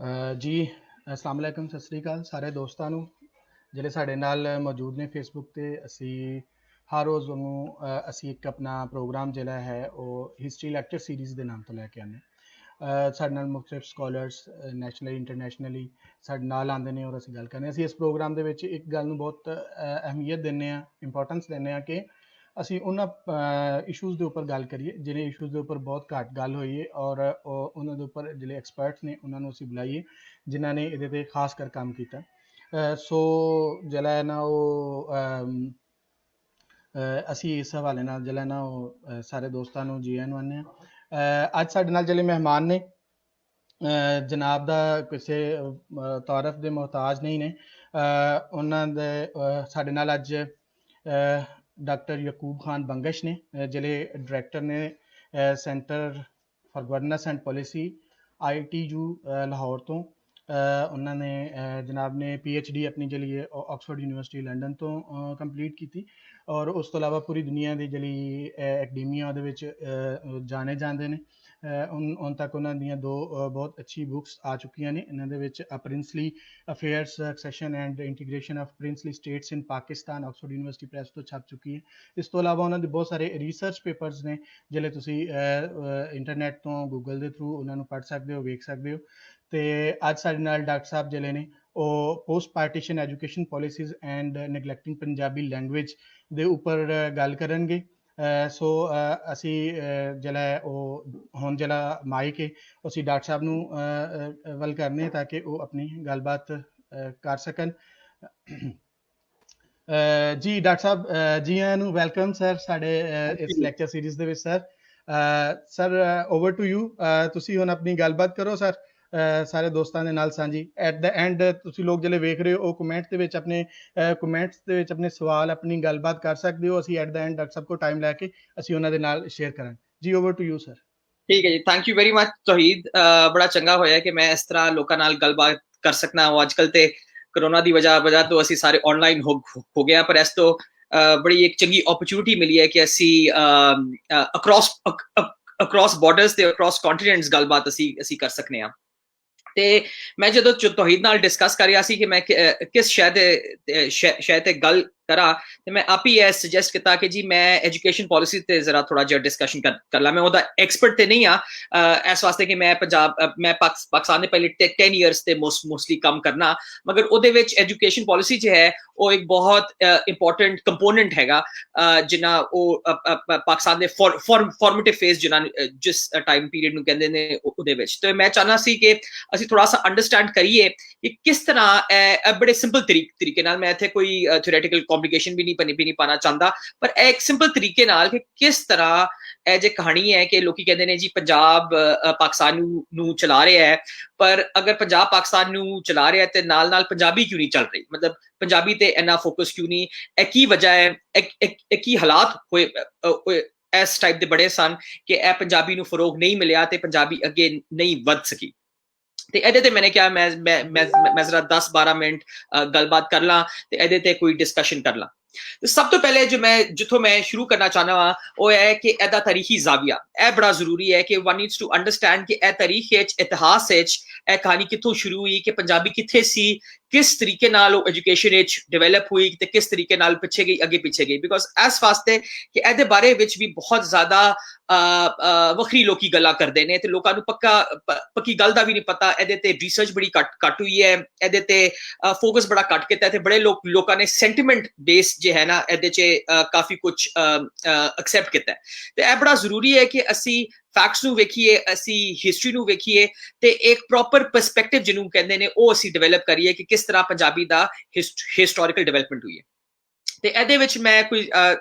जी अस्सलाम वालेकुम सत श्री अकाल सारे दोस्तों ਨੂੰ ਜਿਹੜੇ ਸਾਡੇ ਨਾਲ ਮੌਜੂਦ ਨੇ ਫੇਸਬੁੱਕ ਤੇ। ਅਸੀਂ ਹਰ ਰੋਜ਼ ਉਹਨੂੰ ਅਸੀਂ ਇੱਕ ਆਪਣਾ ਪ੍ਰੋਗਰਾਮ ਜਿਹੜਾ ਹੈ ਉਹ ਹਿਸਟਰੀ ਲੈਕਚਰ ਸੀਰੀਜ਼ ਦੇ ਨਾਮ ਤੋਂ ਲੈ ਕੇ ਆਉਂਦੇ ਸਾਡੇ ਨਾਲ ਮੁਖਤਲਿਫ ਸਕਾਲਰਸ ਨੈਸ਼ਨਲੀ ਇੰਟਰਨੈਸ਼ਨਲੀ ਸਾਡੇ ਨਾਲ ਆਉਂਦੇ ਨੇ ਔਰ ਅਸੀਂ ਗੱਲ ਕਰਦੇ ਹਾਂ। ਅਸੀਂ ਇਸ ਪ੍ਰੋਗਰਾਮ ਦੇ ਵਿੱਚ ਇੱਕ ਗੱਲ ਨੂੰ ਬਹੁਤ ਅਹਿਮੀਅਤ ਦਿੰਦੇ ਹਾਂ, ਇੰਪੋਰਟੈਂਸ ਦਿੰਦੇ ਹਾਂ ਕਿ ਅਸੀਂ ਉਹਨਾਂ ਇਸ਼ੂਜ਼ ਦੇ ਉੱਪਰ ਗੱਲ ਕਰੀਏ ਜਿਹੜੇ ਇਸ਼ੂਜ਼ ਦੇ ਉੱਪਰ ਬਹੁਤ ਘੱਟ ਗੱਲ ਹੋਈ ਹੈ ਔਰ ਉਹਨਾਂ ਦੇ ਉੱਪਰ ਜਿਹੜੇ ਐਕਸਪਰਟਸ ਨੇ ਉਹਨਾਂ ਨੂੰ ਅਸੀਂ ਬੁਲਾਈਏ ਜਿਨ੍ਹਾਂ ਨੇ ਇਹਦੇ 'ਤੇ ਖਾਸ ਕਰ ਕੰਮ ਕੀਤਾ। ਸੋ ਜਿਹੜਾ ਹੈ ਨਾ ਉਹ ਅਸੀਂ ਇਸ ਹਵਾਲੇ ਨਾਲ ਜਿਹੜਾ ਨਾ ਉਹ ਸਾਰੇ ਦੋਸਤਾਂ ਨੂੰ ਜੀ ਆਇਆਂ ਨੂੰ ਆਉਂਦੇ ਹਾਂ। ਅੱਜ ਸਾਡੇ ਨਾਲ ਜਿਹੜੇ ਮਹਿਮਾਨ ਨੇ ਜਨਾਬ ਦਾ ਕਿਸੇ ਤਾਰਫ ਦੇ ਮੁਹਤਾਜ ਨਹੀਂ ਨੇ। ਉਹਨਾਂ ਦੇ ਸਾਡੇ ਨਾਲ ਅੱਜ ਡਾਕਟਰ ਯਕੂਬ ਖਾਨ ਬੰਗਸ਼ ਨੇ ਜਿਹੜੇ ਡਾਇਰੈਕਟਰ ਨੇ centre for governance and policy ITU Lahore ਤੋਂ। ਉਹਨਾਂ ਨੇ ਜਨਾਬ ਨੇ PhD ਆਪਣੀ ਜਿਹੜੀ ਆਕਸਫੋਰਡ ਯੂਨੀਵਰਸਿਟੀ ਲੰਡਨ ਤੋਂ ਕੰਪਲੀਟ ਕੀਤੀ ਔਰ ਉਸ ਤੋਂ ਇਲਾਵਾ ਪੂਰੀ ਦੁਨੀਆ ਦੀ ਜਿਹੜੀ ਐਕੈਡਮੀਆ ਉਹਦੇ ਵਿੱਚ ਜਾਣੇ ਜਾਂਦੇ ਨੇ। ਹੁਣ ਤੱਕ ਉਹਨਾਂ ਦੀਆਂ 2 ਬਹੁਤ ਅੱਛੀ ਬੁੱਕਸ ਆ ਚੁੱਕੀਆਂ ਨੇ। ਇਹਨਾਂ ਦੇ ਵਿੱਚ princely affairs succession and integration of princely states in Pakistan Oxford University Press ਤੋਂ ਛਪ ਚੁੱਕੀ ਹੈ। ਇਸ ਤੋਂ ਇਲਾਵਾ ਉਹਨਾਂ ਦੇ ਬਹੁਤ ਸਾਰੇ ਰਿਸਰਚ ਪੇਪਰਸ ਨੇ ਜਿਹੜੇ ਤੁਸੀਂ ਇੰਟਰਨੈਟ ਤੋਂ ਗੂਗਲ ਦੇ ਥਰੂ ਉਹਨਾਂ ਨੂੰ ਪੜ੍ਹ ਸਕਦੇ ਹੋ, ਵੇਖ ਸਕਦੇ ਹੋ। ਤੇ ਅੱਜ ਸਾਡੇ ਨਾਲ ਡਾਕਟਰ ਸਾਹਿਬ ਜਿਹੜੇ ਨੇ ਉਹ post partition education policies and neglecting Punjabi language ਦੇ ਉੱਪਰ ਗੱਲ ਕਰਨਗੇ। ਸੋ ਅਸੀਂ ਜਿਹੜਾ ਉਹ ਹੁਣ ਜਿਹੜਾ ਮਾਈਕ ਹੈ ਅਸੀਂ ਡਾਕਟਰ ਸਾਹਿਬ ਨੂੰ ਵੱਲ ਕਰਨੇ ਤਾਂ ਕਿ ਉਹ ਆਪਣੀ ਗੱਲਬਾਤ ਕਰ ਸਕਣ। ਜੀ ਡਾਕਟਰ ਸਾਹਿਬ ਜੀ ਆਇਆਂ ਨੂੰ, ਵੈਲਕਮ ਸਰ ਸਾਡੇ ਇਸ ਲੈਕਚਰ ਸੀਰੀਜ਼ ਦੇ ਵਿੱਚ। ਸਰ ਓਵਰ ਟੂ ਯੂ, ਤੁਸੀਂ ਹੁਣ ਆਪਣੀ ਗੱਲਬਾਤ ਕਰੋ ਸਰ ਸਾਰੇ ਦੋਸਤਾਂ ਦੇ ਨਾਲ ਸਾਂਝੀ। ਐਟ ਦ ਐਂਡ ਤੁਸੀਂ ਲੋਕ ਜਿਹੜੇ ਵੇਖ ਰਹੇ ਹੋ ਉਹ ਕਮੈਂਟ ਦੇ ਵਿੱਚ ਆਪਣੇ ਕਮੈਂਟਸ ਦੇ ਵਿੱਚ ਆਪਣੇ ਸਵਾਲ ਆਪਣੀ ਗੱਲਬਾਤ ਕਰ ਸਕਦੇ ਹੋ। ਅਸੀਂ ਐਟ ਦ ਐਂਡ ਡਾਕਟਰ ਸਾਹਿਬ ਕੋਲ ਟਾਈਮ ਲੈ ਕੇ ਅਸੀਂ ਉਹਨਾਂ ਦੇ ਨਾਲ ਸ਼ੇਅਰ ਕਰਾਂਗੇ। ਜੀ ਓਵਰ ਟੂ ਯੂ ਸਰ। ਠੀਕ ਹੈ ਜੀ, ਥੈਂਕ ਯੂ ਵੈਰੀ ਮਚ ਤੋਹੀਦ। ਬੜਾ ਚੰਗਾ ਹੋਇਆ ਕਿ ਮੈਂ ਇਸ ਤਰ੍ਹਾਂ ਲੋਕਾਂ ਨਾਲ ਗੱਲਬਾਤ ਕਰ ਸਕਣਾ। ਉਹ ਅੱਜ ਕੱਲ੍ਹ ਤੇ ਕਰੋਨਾ ਦੀ ਵਜ੍ਹਾ ਤੋਂ ਅਸੀਂ ਸਾਰੇ ਆਨਲਾਈਨ ਹੋ ਗਏ, ਪਰ ਇਸ ਤੋਂ ਬੜੀ ਇੱਕ ਚੰਗੀ ਓਪਰਚੁਨਿਟੀ ਮਿਲੀ ਹੈ ਕਿ ਅਸੀਂ ਅਕ੍ਰੋਸ ਬਾਰਡਰਸ ਤੇ ਅਕ੍ਰੋਸ ਕੰਟੀਨੈਂਟਸ ਗੱਲਬਾਤ ਅਸੀਂ ਕਰ ਸਕਨੇ ਹਾਂ। ਤੇ ਮੈਂ ਜਦੋਂ ਤੋਹੀਦ ਨਾਲ ਡਿਸਕਸ ਕਰ ਰਿਹਾ ਸੀ ਕਿ ਮੈਂ ਕਿਸ ਸ਼ੈ ਤੇ ਗੱਲ ਕਰਾਂ ਤੇ ਮੈਂ ਆਪ ਹੀ ਇਹ ਸੁਜੈਸਟ ਕੀਤਾ ਕਿ ਜੀ ਮੈਂ ਐਜੂਕੇਸ਼ਨ ਪੋਲਿਸੀ ਤੇ ਜ਼ਰਾ ਥੋੜਾ ਜਿਹਾ ਡਿਸਕਸ਼ਨ ਕਰ ਲਾਂ। ਮੈਂ ਉਹਦਾ ਐਕਸਪਰਟ ਤੇ ਨਹੀਂ ਆ ਇਸ ਵਾਸਤੇ ਕਿ ਮੈਂ ਪਾਕਿਸਤਾਨ ਦੇ ਪਹਿਲੇ 10 ਇਅਰਸ ਤੇ ਮੋਸਟਲੀ ਕੰਮ ਕਰਨਾ, ਮਗਰ ਉਹਦੇ ਵਿੱਚ ਐਜੂਕੇਸ਼ਨ ਪੋਲਿਸੀ ਚ ਹੈ ਉਹ ਇੱਕ ਬਹੁਤ ਇੰਪੋਰਟੈਂਟ ਕੰਪੋਨੈਂਟ ਹੈਗਾ ਜਿਨ੍ਹਾਂ ਉਹ ਪਾਕਿਸਤਾਨ ਦੇ ਫਾਰਮੇਟਿਵ ਫੇਜ਼ ਜਿਸ ਟਾਈਮ ਪੀਰੀਅਡ ਨੂੰ ਕਹਿੰਦੇ ਨੇ ਉਹਦੇ ਵਿੱਚ। ਤੇ ਮੈਂ ਚਾਹਨਾ ਸੀ ਕਿ ਅਸੀਂ ਥੋੜਾ ਸਾ ਅੰਡਰਸਟੈਂਡ ਕਰੀਏ ਕਿ ਕਿਸ ਤਰ੍ਹਾਂ ਬੜੇ ਸਿੰਪਲ ਤਰੀਕੇ ਨਾਲ, ਮੈਂ ਇੱਥੇ ਕੋਈ ਥਿਓਰੈਟੀਕਲ ਕੰਪਲਿਕੇਸ਼ਨ ਵੀ ਨਹੀਂ ਪਾਣਾ ਚਾਹੁੰਦਾ, ਪਰ ਇੱਕ ਸਿੰਪਲ ਤਰੀਕੇ ਨਾਲ ਕਿ ਕਿਸ ਤਰ੍ਹਾਂ ਇਹ ਜੇ ਕਹਾਣੀ ਹੈ ਕਿ ਲੋਕੀ ਕਹਿੰਦੇ ਨੇ ਜੀ ਪੰਜਾਬ ਪਾਕਿਸਤਾਨ ਨੂੰ ਚਲਾ ਰਿਹਾ ਹੈ, ਪਰ ਅਗਰ ਪੰਜਾਬ ਪਾਕਿਸਤਾਨ ਨੂੰ ਚਲਾ ਰਿਹਾ ਤੇ ਨਾਲ ਪੰਜਾਬੀ ਕਿਉਂ ਨਹੀਂ ਚੱਲ ਰਹੀ, ਮਤਲਬ ਪੰਜਾਬੀ ਤੇ ਇੰਨਾ ਫੋਕਸ ਕਿਉਂ ਨਹੀਂ, ਇਹ ਕੀ ਵਜ੍ਹਾ ਹੈ, ਇਹ ਕੀ ਹਾਲਾਤ ਹੋਏ ਇਸ ਟਾਈਪ ਦੇ ਬੜੇ ਸਨ ਕਿ ਇਹ ਪੰਜਾਬੀ ਨੂੰ ਫਰੋਗ ਨਹੀਂ ਮਿਲਿਆ ਤੇ ਪੰਜਾਬੀ ਅੱਗੇ ਨਹੀਂ ਵੱਧ ਸਕੀ। ਤੇ ਇਹਦੇ ਤੇ ਮੈंने ਕਿਹਾ ਮੈਂ ਜ਼ਰਾ 10-12 ਮਿੰਟ ਗੱਲਬਾਤ ਕਰ ਲਾਂ ਤੇ ਇਹਦੇ ਤੇ ਕੋਈ ਡਿਸਕਸ਼ਨ ਕਰ ਲਾਂ। ਸਭ ਤੋਂ ਪਹਿਲੇ ਜਿੱਥੋਂ ਮੈਂ ਸ਼ੁਰੂ ਕਰਨਾ ਚਾਹੁੰਦਾ ਹਾਂ ਉਹ ਹੈ ਕਿ ਇਹਦਾ ਤਾਰੀਖੀ ਜ਼ਾਵੀਆ ਇਹ ਬੜਾ ਜ਼ਰੂਰੀ ਹੈ ਕਿ one needs to understand ਕਿ ਇਹ ਤਾਰੀਖ ਵਿੱਚ, ਇਤਿਹਾਸ ਵਿੱਚ ਇਹ ਕਹਾਣੀ ਕਿੱਥੋਂ ਸ਼ੁਰੂ ਹੋਈ, ਕਿ ਪੰਜਾਬੀ ਕਿੱਥੇ ਸੀ, ਕਿਸ ਤਰੀਕੇ ਨਾਲ ਉਹ ਐਜੂਕੇਸ਼ਨ ਵਿੱਚ ਡਿਵੈਲਪ ਹੋਈ ਤੇ ਕਿਸ ਤਰੀਕੇ ਨਾਲ ਅੱਗੇ ਪਿੱਛੇ ਗਈ। ਬਿਕੋਜ਼ ਇਸ ਵਾਸਤੇ ਕਿ ਇਹਦੇ ਬਾਰੇ ਵਿੱਚ ਵੀ ਬਹੁਤ ਜ਼ਿਆਦਾ ਵੱਖਰੀ ਲੋਕੀ ਗੱਲਾਂ ਕਰਦੇ ਨੇ ਤੇ ਲੋਕਾਂ ਨੂੰ ਪੱਕੀ ਗੱਲ ਦਾ ਵੀ ਨਹੀਂ ਪਤਾ। ਇਹਦੇ ਤੇ ਰਿਸਰਚ ਬੜੀ ਘੱਟ ਹੋਈ ਹੈ, ਇਹਦੇ ਤੇ ਫੋਕਸ ਬੜਾ ਘੱਟ ਕੀਤਾ ਤੇ ਬੜੇ ਲੋਕਾਂ ਨੇ ਸੈਂਟੀਮੈਂਟ ਬੇਸ ਜੇ ਹੈ ਨਾ ਇਹਦੇ 'ਚ ਕਾਫੀ ਕੁਝ ਐਕਸੈਪਟ ਕੀਤਾ। ਤੇ ਇਹ ਬੜਾ ਜ਼ਰੂਰੀ ਹੈ ਕਿ ਅਸੀਂ ਫੈਕਟਸ ਨੂੰ ਵੇਖੀਏ, ਅਸੀਂ ਹਿਸਟਰੀ ਨੂੰ ਵੇਖੀਏ ਤੇ ਇੱਕ ਪ੍ਰੋਪਰ ਪਰਸਪੈਕਟਿਵ ਜਿਹਨੂੰ ਕਹਿੰਦੇ ਨੇ ਉਹ ਅਸੀਂ ਡਿਵੈਲਪ ਕਰੀਏ ਕਿ ਕਿਸ ਤਰ੍ਹਾਂ ਪੰਜਾਬੀ ਦਾ ਹਿਸਟੋਰੀਕਲ ਡਿਵੈਲਪਮੈਂਟ ਹੋਈ ਹੈ। ਤੇ ਇਹਦੇ ਵਿੱਚ ਮੈਂ ਕੋਈ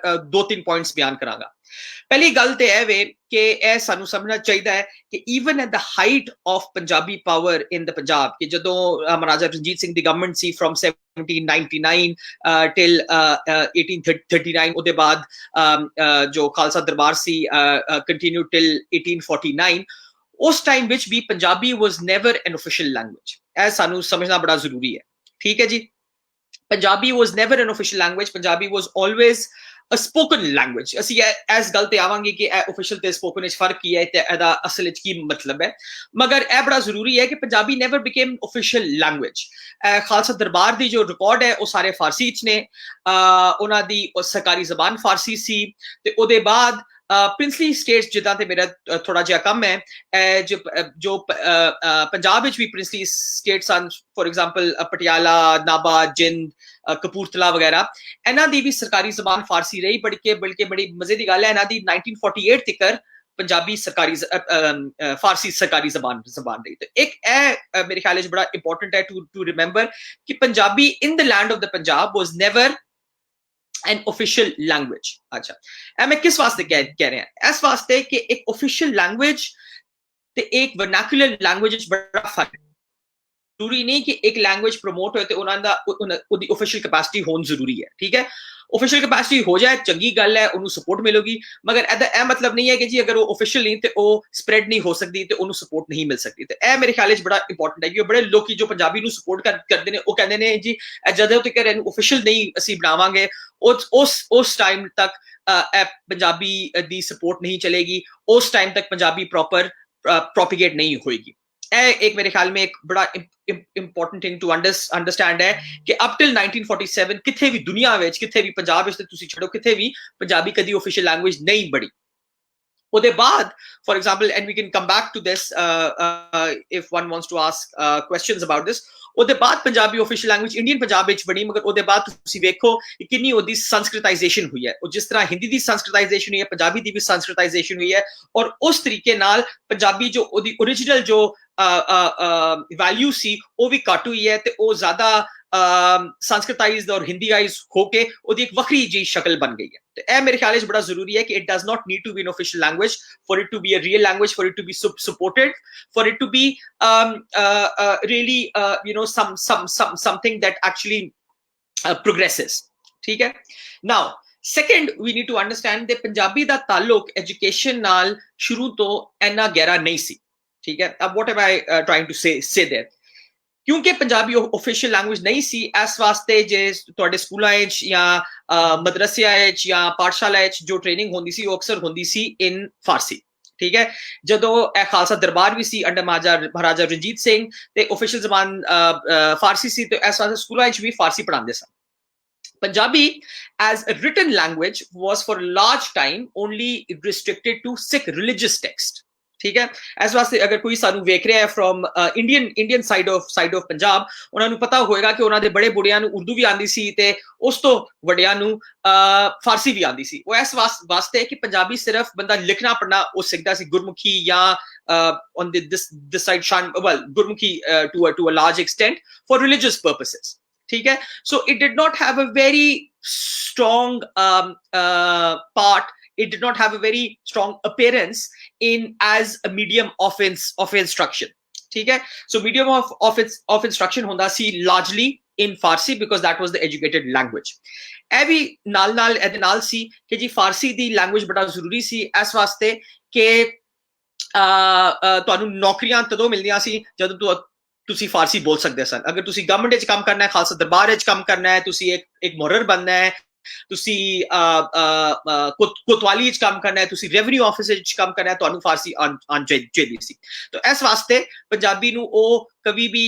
2-3 ਪੁਆਇੰਟਸ ਬਿਆਨ ਕਰਾਂਗਾ। ਪਹਿਲੀ ਗੱਲ ਤੇ ਇਹ ਵੇ ਕਿ ਇਹ ਸਾਨੂੰ ਸਮਝਣਾ ਚਾਹੀਦਾ ਹੈ ਕਿ even at the height of Punjabi power in the Punjab, ਕਿ ਜਦੋਂ ਮਹਾਰਾਜਾ ਰਣਜੀਤ ਸਿੰਘ ਦੀ ਗਵਰਨਮੈਂਟ ਸੀ ਫਰੋਮ 1799 ਟਿਲ 1839, ਉਹਦੇ ਬਾਅਦ ਜੋ ਖਾਲਸਾ ਦਰਬਾਰ ਸੀ ਕੰਟੀਨਿਊ ਟਿਲ 1849, ਉਸ ਟਾਈਮ ਵਿੱਚ ਵੀ Punjabi was never an official language. ਇਹ ਸਾਨੂੰ ਸਮਝਣਾ ਬੜਾ ਜ਼ਰੂਰੀ ਹੈ। ਠੀਕ ਹੈ ਜੀ, Punjabi was never an official language. Punjabi was always a spoken language. ਅਸੀਂ ਇਸ ਗੱਲ ਤੇ ਆਵਾਂਗੇ ਕਿ ਇਹ official ਤੇ spoken ਵਿੱਚ ਫਰਕ ਕੀ ਹੈ ਤੇ ਇਹਦਾ ਅਸਲ ਵਿੱਚ ਕੀ ਮਤਲਬ ਹੈ, ਮਗਰ ਇਹ ਬੜਾ ਜ਼ਰੂਰੀ ਹੈ ਕਿ Punjabi never became official language. Khalsa ਦਰਬਾਰ ਦੀ ਜੋ ਰਿਕਾਰਡ ਹੈ ਉਹ ਸਾਰੇ ਫਾਰਸੀ ਚ ਨੇ, ਉਹਨਾਂ ਦੀ ਸਰਕਾਰੀ ਜ਼ਬਾਨ ਫਾਰਸੀ ਸੀ, ਤੇ ਉਹਦੇ ਬਾਅਦ ਪ੍ਰਿੰਸਲੀ ਸਟੇਟਸ ਜਿੱਦਾਂ ਤੇ ਮੇਰਾ ਥੋੜਾ ਜਿਹਾ ਕੰਮ ਹੈ, ਜੋ ਪੰਜਾਬ ਵਿੱਚ ਵੀ ਪ੍ਰਿੰਸਲੀ ਸਟੇਟਸ ਹਨ, ਫੋਰ ਐਗਜ਼ਾਮਪਲ ਪਟਿਆਲਾ, ਨਾਭਾ, ਜਿੰਦ, ਕਪੂਰਥਲਾ ਵਗੈਰਾ, ਇਹਨਾਂ ਦੀ ਵੀ ਸਰਕਾਰੀ ਜ਼ਬਾਨ ਫਾਰਸੀ ਰਹੀ, ਬਲਕਿ ਬੜੀ ਮਜ਼ੇ ਦੀ ਗੱਲ ਹੈ, ਇਹਨਾਂ ਦੀ 1948 ਤੱਕ ਪੰਜਾਬੀ ਸਰਕਾਰੀ ਫਾਰਸੀ ਸਰਕਾਰੀ ਜ਼ਬਾਨ ਰਹੀ। ਤੇ ਇੱਕ ਇਹ ਮੇਰੇ ਖਿਆਲ ਵਿੱਚ ਬੜਾ ਇੰਪੋਰਟੈਂਟ ਹੈ ਟੂ ਰਿਮੈਂਬਰ ਕਿ Punjabi in the land of the Punjab was never an official language. अच्छा, मैं किस वास्ते कह रहे हैं? इस वास्ते कि एक official language ते एक vernacular language बड़ा फर्क है। जरूरी नहीं कि एक लैंग्वेज प्रमोट होए ते उन्होंने ऑफिशियल कैपेसिटी होनी जरूरी है, ठीक है? ऑफिशियल कैपेसिटी हो जाए चंगी गल है, उन्होंने सपोर्ट मिलेगी, मगर ऐसा मतलब नहीं है कि जी अगर वो ऑफिशियल नहीं तो वो स्प्रेड नहीं हो सकती तो उन्होंने सपोर्ट नहीं मिल सकती। तो यह मेरे ख्याल बड़ा इंपॉर्टेंट है कि बड़े लोग जो पंजाबी नूं सपोर्ट करते हैं वो कहते हैं जी जदों तक इहनूं ऑफिशियल नहीं असीं बनावांगे उस टाइम तक पंजाबी दी सपोर्ट नहीं चलेगी, उस टाइम तक पंजाबी प्रॉपर प्रोपिगेट नहीं होएगी। एक मेरे ख्याल में एक बड़ा इंपॉर्टेंट थिंग टू अंडरस्टैंड है कि अप टिल 1947 किथे भी दुनिया विच, किथे भी पंजाब विच ते तुसीं छड्डो किथे भी पंजाबी कदी ऑफिशियल लैंग्वेज नहीं बनी। ਉਹਦੇ ਬਾਅਦ for example and we can come back to this if one wants to ask questions about this, ਉਹਦੇ ਬਾਅਦ Punjabi official language Indian Punjab ਵਿੱਚ ਬਣੀ, ਮਗਰ ਉਹਦੇ ਬਾਅਦ ਤੁਸੀਂ ਵੇਖੋ ਕਿ ਕਿੰਨੀ ਉਹਦੀ ਸੰਸਕ੍ਰਿਤਾਈਜੇਸ਼ਨ ਹੋਈ ਹੈ, ਉਹ ਜਿਸ ਤਰ੍ਹਾਂ ਹਿੰਦੀ ਦੀ ਸੰਸਕ੍ਰਿਤਾਈਜੇਸ਼ਨ ਹੋਈ ਹੈ ਪੰਜਾਬੀ ਦੀ ਵੀ ਸੰਸਕ੍ਰਿਤਾਈਜੇਸ਼ਨ ਹੋਈ ਹੈ, ਔਰ ਉਸ ਤਰੀਕੇ ਨਾਲ ਪੰਜਾਬੀ ਜੋ ਉਹਦੀ ओरिजिनल जो वैल्यू सी वो भी घट हुई है, तो वो ज्यादा संस्कृताइज्ड और हिंदीआइज होके ਉਹਦੀ ਇੱਕ ਵੱਖਰੀ ਜੀ ਸ਼ਕਲ ਬਣ ਗਈ ਹੈ। ਤੇ ਇਹ ਮੇਰੇ ਖਿਆਲ ਵਿੱਚ ਬੜਾ ਜ਼ਰੂਰੀ ਹੈ ਕਿ it does not need to be an official language for it to be a real language, for it to be supported, for it to be really you know something that actually progresses, ठीक है? Now second we need to understand that Punjabi the taluk education ਨਾਲ ਸ਼ੁਰੂ ਤੋਂ ਇੰਨਾ ਗਹਿਰਾ ਨਹੀਂ ਸੀ, ठीक है? अब what am I trying to say there? क्योंकि पंजाबी ऑफिशियल लैंग्वेज नहीं सी, इस वास्ते जे तुहाडे स्कूलां विच या मदरसियां विच या पाठशाला विच जो ट्रेनिंग होंदी सी वो अक्सर होंदी सी इन फारसी, ठीक है? जदों ए खालसा दरबार भी सी अंडर महाराजा रंजीत सिंह ते ऑफिशियल जबान फारसी सी, तो इस वास्ते स्कूलां विच भी फारसी पढ़ांदे सन। Punjabi as a written language was for a large time only restricted to Sikh religious text, ठीक है? इस वास्ते अगर कोई सानू वेख रहा है from Indian side of Punjab, उन्हां नू पता होएगा कि उन्हां दे बड़े बुढ़ियां नू उर्दू भी आंदी सी ते उस तो वड्डियां नू फारसी भी आंदी सी। वो इस वास्ते कि पंजाबी सिर्फ बंदा लिखना पढ़ना वो सीखदा सी, गुरमुखी या on this side Gurmukhi to a large extent for religious purposes, ठीक है? So it did not have a very strong part, it did not have a very strong appearance in as a medium of instruction, ठीक है? So medium of instruction honda si largely in Farsi because that was the educated language. ਇਹ ਵੀ ਨਾਲ ਇਹਦੇ ਨਾਲ ਸੀ ਕਿ ਜੀ ਫਾਰਸੀ ਦੀ language ਬੜਾ ਜ਼ਰੂਰੀ ਸੀ ਇਸ ਵਾਸਤੇ ਕਿ ਤੁਹਾਨੂੰ ਨੌਕਰੀਆਂ ਤਦੋਂ ਮਿਲਦੀਆਂ ਸੀ ਜਦੋਂ ਤੁਸੀਂ ਫਾਰਸੀ ਬੋਲ ਸਕਦੇ ਸਨ। ਅਗਰ ਤੁਸੀਂ ਗਵਰਨਮੈਂਟ ਵਿੱਚ ਕੰਮ ਕਰਨਾ ਹੈ, ਖਾਲਸਾ ਦਰਬਾਰ ਵਿੱਚ ਕੰਮ ਕਰਨਾ ਹੈ, ਤੁਸੀਂ ਇੱਕ ਮੁਹਰਰ ਬਣਨਾ ਹੈ, ਤੁਸੀਂ ਕੋਤਵਾਲੀ ਵਿੱਚ ਕੰਮ ਕਰਨਾ ਹੈ, ਤੁਸੀਂ ਰੈਵਨਿਊ ਆਫਿਸ ਵਿੱਚ ਕੰਮ ਕਰਨਾ ਹੈ, ਤੁਹਾਨੂੰ ਫਾਰਸੀ ਆਉਣੀ ਚਾਹੀਦੀ ਸੀ। ਤਾਂ ਇਸ ਵਾਸਤੇ ਪੰਜਾਬੀ ਨੂੰ ਉਹ ਕभी भी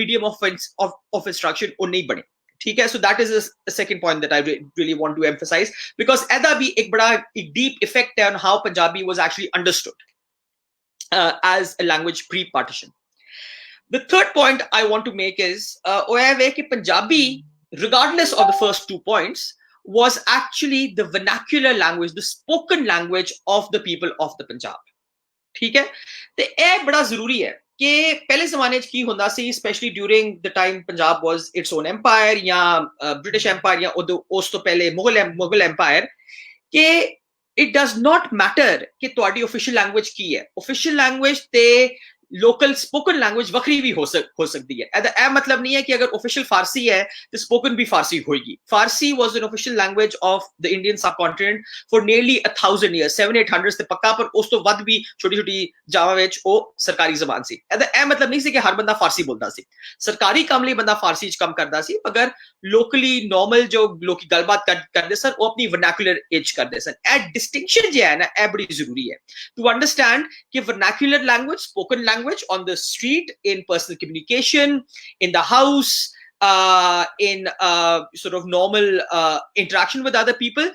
medium of instruction ਉਹ ਨਹੀਂ ਬਣੇ, ठीक है? So that is the second point that I really want to emphasize because ਇਹਦਾ ਵੀ ਇੱਕ ਬੜਾ deep effect है on how Punjabi was actually understood as a language pre-partition. The third point I want to make is ਉਹ ਇਹ ਵੇ ਕਿ Punjabi regardless of the first 2 points was actually the vernacular language, the spoken language of the people of the Punjab, ठीक है? ਤੇ ਇਹ ਬੜਾ ਜ਼ਰੂਰੀ ਹੈ ਕਿ ਪਹਿਲੇ ਜ਼ਮਾਨੇ 'ਚ ਕੀ ਹੁੰਦਾ ਸੀ, specially during the time Punjab was its own empire ਜਾਂ ਬ੍ਰਿਟਿਸ਼ ਐਮਪਾਇਰ ਜਾਂ ਉਸ ਤੋਂ ਪਹਿਲੇ ਮੁਗਲ ਐਮਪਾਇਰ, ਕਿ ਇਟ ਡਸ ਨਾਟ ਮੈਟਰ ਕਿ ਤੁਹਾਡੀ ਆਫੀਸ਼ੀਅਲ ਲੈਂਗੁਏਜ ਕੀ ਹੈ। ਆਫੀਸ਼ੀਅਲ ਲੈਂਗੁਏਜ ਤੇ लोकल स्पोकन लैंग्वेज वक्री भी हो सकती है। ए मतलब नहीं है कि अगर ऑफिशियल फारसी है तो स्पोकन भी फारसी होगी। Farsi was an official language of the Indian subcontinent for nearly 1000 years, 700-800 ਤੇ ਪੱਕਾ, ਪਰ ਉਸ ਤੋਂ ਵੱਧ ਵੀ ਛੋਟੀ ਛੋਟੀ ਜਾਵਾਂ ਵਿੱਚ ਉਹ ਸਰਕਾਰੀ ਜ਼ਬਾਨ ਸੀ। ਇਹਦਾ ਇਹ ਮਤਲਬ ਨਹੀਂ ਸੀ ਕਿ ਹਰ ਬੰਦਾ ਫਾਰਸੀ ਬੋਲਦਾ ਸੀ। ਸਰਕਾਰੀ ਕੰਮ ਲਈ ਬੰਦਾ ਫਾਰਸੀ ਚ ਕੰਮ ਕਰਦਾ ਸੀ, ਮਗਰ ਲੋਕਲੀ ਨੋਰਮਲ ਜੋ ਲੋਕੀ ਗੱਲਬਾਤ ਕਰਦੇ ਸਨ ਉਹ ਆਪਣੀ ਵਰਨੈਕੂਲਰ ਏਜ ਕਰਦੇ ਸਨ। ਇਹ ਡਿਸਟਿੰਕਸ਼ਨ ਜੋ ਹੈ ਨਾ, ਇਹ ਬੜੀ ਜ਼ਰੂਰੀ ਹੈ ਟੂ ਅੰਡਰਸਟੈਂਡ ਕਿ vernacular language, spoken language on the street, in personal communication, in the house, in sort of normal interaction with other people,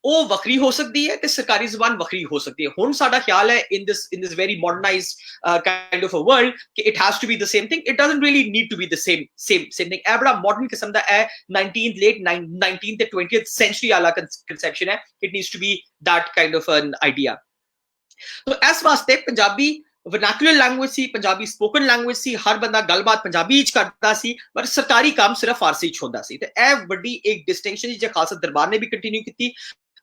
ਉਹ ਵੱਖਰੀ ਹੋ ਸਕਦੀ ਹੈ ਤੇ ਸਰਕਾਰੀ ਜ਼ਬਾਨ ਵੱਖਰੀ ਹੋ ਸਕਦੀ ਹੈ। ਹੁਣ ਸਾਡਾ ਖਿਆਲ ਹੈ in this very modernized kind of a world ਕਿ it has to be the same thing. It doesn't really need to be the same thing. ਇਹ ਬੜਾ ਮਾਡਰਨ ਕਿਸਮ ਦਾ ਹੈ 19th ਤੇ 20th century ਵਾਲਾ conception ਹੈ। It needs to be that kind of an idea. तो ਇਸ ਵਾਸਤੇ ਪੰਜਾਬੀ ਵਰਨੈਕੂਲਰ ਲੈਂਗੁਏਜ ਸੀ, ਪੰਜਾਬੀ ਸਪੋਕਨ ਲੈਂਗੁਏਜ ਸੀ, ਹਰ ਬੰਦਾ ਗੱਲਬਾਤ ਪੰਜਾਬੀ ਵਿੱਚ ਕਰਦਾ ਸੀ, ਪਰ ਸਰਕਾਰੀ ਕੰਮ ਸਿਰਫ ਫਾਰਸੀ ਚ ਹੁੰਦਾ ਸੀ। ਤੇ ਇਹ ਵੱਡੀ ਇੱਕ ਡਿਸਟਿੰਕਸ਼ਨ ਜੇ ਖਾਲਸਾ ਦਰਬਾਰ ਨੇ ਵੀ ਕੰਟੀਨਿਊ ਕੀਤੀ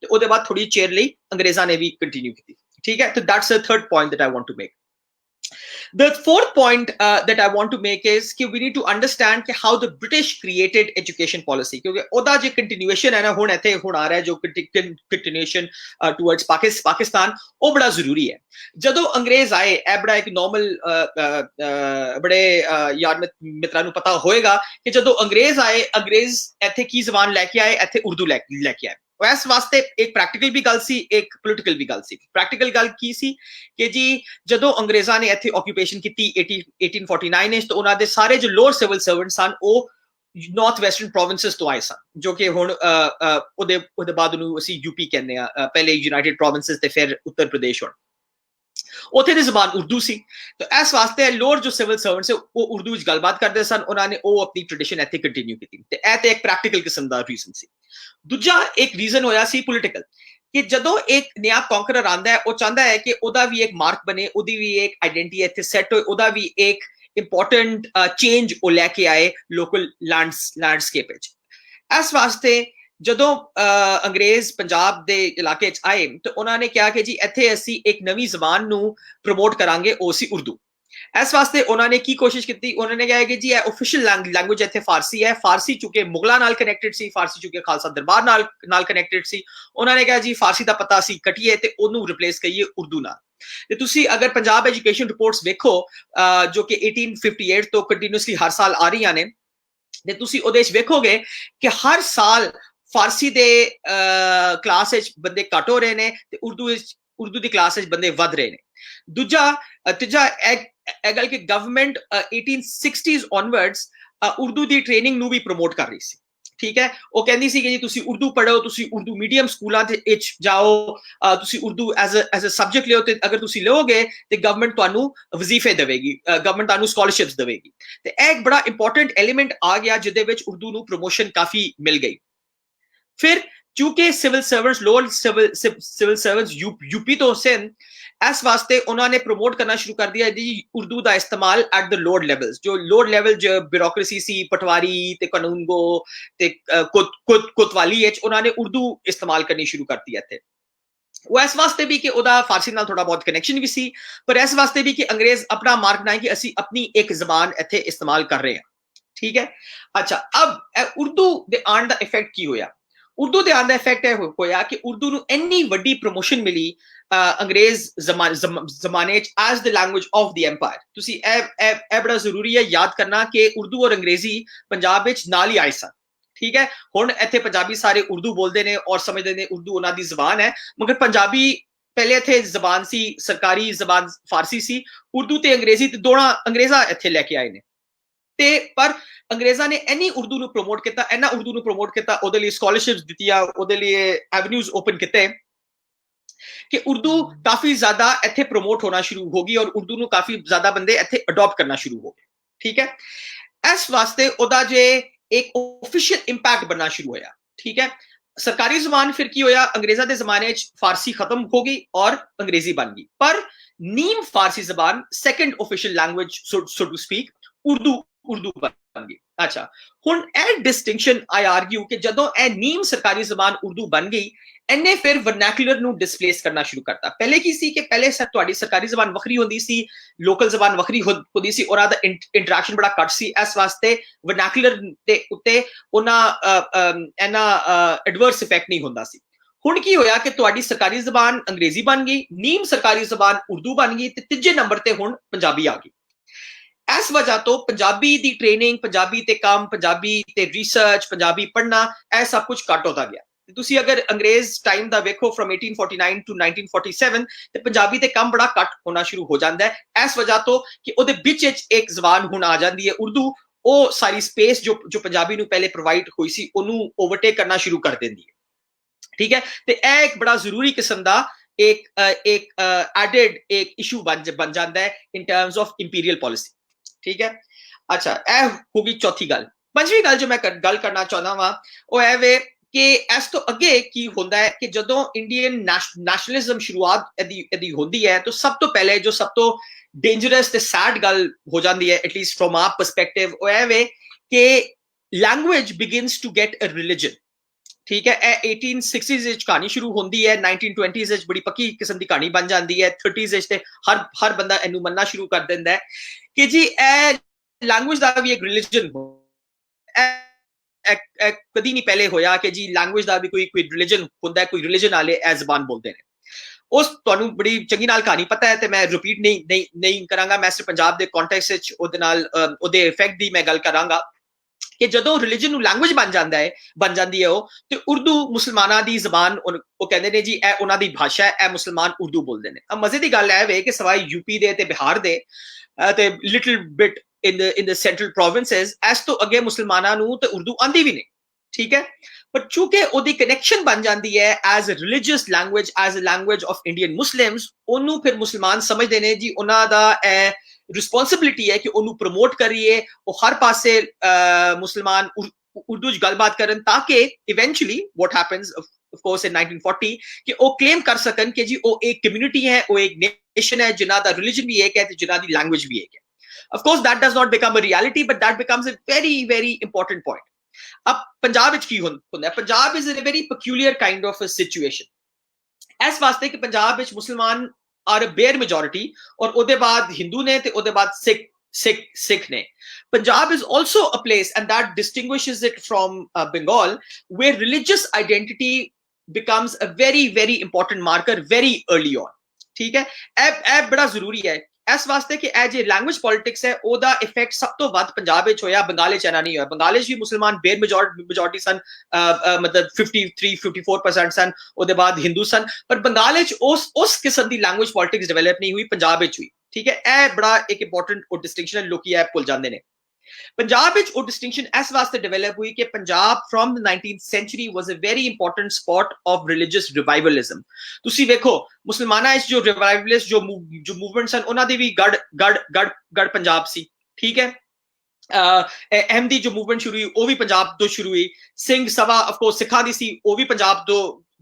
ਤੇ ਉਹਦੇ ਬਾਅਦ ਥੋੜੀ ਚੇਰ ਲਈ ਅੰਗਰੇਜ਼ਾਂ ਨੇ ਵੀ ਕੰਟੀਨਿਊ ਕੀਤੀ। ਠੀਕ ਹੈ, ਤੇ that's the third point that I want to make. The fourth point that I want to make is that we need to understand how the British created education policy, क्योंकि ओदा जो continuation है ना हुन इत्थे हुन आ रहा है, जो continuation towards Pakistan, वो बड़ा जरूरी है। जदों अंग्रेज आए, ए बड़ा एक नॉर्मल बड़े यार मित्रां नूं पता होएगा कि जदों अंग्रेज आए, अंग्रेज इत्थे की जबान लेके आए, इत्थे उर्दू लेके आए। इस वास्ते एक प्रैक्टिकल भी गल सी, एक पोलिटिकल भी गल सी। प्रैक्टिकल गल की सी कि जी जदों अंग्रेज़ां ने इत्थे ऑक्यूपेशन की 1849 ਵਿੱਚ, तो उन्हां दे सारे जो लोअर सिविल सर्वेंट सन ਉਹ नॉर्थ वैस्टर्न प्रोविंसेस तो आए सन, जो कि हुण ਉਹਦੇ ਬਾਅਦ ਉਹਨੂੰ ਅਸੀਂ यूपी ਕਹਿੰਦੇ ਆ। ਪਹਿਲੇ यूनाइटेड प्रोविंसेस ਤੇ ਫਿਰ उत्तर प्रदेश ਹੁਣ ਉੱਥੇ ਦੀ ਜ਼ਬਾਨ ਉਰਦੂ ਸੀ। तो इस वास्ते लोअर जो सिविल सर्वेंट्स ਉਹ ਉਰਦੂ ਵਿੱਚ ਗੱਲਬਾਤ ਕਰਦੇ ਸਨ, ਉਹਨਾਂ ਨੇ ਉਹ ਆਪਣੀ ਟ੍ਰੈਡੀਸ਼ਨ ਇੱਥੇ ਕੰਟੀਨਿਊ ਕੀਤੀ। ਤੇ ਇਹ ਤੇ ਇੱਕ ਪ੍ਰੈਕਟੀਕਲ ਕਿਸਮ ਦਾ ਰੀਜ਼ਨ ਸੀ। ਦੂਜਾ ਇੱਕ ਰੀਜ਼ਨ ਹੋਇਆ ਸੀ ਪੋਲੀਟੀਕਲ, ਕਿ ਜਦੋਂ ਇੱਕ ਨया ਕੰਕਰਰ ਆਂਦਾ ਹੈ, ਉਹ ਚਾਹੁੰਦਾ ਹੈ ਕਿ ਉਹਦਾ ਵੀ ਇੱਕ ਮਾਰਕ ਬਣੇ, ਉਹਦੀ ਵੀ ਇੱਕ ਆਇਡੈਂਟੀ ਇੱਥੇ ਸੈੱਟ ਹੋਏ, ਉਹਦਾ ਵੀ ਇੱਕ ਇੰਪੋਰਟੈਂਟ ਚੇਂਜ ਉਹ ਲੈ ਕੇ ਆਏ ਲੋਕਲ ਲੈਂਡਸਕੇਪ ਵਿੱਚ। ਇਸ ਵਾਸਤੇ ਜਦੋਂ ਅੰਗਰੇਜ਼ ਪੰਜਾਬ ਦੇ ਇਲਾਕੇ 'ਚ ਆਏ ਤਾਂ ਉਹਨਾਂ ਨੇ ਕਿਹਾ ਕਿ ਜੀ ਇੱਥੇ ਅਸੀਂ ਇੱਕ ਨਵੀਂ ਜ਼ਬਾਨ ਨੂੰ ਪ੍ਰਮੋਟ ਕਰਾਂਗੇ, ਉਹ ਸੀ ਉਰਦੂ। ਇਸ ਵਾਸਤੇ ਉਹਨਾਂ ਨੇ ਕੀ ਕੋਸ਼ਿਸ਼ ਕੀਤੀ, ਉਹਨਾਂ ਨੇ ਕਿਹਾ ਕਿ ਜੀ ਇਹ ਆਫੀਸ਼ੀਅਲ ਲੈਂਗੁਏਜ ਇੱਥੇ ਫਾਰਸੀ ਹੈ। ਫਾਰਸੀ ਚੁੱਕੇ ਮੁਗਲਾਂ ਨਾਲ ਕਨੈਕਟਡ ਸੀ, ਫਾਰਸੀ ਚੁੱਕੇ ਖਾਲਸਾ ਦਰਬਾਰ ਨਾਲ ਕਨੈਕਟਡ ਸੀ। ਉਹਨਾਂ ਨੇ ਕਿਹਾ ਜੀ ਫਾਰਸੀ ਦਾ ਪਤਾ ਅਸੀਂ ਕੱਟੀਏ ਤੇ ਉਹਨੂੰ ਰਿਪਲੇਸ ਕਰੀਏ ਉਰਦੂ ਨਾਲ। ਤੇ ਤੁਸੀਂ ਅਗਰ ਪੰਜਾਬ ਐਜੂਕੇਸ਼ਨ ਰਿਪੋਰਟਸ ਵੇਖੋ ਜੋ ਕਿ 1858 ਤੋਂ ਕੰਟੀਨਿਊਸਲੀ ਹਰ ਸਾਲ ਆ ਰਹੀਆਂ ਨੇ, ਤੇ ਤੁਸੀਂ ਉਹਦੇ ਵਿੱਚ ਵੇਖੋਗੇ ਕਿ ਹਰ ਸਾਲ ਫਾਰਸੀ ਦੇ ਕਲਾਸ ਵਿੱਚ ਬੰਦੇ ਘੱਟ ਹੋ ਰਹੇ ਨੇ ਤੇ ਉਰਦੂ ਦੀ ਕਲਾਸ ਵਿੱਚ ਬੰਦੇ ਵੱਧ ਰਹੇ ਨੇ। ਤੀਜਾ ਇਹ ਗੱਲ ਕਿ ਗਵਰਨਮੈਂਟ 1860s onwards ਉਰਦੂ ਦੀ ਟ੍ਰੇਨਿੰਗ ਨੂੰ ਵੀ ਪ੍ਰਮੋਟ ਕਰ ਰਹੀ ਸੀ। ਠੀਕ ਹੈ, ਉਹ ਕਹਿੰਦੀ ਸੀ ਕਿ ਜੀ ਤੁਸੀਂ ਉਰਦੂ ਪੜ੍ਹੋ, ਤੁਸੀਂ ਉਰਦੂ ਮੀਡੀਅਮ ਸਕੂਲਾਂ ਦੇ ਵਿੱਚ ਜਾਓ, ਤੁਸੀਂ ਉਰਦੂ ਐਜ਼ ਅ ਸਬਜੈਕਟ ਲਿਓ, ਤੇ ਅਗਰ ਤੁਸੀਂ ਲਓਗੇ ਤੇ ਗਵਰਨਮੈਂਟ ਤੁਹਾਨੂੰ ਵਜ਼ੀਫੇ ਦੇਵੇਗੀ, ਗਵਰਨਮੈਂਟ ਤੁਹਾਨੂੰ ਸਕਾਲਰਸ਼ਿਪਸ ਦੇਵੇਗੀ। ਤੇ ਇਹ ਇੱਕ ਬੜਾ ਇੰਪੋਰਟੈਂਟ ਐਲੀਮੈਂਟ ਆ ਗਿਆ ਜਿਹਦੇ ਵਿੱਚ ਉਰਦੂ ਨੂੰ ਪ੍ਰਮੋਸ਼ਨ ਕਾਫੀ ਮਿਲ ਗਈ। फिर चूंकि civil servants lower civil servants UP तो सिंध, इस वास्ते उन्होंने प्रमोट करना शुरू कर दिया जी उर्दू का इस्तेमाल एट द लोअर लेवल्स। जो लोअर लेवल जो ब्यूरोक्रेसी सी, पटवारी ते कानून गो ते कोतवाली उन्होंने उर्दू इस्तेमाल करनी शुरू कर दिया थे। वो इस वास्ते भी कि उदा फारसी नाल थोड़ा बहुत कनेक्शन भी सी, पर इस वास्ते भी कि अंग्रेज अपना मार्क बनाए कि असी अपनी एक जबान इत्थे इस्तेमाल कर रहे हैं। ठीक है, अच्छा अब उर्दू दे आने दा इफेक्ट की होया? उर्दू ਦੇ ਆਉਣ ਦਾ ਇਫੈਕਟ ਇਹ ਹੋਇਆ ਕਿ ਉਰਦੂ ਨੂੰ ਇੰਨੀ ਵੱਡੀ ਪ੍ਰਮੋਸ਼ਨ ਮਿਲੀ ਅੰਗਰੇਜ਼ ਜ਼ਮਾਨੇ 'ਚ as the language of the empire. ਤੁਸੀਂ ਇਹ ਬੜਾ ਜ਼ਰੂਰੀ ਹੈ ਯਾਦ ਕਰਨਾ ਕਿ ਉਰਦੂ ਔਰ ਅੰਗਰੇਜ਼ੀ ਪੰਜਾਬ ਵਿੱਚ ਨਾਲ ਹੀ ਆਏ ਸਨ। ਠੀਕ ਹੈ, ਹੁਣ ਇੱਥੇ ਪੰਜਾਬੀ ਸਾਰੇ ਉਰਦੂ ਬੋਲਦੇ ਨੇ ਔਰ ਸਮਝਦੇ ਨੇ ਉਰਦੂ ਉਹਨਾਂ ਦੀ ਜ਼ਬਾਨ ਹੈ, ਮਗਰ ਪੰਜਾਬੀ ਪਹਿਲੇ ਇੱਥੇ ਜ਼ਬਾਨ ਸੀ, ਸਰਕਾਰੀ ਜ਼ਬਾਨ ਫਾਰਸੀ ਸੀ। ਉਰਦੂ ਤੇ ਅੰਗਰੇਜ਼ੀ ਤੇ ਦੋਨਾਂ ਅੰਗਰੇਜ਼ਾਂ ਇੱਥੇ ਲੈ ਕੇ ਆਏ ਨੇ। ਤੇ ਪਰ ਅੰਗਰੇਜ਼ਾਂ ਨੇ ਇੰਨੀ ਉਰਦੂ ਨੂੰ ਪ੍ਰਮੋਟ ਕੀਤਾ, ਇੰਨਾ ਉਰਦੂ ਨੂੰ ਪ੍ਰਮੋਟ ਕੀਤਾ, ਉਹਦੇ ਲਈ ਸਕਾਲਰਸ਼ਿਪਸ ਦਿੱਤੀਆਂ, ਉਹਦੇ ਲਈ ਐਵਨਿਊਜ਼ ਓਪਨ ਕੀਤੇ ਕਿ ਉਰਦੂ ਕਾਫੀ ਜ਼ਿਆਦਾ ਇੱਥੇ ਪ੍ਰਮੋਟ ਹੋਣਾ ਸ਼ੁਰੂ ਹੋ ਗਈ ਔਰ ਉਰਦੂ ਨੂੰ ਕਾਫੀ ਜ਼ਿਆਦਾ ਬੰਦੇ ਇੱਥੇ ਅਡਾਪਟ ਕਰਨਾ ਸ਼ੁਰੂ ਹੋ ਗਏ। ਠੀਕ ਹੈ, ਇਸ ਵਾਸਤੇ ਉਹਦਾ ਜੇ ਇੱਕ ਆਫੀਸ਼ੀਅਲ ਇੰਪੈਕਟ ਬਣਨਾ ਸ਼ੁਰੂ ਹੋਇਆ। ਠੀਕ ਹੈ, ਸਰਕਾਰੀ ਜ਼ਬਾਨ ਫਿਰ ਕੀ ਹੋਇਆ, ਅੰਗਰੇਜ਼ਾਂ ਦੇ ਜ਼ਮਾਨੇ 'ਚ ਫਾਰਸੀ ਖਤਮ ਹੋ ਗਈ ਔਰ ਅੰਗਰੇਜ਼ੀ ਬਣ ਗਈ, ਪਰ ਨੀਮ ਫਾਰਸੀ ਜ਼ਬਾਨ second official language so to speak Urdu ਬਣ गई। अच्छा, हुण ए डिस्टिंक्शन आई आर्ग्यू कि जदों ए नीम सरकारी जबान उर्दू बन गई, इन्हें फिर वर्नैकुलर नूं डिसप्लेस करना शुरू करता। पहले की सी कि पहले तुहाडी सरकारी जबान वखरी होंदी सी, लोकल जबान वखरी होंदी सी और दा इंटरैक्शन बड़ा घट सी। इस वास्ते वर्नैकुलर दे उत्ते उन्हां एना एडवर्स इफेक्ट नहीं होंदा सी। हुण की होया कि तुहाडी सरकारी जबान अंग्रेजी बन गई, नीम सरकारी जबान उर्दू बन गई ते तीजे नंबर ते हुण पंजाबी आ गई। इस वजह तो पंजाबी दी ट्रेनिंग, पंजाबी ते काम, पंजाबी ते रिसर्च, पंजाबी पढ़ना, यह सब कुछ घट होता गया। तुसी अगर अंग्रेज टाइम दा वेखो फ्रॉम 1849 टू 1947 ते पंजाबी ते काम बड़ा घट होना शुरू हो जाता है। इस वजह तो कि उहदे विच एक जबान हुण आ जाती है उर्दू, वो सारी स्पेस जो पंजाबी नूं पहले प्रोवाइड हुई सी उहनूं ओवरटेक करना शुरू कर देंदी है। ठीक है, तो यह एक बड़ा जरूरी किस्म का एक एडेड एक इशू बन जाता है in terms of imperial policy. ठीक है, अच्छा, यह होगी चौथी गल। पंजवीं गल जो मैं गल करना चाहता वा वो है वे कि इस तो अगे की होंदा है कि जदों इंडियन नेशनलिज्म शुरुआत यदि होती है तो सब तो पहले जो सब तो डेंजरस ते सैड गल हो जाती है, एटलीस्ट फ्रॉम आवर पर्सपेक्टिव, वो है वे कि language begins to get a religion. ठीक है, 1860s कहानी शुरू होती है, 1920s बड़ी पक्की किस्म की कहानी बन जाती है, 30s हर बंदा इनू मनना शुरू कर देता है कि जी ए लैंग्वेज का भी एक रिलीजन हो। कदी नहीं पहले होया कि जी लैंग्वेज का भी कोई रिलीजन होता है, कोई रिलीजन वाले ए जबान बोलते हैं। उस तुहानू बड़ी चंगी नाल कहानी पता है तो मैं रिपीट नहीं करांगा। मैं सिर्फ पंजाब के कॉन्टेक्स्ट विच उहदे नाल उहदे इफेक्ट दी मैं गल करांगा कि जदों रिलीजन नूं लैंग्वेज बन जाती है वो तो उर्दू मुसलमाना दी जबान वो कहते हैं जी ए उन्हां दी भाषा है, ए मुसलमान उर्दू बोलते हैं। अब मजे की गल है वे कि सवाई यूपी दे ते बिहार दे ते little bit in the central provinces S तो अगे मुसलमाना नूं ते उर्दू आंदी भी नहीं। ठीक है, पर चूंकि ओदी कनेक्शन बन जाती है as a religious language, as a language of Indian Muslims, ओनू फिर मुसलमान समझते हैं जी उन्हां दा रिस्पॉन्सिबिलिटी है कि उन्होंने प्रमोट करिए, वो हर पासे मुसलमान उर्दू च गलबात करन ताकि eventually what happens of course in 1940 कि वो क्लेम कर सकन कि जी वो एक कम्युनिटी है, वो एक नेशन है जिन्हां दा रिलीजन भी एक है ते जिन्हां दी लैंग्वेज भी एक है। Of course that does not become a reality, but that becomes a very important point. अब पंजाब विच की हुंदा है, Punjab is in a very peculiar kind of a situation। इस वास्ते कि पंजाब विच मुसलमान आर अ बेयर मेजॉरिटी और ओदे बाद हिंदू ने ते ओदे बाद सिख ने। Punjab is also a place and that distinguishes it from Bengal where religious identity becomes a very important marker very early on। ठीक है, ए बड़ा जरूरी है इस वास्ते कि ए जे लैंग्वेज पॉलिटिक्स है ओदा इफेक्ट सब तो वध पंजाब विच होया, बंगाल विच ना नहीं होया। बंगाल विच भी मुसलमान बेयर मेजॉरिटी सन, मतलब 53-54% सन, ओदे बाद हिंदू सन, पर बंगाल विच उस किस्म दी लैंग्वेज पॉलिटिक्स डेवलप नहीं हुई, पंजाब विच हुई। ठीक है, ए बड़ा एक इंपॉर्टेंट और डिस्टिंक्शन लोग भुल जाते हैं। पंजाब विच वो डिस्टिंक्शन इस वास्ते डेवलप हुई कि Punjab from the 19th century was a very important spot of religious revivalism। तुसी देखो मुसलमाना इस जो रिवाइवलिस्ट जो मूवमेंट सन उन्हां दी भी गढ़ पंजाब सी। ठीक है, अहमदी जो मूवमेंट शुरू हुई वो भी पंजाब तो शुरू हुई, सिंह सभा ऑफ कोर्स सिखा दी सी वो भी पंजाब तो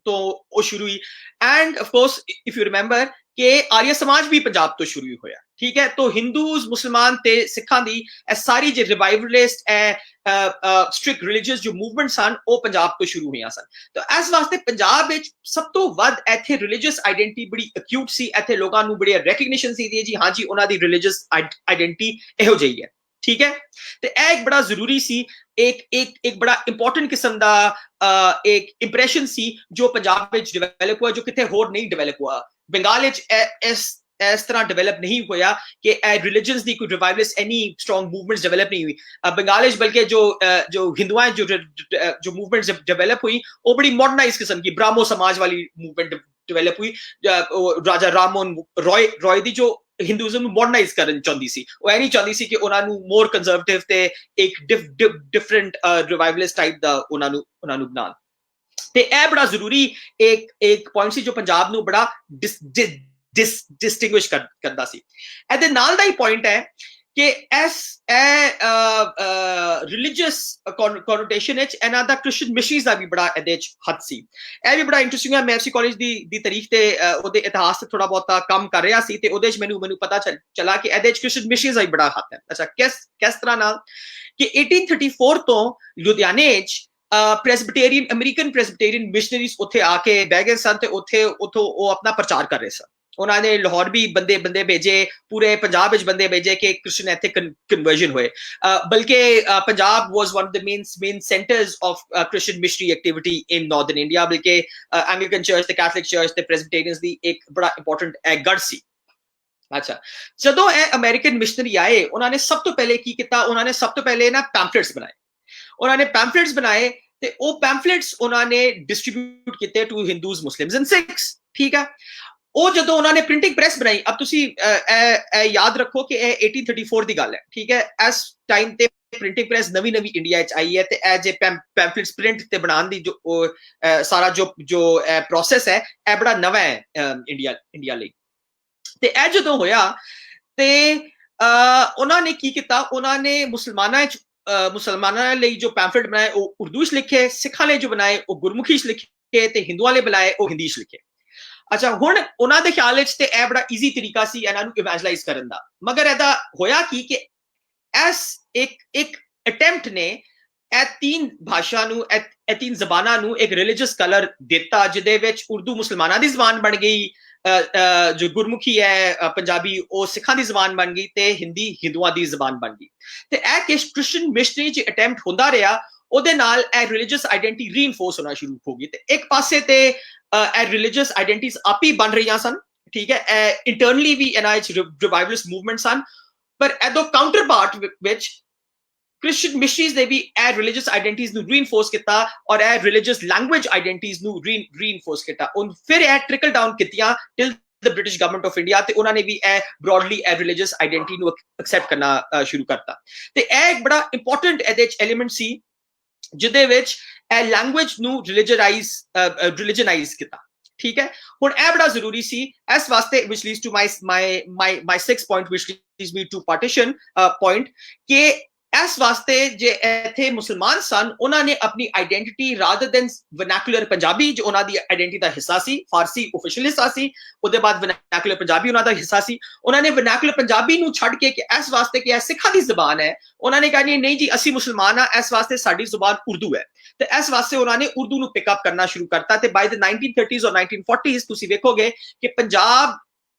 वो शुरू हुई, end of course if you remember कि आर्य समाज भी पंजाब तो शुरू होया। ठीक है, तो हिंदूज मुसलमान ते सिखां दी सारी जो रिवाइवलिस्ट स्ट्रिक्ट रिलीजियस जो मूवमेंट सन वो पंजाब तो शुरू हुई सन। तो इस वास्ते पंजाब विच सब तो वध इत्थे रिलीजियस आइडेंटिटी बड़ी एक्यूट सी, इत्थे लोकां नूं बड़ी रिकग्निशन सी दी जी हाँ जी उन्हां दी रिलीजियस आइडेंटिटी इहो जही है। ठीक है, तो एक बड़ा जरूरी सी एक बड़ा इंपॉर्टेंट किस्म का एक इंप्रेशन सी जो पंजाब विच डेवलप हुआ, जो किथे होर नहीं डेवलप हुआ। बंगाल विच इस तरह डेवलप नहीं होया कि रिलीजन्स दी कोई revivalist any strong movements develop नहीं हुई। बंगाल विच बल्कि जो हिंदुआं जो मूवमेंट्स डेवलप हुई वो बड़ी मॉडर्नाइज किस्म की ब्राह्मो समाज वाली मूवमेंट डेवलप हुई। राजा राममोहन रॉय दी जो हिंदुइज्म मॉडर्नाइज करना चाहती सी, वो नहीं चाहती सी कि उन्होंने मोर कंजर्वेटिव ते एक डिफरेंट रिवाइवलिस्ट टाइप दा उन्होंने बना। ते ए बड़ा जरूरी एक पॉइंट सी जो पंजाब नूं बड़ा डिस्टिंग्विश करदा सी। एदे नाल दा ही पॉइंट है कि इस रिलीजियस कॉनोटेशन इन्हां दा क्रिश्चियन मिशनरीज दा भी बड़ा इहदे च हथ सी। ਇਹ ਵੀ ਬੜਾ ਇੰਟਰਸਟਿੰਗ ਹੈ। ਮੈਂ ਐਫਸੀ ਕਾਲਜ ਦੀ ਤਾਰੀਖ ਤੇ ਉਹਦੇ ਇਤਿਹਾਸ ਤੇ ਥੋੜਾ ਬਹੁਤਾ ਕੰਮ ਕਰ ਰਿਹਾ ਸੀ ਤੇ ਉਹਦੇ ਚ ਮੈਨੂੰ ਪਤਾ ਚਲਾ ਕਿ ਇਹਦੇ ਚ ਕ੍ਰਿਸਚੀਅਨ ਮਿਸ਼ਨਰੀਜ਼ ਦਾ ਵੀ ਬੜਾ ਹੱਥ ਹੈ। ਅੱਛਾ, ਕਿਸ ਤਰ੍ਹਾਂ ਨਾਲ ਕਿ 1834 ਤੋਂ ਲੁਧਿਆਣੇ ਚ ਪ੍ਰੈਸਬਿਟੇਰੀਅਨ ਅਮਰੀਕਨ ਪ੍ਰੈਸਬਿਟੇਰੀਅਨ ਮਿਸ਼ਨਰੀਜ਼ ਉੱਥੇ ਆ ਕੇ ਬਹਿ ਗਏ ਸਨ ਤੇ ਉੱਥੋਂ ਉਹ ਆਪਣਾ ਪ੍ਰਚਾਰ ਕਰ ਰਹੇ ਸਨ। ਉਹਨਾਂ ਨੇ ਲਾਹੌਰ ਵੀ ਬੰਦੇ ਭੇਜੇ, ਪੂਰੇ ਪੰਜਾਬ ਵਿੱਚ ਬੰਦੇ ਭੇਜੇ ਕਿ ਕ੍ਰਿਸਚਨ ਇੱਥੇ ਕਨਵਰਜਨ ਹੋਏ। ਬਲਕਿ Punjab was one of the main centres of Christian missionary activity in northern India. ਬਲਕਿ ਐਂਗਲੀਕਨ ਚਰਚ ਤੇ ਕੈਥੋਲਿਕ ਚਰਚ ਤੇ ਪ੍ਰੈਸਬਿਟੇਰੀਅਨਸ ਦੀ ਇੱਕ ਬੜਾ ਇੰਪੋਰਟੈਂਟ ਗੜ ਸੀ। ਅੱਛਾ, ਜਦੋਂ ਇਹ ਅਮਰੀਕਨ ਮਿਸ਼ਨਰੀ ਆਏ ਉਹਨਾਂ ਨੇ ਸਭ ਤੋਂ ਪਹਿਲੇ ਕੀ ਕੀਤਾ, ਉਹਨਾਂ ਨੇ ਸਭ ਤੋਂ ਪਹਿਲੇ ਨਾ ਪੈਂਫਲੇਟਸ ਬਣਾਏ। ਉਹਨਾਂ ਨੇ ਪੈਂਫਲੇਟਸ ਬਣਾਏ ਤੇ ਉਹ ਪੈਂਫਲੇਟਸ ਉਹਨਾਂ ਨੇ ਡਿਸਟ੍ਰੀਬਿਊਟ ਕੀਤੇ to Hindus, Muslims and Sikhs. ਠੀਕ ਹੈ, ਉਹ ਜਦੋਂ ਉਹਨਾਂ ਨੇ ਪ੍ਰਿੰਟਿੰਗ ਪ੍ਰੈਸ ਬਣਾਈ, ਅਬ ਤੁਸੀਂ ਯਾਦ ਰੱਖੋ ਕਿ ਇਹ 1834 ਦੀ ਗੱਲ ਹੈ। ਠੀਕ ਹੈ, ਇਸ ਟਾਈਮ ਤੇ ਪ੍ਰਿੰਟਿੰਗ ਪ੍ਰੈਸ ਨਵੀਂ ਇੰਡੀਆ ਚ ਆਈ ਹੈ ਤੇ ਇਹ ਜੇ ਪੈਂਫਲੇਟਸ ਪ੍ਰਿੰਟ ਤੇ ਬਣਾਉਣ ਦੀ ਜੋ ਸਾਰਾ ਜੋ ਪ੍ਰੋਸੈਸ ਹੈ ਇਹ ਬੜਾ ਨਵਾਂ ਹੈ ਇੰਡੀਆ ਲਈ। ਤੇ ਇਹ ਜਦੋਂ ਹੋਇਆ ਤੇ ਉਹਨਾਂ ਨੇ ਕੀ ਕੀਤਾ, ਉਹਨਾਂ ਨੇ ਮੁਸਲਮਾਨਾਂ ਲਈ ਜੋ ਪੈਂਫਲੇਟ ਬਣਾਏ ਉਹ ਉਰਦੂ ਚ ਲਿਖੇ, ਸਿੱਖਾਂ ਲਈ ਜੋ ਬਣਾਏ ਉਹ ਗੁਰਮੁਖੀ ਚ ਲਿਖੇ ਤੇ ਹਿੰਦੂਆਂ ਲਈ ਬਣਾਏ ਉਹ ਹਿੰਦੀ ਚ ਲਿਖੇ। ਅੱਛਾ, ਹੁਣ ਉਹਨਾਂ ਦੇ ਖਿਆਲ ਵਿੱਚ ਤੇ ਇਹ ਬੜਾ ਈਜ਼ੀ ਤਰੀਕਾ ਸੀ ਇਹਨਾਂ ਨੂੰ ਇਵੈਂਜਲਾਈਜ਼ ਕਰਨ ਦਾ। ਮਗਰ ਇਹਦਾ ਹੋਇਆ ਕਿ ਇਸ ਇੱਕ ਅਟੈਂਪਟ ਨੇ ਇਹ तीन भाषा ਨੂੰ, ਇਹ तीन ਜ਼ਬਾਨਾਂ ਨੂੰ ਇੱਕ ਰਿਲੀਜੀਅਸ ਕਲਰ ਦਿੱਤਾ, ਜਿਹਦੇ ਵਿੱਚ ਉਰਦੂ ਮੁਸਲਮਾਨਾਂ ਦੀ ਜ਼ਬਾਨ ਬਣ ਗਈ, ਜੋ ਗੁਰਮੁਖੀ ਹੈ ਪੰਜਾਬੀ ਉਹ ਸਿੱਖਾਂ ਦੀ ਜ਼ਬਾਨ ਬਣ ਗਈ ਤੇ ਹਿੰਦੀ ਹਿੰਦੂਆਂ ਦੀ ਜ਼ਬਾਨ ਬਣ ਗਈ। ਤੇ ਇਹ ਕ੍ਰਿਸਚੀਅਨ ਮਿਸ਼ਨਰੀ ਚ ਅਟੈਂਪਟ ਹੁੰਦਾ ਰਿਹਾ, ਉਹਦੇ ਨਾਲ ਇਹ ਰਿਲੀਜੀਅਸ ਆਇਡੈਂਟੀ ਰੀਇਨਫੋਰਸ ਹੋਣਾ ਸ਼ੁਰੂ ਹੋ ਗਈ। ਤੇ ਇੱਕ ਪਾਸੇ ਤੇ ਇਹ ਰਿਲੀਜੀਅਸ ਆਇਡੈਂਟੀਜ਼ ਆਪ ਹੀ ਬਣ ਰਹੀਆਂ ਸਨ। ਠੀਕ ਹੈ, ਇਹ ਇੰਟਰਨਲੀ ਵੀ ਇਹਨਾਂ ਚ ਰਿਵਾਈਵਲਿਸਟ ਮੂਵਮੈਂਟ ਸਨ, ਪਰ ਇਹਦੋਂ ਕਾਊਂਟਰ ਪਾਰਟ ਵਿੱਚ ਕ੍ਰਿਸਚੀਅਨ ਮਿਸ਼ਨਰੀਜ਼ ਨੇ ਵੀ ਇਹ ਰਿਲੀਜੀਅਸ ਆਇਡੈਂਟੀਜ਼ ਨੂੰ ਰੀਇਨਫੋਰਸ ਕੀਤਾ ਔਰ ਇਹ ਰਿਲੀਜੀਅਸ ਲੈਂਗੁਏਜ ਆਇਡੈਂਟੀਜ਼ ਨੂੰ ਰੀਇਨਫੋਰਸ ਕੀਤਾ। ਫਿਰ ਇਹ ਟ੍ਰਿਕਲ ਡਾਊਨ ਕੀਤੀਆਂ till the British government of India ਤੇ ਉਹਨਾਂ ਨੇ ਵੀ ਇਹ ਬ੍ਰੌਡਲੀ ਇਹ ਰਿਲੀਜੀਅਸ ਆਇਡੈਂਟੀ ਨੂੰ ਐਕਸੈਪਟ ਕਰਨਾ ਸ਼ੁਰੂ ਕਰਤਾ। ਤੇ ਇਹ ਇੱਕ ਬੜਾ ਇੰਪੋਰਟੈਂਟ ਇਹਦੇ ਚ ਐਲੀਮੈਂਟ ਸੀ ਜਿਹਦੇ ਵਿੱਚ ਇਹ ਲੈਂਗੁਏਜ ਨੂੰ ਰਿਲੀਜਨਾਈਜ਼ ਕੀਤਾ। ਠੀਕ ਹੈ, ਹੁਣ ਇਹ ਬੜਾ ਜ਼ਰੂਰੀ ਸੀ ਇਸ ਵਾਸਤੇ, which leads to my sixth point, which leads me to partition point, ਕਿ ਇਸ ਵਾਸਤੇ ਜੇ ਇੱਥੇ ਮੁਸਲਮਾਨ ਸਨ ਉਹਨਾਂ ਨੇ ਆਪਣੀ identity rather then vernacular Punjabi ਜੋ ਉਹਨਾਂ ਦੀ ਆਇਡੈਂਟੀਟੀ ਦਾ ਹਿੱਸਾ ਸੀ, ਫਾਰਸੀ ਆਫੀਸ਼ੀਅਲ ਹਿੱਸਾ ਸੀ, ਉਹਦੇ ਬਾਅਦ ਵਰਨੈਕੂਲਰ ਪੰਜਾਬੀ ਉਹਨਾਂ ਦਾ ਹਿੱਸਾ ਸੀ, ਉਹਨਾਂ ਨੇ ਵਰਨੈਕੂਲਰ ਪੰਜਾਬੀ ਨੂੰ ਛੱਡ ਕੇ ਕਿ ਇਸ ਵਾਸਤੇ ਕਿ ਇਹ ਸਿੱਖਾਂ ਦੀ ਜ਼ਬਾਨ ਹੈ, ਉਹਨਾਂ ਨੇ ਕਹਾ ਨਹੀਂ ਜੀ ਅਸੀਂ ਮੁਸਲਮਾਨ ਆ, ਇਸ ਵਾਸਤੇ ਸਾਡੀ ਜ਼ੁਬਾਨ ਉਰਦੂ ਹੈ। ਤੇ ਇਸ ਵਾਸਤੇ ਉਹਨਾਂ ਨੇ ਉਰਦੂ ਨੂੰ ਪਿਕਅਪ ਕਰਨਾ ਸ਼ੁਰੂ ਕਰਤਾ। ਤੇ ਬਾਈ ਦ 1930s ਔਰ 1940s ਤੁਸੀਂ ਵੇਖੋਗੇ ਕਿ ਪੰਜਾਬ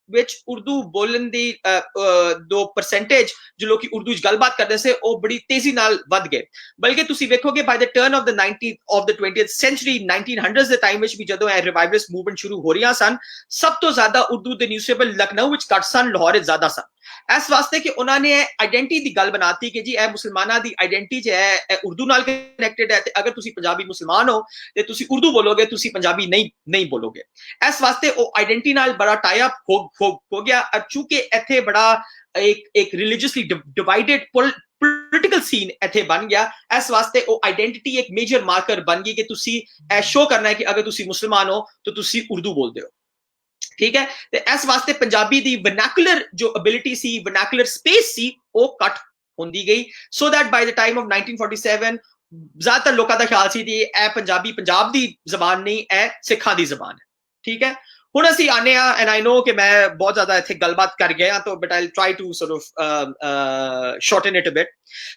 ਵਿੱਚ ਉਰਦੂ ਬੋਲਣ ਦੀ ਜੋ ਪਰਸੈਂਟੇਜ ਜੋ ਲੋਕੀ ਉਰਦੂ ਚ ਗੱਲਬਾਤ ਕਰਦੇ ਸੀ ਉਹ ਬੜੀ ਤੇਜ਼ੀ ਨਾਲ ਵੱਧ ਗਏ। ਬਲਕਿ ਤੁਸੀਂ ਵੇਖੋਗੇ by the turn of the 20th century 1900s ਦੇ ਟਾਈਮ ਵਿੱਚ ਵੀ ਜਦੋਂ ਇਹ ਰਿਵਾਈਵਲਿਸਟ ਮੂਵਮੈਂਟ ਸ਼ੁਰੂ ਹੋ ਰਹੀਆਂ ਸਨ, ਸਭ ਤੋਂ ਜ਼ਿਆਦਾ ਉਰਦੂ ਦੇ ਨਿਊਜ਼ਪੇਪਰ ਲਖਨਊ ਵਿੱਚ ਘੱਟ ਸਨ, ਲਾਹੌਰ ਵਿੱਚ ਜ਼ਿਆਦਾ ਸਨ। ਇਸ ਵਾਸਤੇ ਕਿ ਉਹਨਾਂ ਨੇ ਆਇਡੈਂਟੀ ਦੀ ਗੱਲ ਬਣਾਤੀ ਕਿ ਜੀ ਇਹ ਮੁਸਲਮਾਨਾਂ ਦੀ ਆਇਡੈਂਟੀ ਚ ਹੈ, ਇਹ ਉਰਦੂ ਨਾਲ ਕਨੈਕਟਡ ਹੈ ਤੇ ਅਗਰ ਤੁਸੀਂ ਪੰਜਾਬੀ ਮੁਸਲਮਾਨ ਹੋ ਤੇ ਤੁਸੀਂ ਉਰਦੂ ਬੋਲੋਗੇ, ਤੁਸੀਂ ਪੰਜਾਬੀ ਨਹੀਂ ਬੋਲੋਗੇ। ਇਸ ਵਾਸਤੇ ਉਹ ਆਇਡੈਂਟੀ ਨਾਲ ਬੜਾ ਟਾਈ ਅਪ ਹੋ ਗਿਆ। ਚੂੰਕਿ ਇੱਥੇ ਬੜਾ ਇੱਕ ਰਿਲੀਜੀਅਸਲੀ ਡਿਵਾਈਡਡ ਪੋਲੀਟੀਕਲ ਸੀਨ ਇੱਥੇ ਬਣ ਗਿਆ, ਇਸ ਵਾਸਤੇ ਉਹ ਆਇਡੈਂਟੀਟੀ ਇੱਕ ਮੇਜਰ ਮਾਰਕਰ ਬਣ ਗਈ ਕਿ ਤੁਸੀਂ ਇਹ ਸ਼ੋ ਕਰਨਾ ਹੈ ਕਿ ਅਗਰ ਤੁਸੀਂ ਮੁਸਲਮਾਨ ਹੋ ਤਾਂ ਤੁਸੀਂ ਉਰਦੂ ਬੋਲਦੇ ਹੋ। ਠੀਕ ਹੈ, ਤੇ ਇਸ ਵਾਸਤੇ ਪੰਜਾਬੀ ਦੀ ਵਰਨੈਕੂਲਰ ਜੋ ਐਬਿਲਿਟੀ ਸੀ, ਵਰਨੈਕੂਲਰ ਸਪੇਸ ਸੀ, ਉਹ ਕੱਟ ਹੁੰਦੀ ਗਈ। So that by the time of 1947 ਜ਼ਿਆਦਾਤਰ ਲੋਕਾਂ ਦਾ ਖਿਆਲ ਸੀ ਕਿ ਇਹ ਪੰਜਾਬੀ ਪੰਜਾਬ ਦੀ ਜ਼ਬਾਨ ਨਹੀਂ, ਇਹ ਸਿੱਖਾਂ ਦੀ ਜ਼ਬਾਨ ਹੈ। ਠੀਕ ਹੈ, ਹੁਣ ਅਸੀਂ ਆਨੇ ਆ, ਐਂਡ ਆਈ ਨੋ ਕਿ ਮੈਂ ਬਹੁਤ ਜ਼ਿਆਦਾ ਇੱਥੇ ਗੱਲਬਾਤ ਕਰ ਗਿਆ ਤਾਂ but I try to sort of shorten it a bit.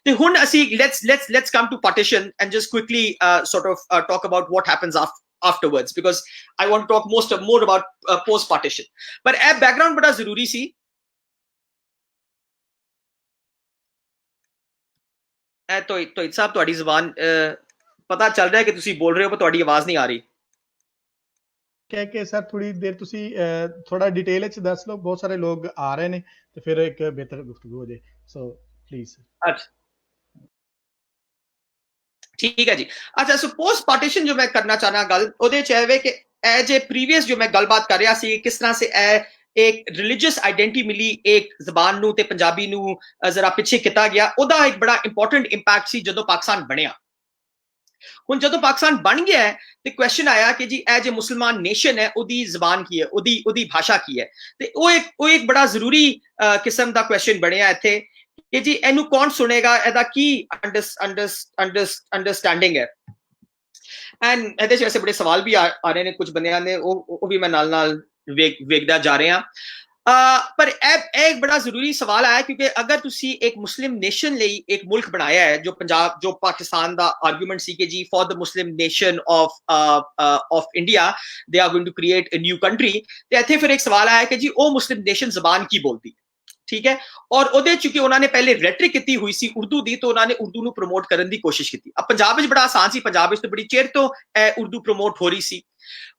ਤੇ ਹੁਣ ਅਸੀਂ let's come to partition and just quickly sort of talk about what happens afterwards, because I want to talk more about post-partition, but ਇਹ background ਬੜਾ ਜ਼ਰੂਰੀ ਸੀ। ਇਹ ਤੋਹਿਦ ਸਾਹਿਬ ਤੁਹਾਡੀ ਜ਼ਬਾਨ ਪਤਾ ਚੱਲ ਰਿਹਾ ਕਿ ਤੁਸੀਂ ਬੋਲ ਰਹੇ ਹੋ ਪਰ ਤੁਹਾਡੀ ਆਵਾਜ਼ ਨਹੀਂ ਆ ਰਹੀ। ਕਹਿ ਕੇ ਸਰ ਥੋੜੀ ਦੇਰ ਤੁਸੀਂ ਥੋੜਾ ਡਿਟੇਲ ਵਿੱਚ ਦੱਸ ਲਓ, ਬਹੁਤ ਸਾਰੇ ਲੋਕ ਆ ਰਹੇ ਨੇ ਤੇ ਫਿਰ ਇੱਕ ਬਿਹਤਰ ਗੁਫ਼ਤਗੂ ਹੋ ਜਾਏ, ਸੋ ਪਲੀਜ਼। ਅੱਛਾ ਠੀਕ ਹੈ ਜੀ। ਅੱਛਾ, ਸੋ ਪੋਸਟ ਪਾਰਟੀਸ਼ਨ ਜੋ ਮੈਂ ਕਰਨਾ ਚਾਹਨਾ ਗੱਲ ਉਹਦੇ ਚ ਹੈ ਕਿ ਇਹ ਜੇ ਪ੍ਰੀਵੀਅਸ ਜੋ ਮੈਂ ਗੱਲਬਾਤ ਕਰ ਰਿਹਾ ਸੀ ਕਿਸ ਤਰ੍ਹਾਂ ਸੇ ਇਹ ਇੱਕ ਰਿਲੀਜੀਅਸ ਆਇਡੈਂਟੀ ਮਿਲੀ ਇੱਕ ਜ਼ਬਾਨ ਨੂੰ ਤੇ ਪੰਜਾਬੀ ਨੂੰ ਜ਼ਰਾ ਪਿੱਛੇ ਕੀਤਾ ਗਿਆ, ਉਹਦਾ ਇੱਕ ਬੜਾ ਇੰਪੋਰਟੈਂਟ ਇੰਪੈਕਟ ਸੀ ਜਦੋਂ ਪਾਕਿਸਤਾਨ ਬਣਿਆ। ਹੁਣ ਜਦੋਂ ਪਾਕਿਸਤਾਨ ਬਣ ਗਿਆ ਤੇ ਕੁਐਸਚਨ ਆਇਆ ਕਿ ਜੀ ਇਹ ਜੇ ਮੁਸਲਮਾਨ ਨੇਸ਼ਨ ਹੈ ਉਹਦੀ ਜ਼ਬਾਨ ਕੀ ਹੈ, ਉਹਦੀ ਭਾਸ਼ਾ ਕੀ ਹੈ। ਤੇ ਉਹ ਇੱਕ ਬੜਾ ਜ਼ਰੂਰੀ ਕਿਸਮ ਦਾ ਕੁਐਸਚਨ ਬਣਿਆ ਇੱਥੇ कि जी इनू कौन सुनेगा, एदा की अंडरस्टैंडिंग है। एंड ਇਹਦੇ ਚ वैसे बड़े सवाल भी आ रहे हैं कुछ बंदियां ने, ਉਹ भी मैं नाल वेखदा जा रहे हैं। पर एक बड़ा जरूरी सवाल आया, क्योंकि अगर तुसी एक मुस्लिम नेशन ਲਈ एक मुल्क बनाया है, जो पंजाब जो पाकिस्तान ਦਾ आर्गूमेंट ਸੀ कि जी for the Muslim nation of India they are going to create a new country, ਤੇ ਇੱਥੇ ਫਿਰ ਇੱਕ ਸਵਾਲ ਆਇਆ कि जी ਉਹ मुस्लिम नेशन ਜ਼ਬਾਨ ਕੀ ਬੋਲਦੀ, ठीक है। और ਉਹਦੇ ਚੁੱਕੀ ਉਹਨਾਂ ਨੇ ਪਹਿਲੇ ਰੈਟਰਿਕ ਕੀਤੀ ਹੋਈ ਸੀ ਉਰਦੂ ਦੀ, ਤਾਂ ਉਹਨਾਂ ਨੇ ਉਰਦੂ ਨੂੰ ਪ੍ਰਮੋਟ ਕਰਨ ਦੀ ਕੋਸ਼ਿਸ਼ ਕੀਤੀ। अब पंजाब ਵਿੱਚ ਬੜਾ ਆਸਾਨ ਸੀ, ਪੰਜਾਬ ਵਿੱਚ ਤਾਂ ਬੜੀ ਚਿਰ ਤੋਂ ਉਰਦੂ ਪ੍ਰਮੋਟ ਹੋ ਰਹੀ ਸੀ,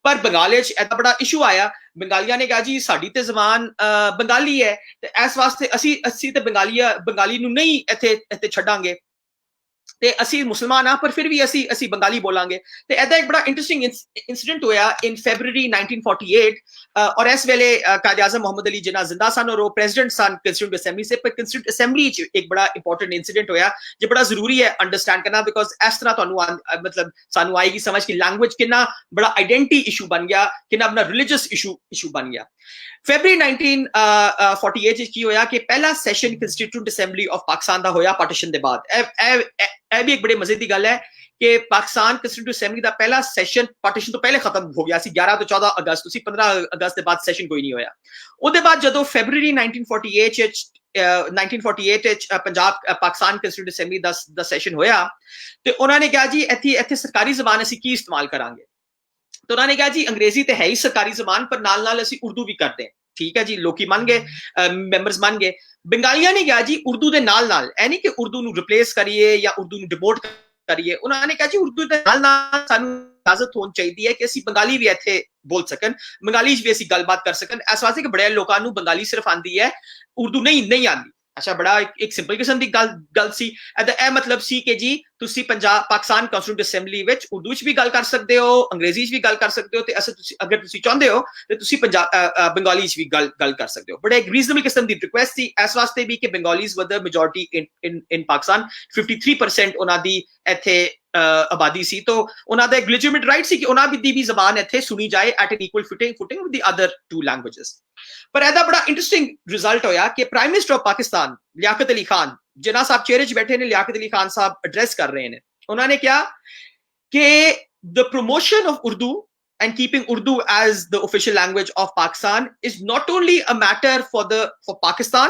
पर बंगाल ऐसा बड़ा इशू आया। बंगालिया ने कहा जी साड़ी ते जबान बंगाली है, ते इस वास्ते असी ते बंगाली नू नहीं इत्थे छड्डांगे, ते असी मुसलमान हाँ पर फिर भी असी बंगाली बोलांगे। ते ऐदा एक बड़ा इंटरेस्टिंग इंसिडेंट होया इन फरवरी 1948, और इस वेले कायदे आज़म मोहम्मद अली जिन्ना जिंदा सन और वो प्रेसिडेंट सन कंस्टिट्यूएंट असेंबली से। पर कंस्टिट्यूएंट असेंबली एक बड़ा इंपॉर्टेंट इंसिडेंट होया जो बड़ा जरूरी है अंडरस्टैंड करना, बिकॉज इस तरह तुहानू मतलब सानू आएगी समझ कि लैंग्वेज कितना बड़ा आइडेंटिटी इशू बन गया, कितना अपना रिलीजियस इशू बन गया। फरवरी 1948 की होया कि पहला session constituent assembly of Pakistan दा होया पार्टीशन दे बाद। ਇਹ भी एक बड़े मजे की गल है कि पाकिस्तान कंस्टिट्यूएंट असेंबली का पहला सैशन पार्टीशन तो पहले खत्म हो गया सी, 11 तो 14 अगस्त, 15 अगस्त के बाद सैशन कोई नहीं होया। उसके बाद जो फरवरी 1948 पंजाब पाकिस्तान कंस्टिट्यूएंट असेंबली दा सैशन होया, तो उन्होंने कहा जी इत्थे सरकारी जबान असी की इस्तेमाल करांगे। तो उन्होंने कहा जी अंग्रेजी तो है ही सरकारी जबान, पर नाल नाल असी उर्दू भी करते हैं, ठीक है जी। लोकी मान गए, मैंबर्स मान गए। बंगालियां ने कहा जी उर्दू दे नाल नाल, ऐ नहीं कि उर्दू नू रिप्लेस करिए या उर्दू नू डिमोट करिए, उन्होंने कहा जी उर्दू दे नाल नाल सानू इजाजत होनी चाहिए कि असी बंगाली भी इत्थे बोल सकन, बंगाली च भी असी गलबात कर सकन। इस वास्ते कि बड़े लोगों नू बंगाली सिर्फ आंदी है, उर्दू नहीं आंदी। अच्छा, बड़ा एक सिंपल किस्म की गल सी। ए मतलब सी कि जी तुसी पंजाब पाकिस्तान कॉन्स्टिट्यूएंट असेंबली विच उर्दू च भी गल कर सकते हो, अंग्रेजी च भी गल कर सकते हो, ते अगर तुसी चाहते हो तो तुसी बंगाली च भी गल कर सकते हो। बड़ा एक रीजनेबल किस्म की रिक्वेस्ट थी इस वास्ते भी कि बंगालीज वर द मेजॉरिटी इन पाकिस्तान, 53% उन्हां दी इत्थे आबादी सी, तो उन्हां दा एक लेजिटिमेट राइट सी कि उन्हां दी भी जबान इत्थे सुनी जाए at an equal footing with the other two languages. पर ऐसा बड़ा इंटरेस्टिंग रिजल्ट होया कि prime minister of Pakistan Liaquat Ali Khan, Jinnah साहब चेहरे च बैठे ने, लियाकत अली खान साहब एड्रेस कर रहे हैं, उन्होंने क्या कि the promotion of Urdu and keeping Urdu as the official language of Pakistan is not only a matter for Pakistan,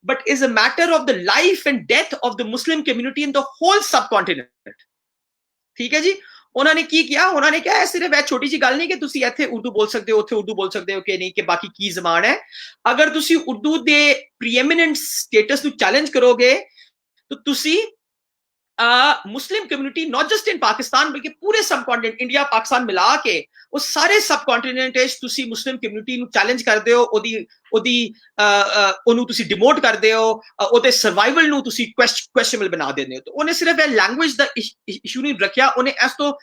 but is a matter of the life and death of the Muslim community in the whole subcontinent. ठीक है जी। उन्होंने की किया, उन्होंने क्या है, सिर्फ छोटी सी गल नहीं कि तुसी इत्थे उर्दू बोल सकते हो, उत्थे उर्दू बोल सकते हो कि नहीं, कि बाकी की जबान है। अगर तुसी उर्दू दे प्रीएमिनेंट स्टेटस नू चैलेंज करोगे तो तुसी Muslim community not just in Pakistan बल्कि पूरे सबकॉन्टिनेंट इंडिया पाकिस्तान मिला के वो सारे सबकॉन्टिनेंट तुसी मुस्लिम कम्युनिटी नू चैलेंज करदे हो, ओनू तुसी डिमोट करदे हो, ओदे सर्वाइवल नू तुसी क्वेश्चनेबल बना देंदे हो। तो उन्हें सिर्फ लैंग्वेज दा इशू नहीं रखिया, उन्हें इस तो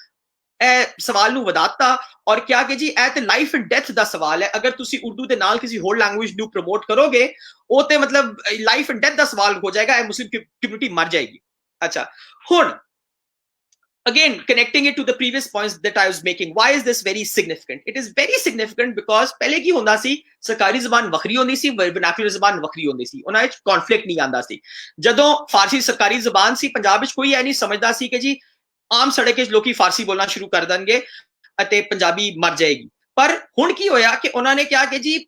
सवाल नू वधाता और क्या कि जी ए ते लाइफ एंड डेथ दा सवाल है। अगर तुसी उर्दू दे नाल किसी होर लैंग्वेज नू प्रमोट करोगे, ओ ते मतलब लाइफ एंड डेथ दा सवाल हो जाएगा, ए मुस्लिम कम्युनिटी मर जाएगी। अच्छा, हुन again connecting it to the previous points that I was making, why is this very significant? It is very significant because पहले की होंदा सी सरकारी ज़बान वखरी होंदी सी, वर्नाक्युलर ज़बान वखरी होंदी सी, उन्हां विच कॉन्फ्लिक्ट नहीं आंदा सी। जदों फारसी सरकारी ज़बान सी, पंजाब विच कोई ऐ नहीं समझदा सी कि जी आम सड़क विच लोकी फारसी बोलना शुरू कर देंगे अते पंजाबी मर जाएगी। पर हुण की होया कि उन्हां ने कहा कि जी